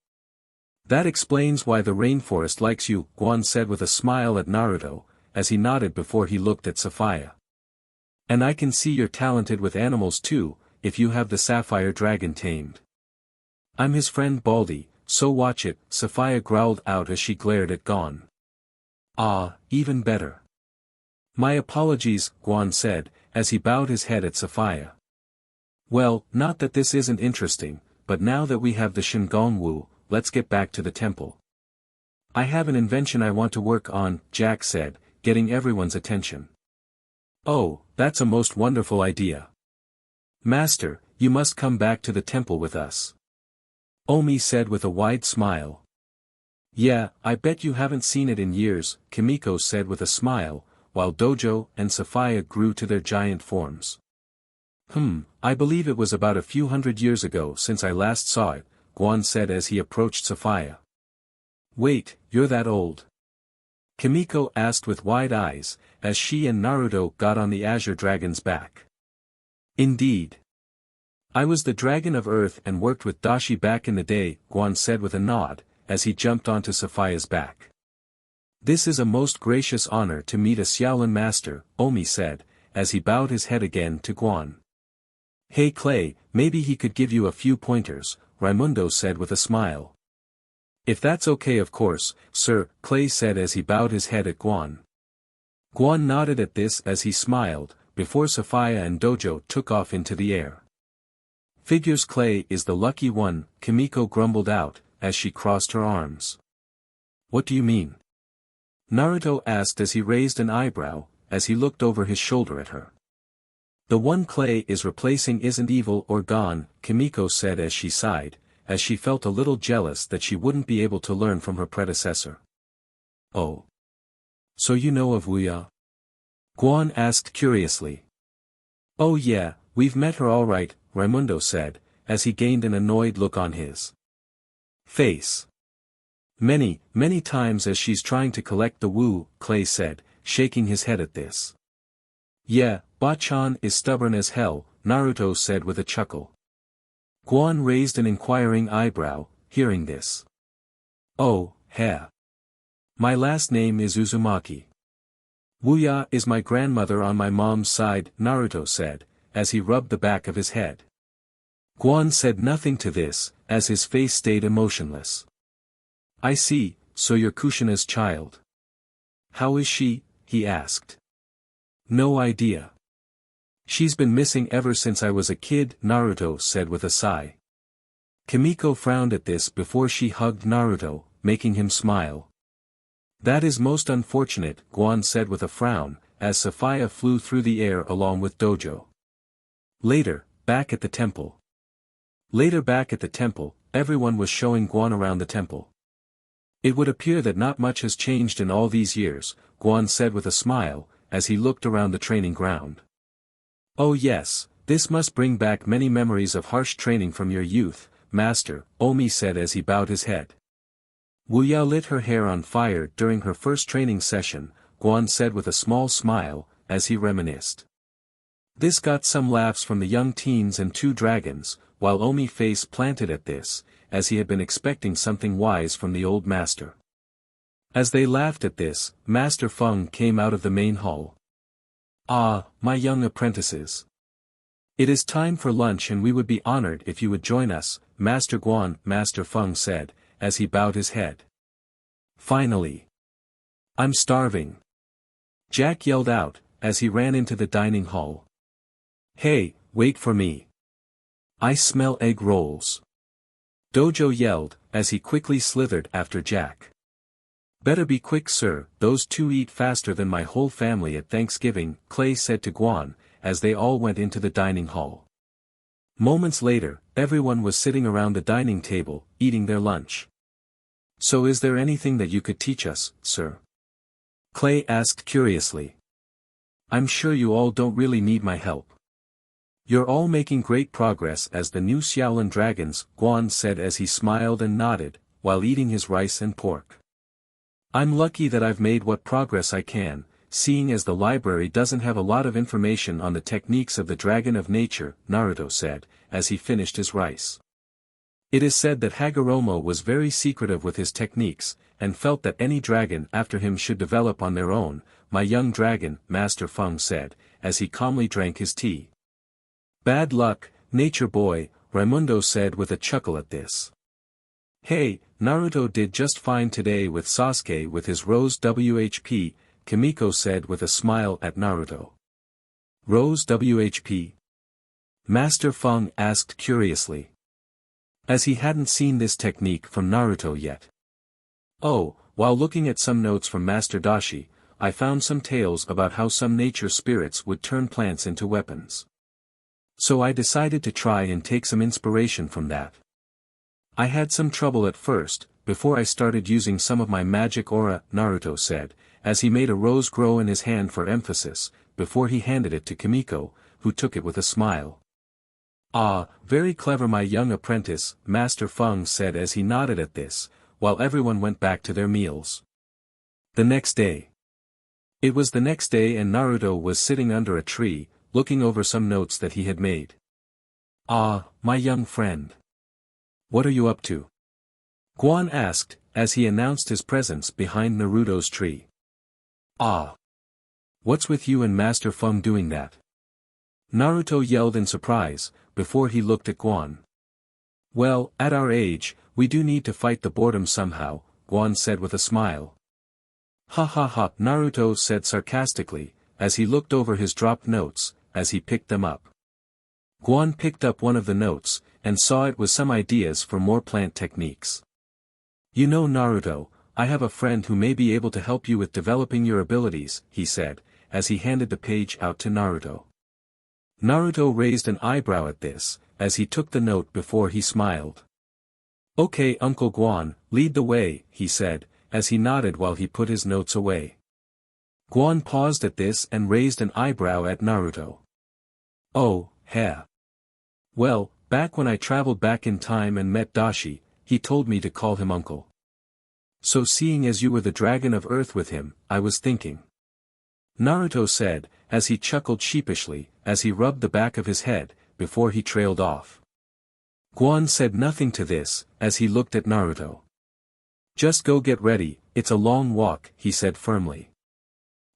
That explains why the rainforest likes you," Guan said with a smile at Naruto, as he nodded before he looked at Sapphire. "And I can see you're talented with animals too, if you have the Sapphire Dragon tamed." "I'm his friend Baldy, so watch it," Sapphire growled out as she glared at Guan. "Ah, even better." "My apologies," Guan said, as he bowed his head at Sapphire. "Well, not that this isn't interesting, but now that we have the Shingon-Wu, let's get back to the temple." "I have an invention I want to work on," Jack said, getting everyone's attention. "Oh, that's a most wonderful idea. Master, you must come back to the temple with us," Omi said with a wide smile. "Yeah, I bet you haven't seen it in years," Kimiko said with a smile, while Dojo and Sophia grew to their giant forms. I believe it was about a few hundred years ago since I last saw it, Guan said as he approached Sophia. Wait, you're that old? Kimiko asked with wide eyes, as she and Naruto got on the Azure Dragon's back. Indeed. I was the Dragon of Earth and worked with Dashi back in the day, Guan said with a nod, as he jumped onto Sophia's back. This is a most gracious honor to meet a Xiaolin master, Omi said, as he bowed his head again to Guan. Hey Clay, maybe he could give you a few pointers, Raimundo said with a smile. If that's okay of course, sir, Clay said as he bowed his head at Guan. Guan nodded at this as he smiled, before Sophia and Dojo took off into the air. Figures Clay is the lucky one, Kimiko grumbled out, as she crossed her arms. What do you mean? Naruto asked as he raised an eyebrow, as he looked over his shoulder at her. The one Clay is replacing isn't evil or gone, Kimiko said as she sighed, as she felt a little jealous that she wouldn't be able to learn from her predecessor. Oh. So you know of VERYYYY? Guan asked curiously. Oh yeah, we've met her all right, Raimundo said, as he gained an annoyed look on his face. Many times as she's trying to collect the Wu, Clay said, shaking his head at this. Yeah, Ba-chan is stubborn as hell, Naruto said with a chuckle. Guan raised an inquiring eyebrow, hearing this. Oh, heh. My last name is Uzumaki. VERYYYY is my grandmother on my mom's side, Naruto said, as he rubbed the back of his head. Guan said nothing to this, as his face stayed emotionless. I see, so you're Kushina's child. How is she? He asked. No idea. She's been missing ever since I was a kid, Naruto said with a sigh. Kimiko frowned at this before she hugged Naruto, making him smile. That is most unfortunate, Guan said with a frown, as Sophia flew through the air along with Dojo. Later, back at the temple, everyone was showing Guan around the temple. It would appear that not much has changed in all these years, Guan said with a smile, as he looked around the training ground. Oh yes, this must bring back many memories of harsh training from your youth, master, Omi said as he bowed his head. VERYYYY lit her hair on fire during her first training session, Guan said with a small smile, as he reminisced. This got some laughs from the young teens and two dragons, while Omi face planted at this, as he had been expecting something wise from the old master. As they laughed at this, Master Feng came out of the main hall. Ah, my young apprentices. It is time for lunch and we would be honored if you would join us, Master Guan, Master Feng said, as he bowed his head. Finally. I'm starving. Jack yelled out, as he ran into the dining hall. Hey, wait for me. I smell egg rolls. Dojo yelled, as he quickly slithered after Jack. Better be quick sir, those two eat faster than my whole family at Thanksgiving, Clay said to Guan, as they all went into the dining hall. Moments later, everyone was sitting around the dining table, eating their lunch. So is there anything that you could teach us, sir? Clay asked curiously. I'm sure you all don't really need my help. You're all making great progress as the new Xiaolin dragons, Guan said as he smiled and nodded, while eating his rice and pork. I'm lucky that I've made what progress I can, seeing as the library doesn't have a lot of information on the techniques of the Dragon of Nature, Naruto said, as he finished his rice. It is said that Hagoromo was very secretive with his techniques, and felt that any dragon after him should develop on their own, my young dragon, Master Feng said, as he calmly drank his tea. Bad luck, nature boy, Raimundo said with a chuckle at this. Hey, Naruto did just fine today with Sasuke with his Rose WHP, Kimiko said with a smile at Naruto. Rose WHP? Master Feng asked curiously. As he hadn't seen this technique from Naruto yet. Oh, while looking at some notes from Master Dashi, I found some tales about how some nature spirits would turn plants into weapons. So I decided to try and take some inspiration from that. I had some trouble at first, before I started using some of my magic aura, Naruto said, as he made a rose grow in his hand for emphasis, before he handed it to Kimiko, who took it with a smile. "Ah, very clever my young apprentice," Master Fung said as he nodded at this, while everyone went back to their meals. The next day. It was the next day and Naruto was sitting under a tree, looking over some notes that he had made. "Ah, my young friend. What are you up to?" Guan asked, as he announced his presence behind Naruto's tree. "Ah. What's with you and Master Fung doing that?" Naruto yelled in surprise, before he looked at Guan. "Well, at our age, we do need to fight the boredom somehow," Guan said with a smile. "Ha ha ha," Naruto said sarcastically, as he looked over his dropped notes, as he picked them up. Guan picked up one of the notes, and saw it was some ideas for more plant techniques. "You know Naruto, I have a friend who may be able to help you with developing your abilities," he said, as he handed the page out to Naruto. Naruto raised an eyebrow at this, as he took the note before he smiled. "Okay Uncle Guan, lead the way," he said, as he nodded while he put his notes away. Guan paused at this and raised an eyebrow at Naruto. "Oh, heh. Well, back when I traveled back in time and met Dashi, he told me to call him uncle. So seeing as you were the dragon of earth with him, I was thinking," Naruto said, as he chuckled sheepishly, as he rubbed the back of his head, before he trailed off. Guan said nothing to this, as he looked at Naruto. "Just go get ready, it's a long walk," he said firmly.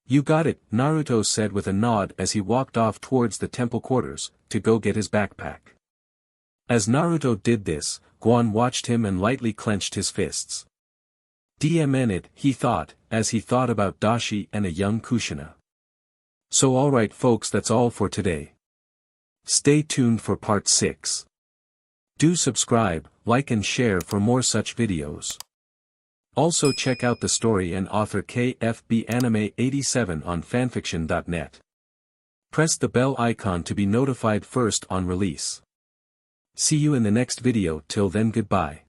"You got it," Naruto said with a nod as he walked off towards the temple quarters, to go get his backpack. As Naruto did this, Guan watched him and lightly clenched his fists. "DMN it," he thought, as he thought about Dashi and a young Kushina. So alright folks, that's all for today. Stay tuned for part 6. Do subscribe, like and share for more such videos. Also check out the story and author KFB Anime 87 on fanfiction.net. Press the bell icon to be notified first on release. See you in the next video. Till then, goodbye.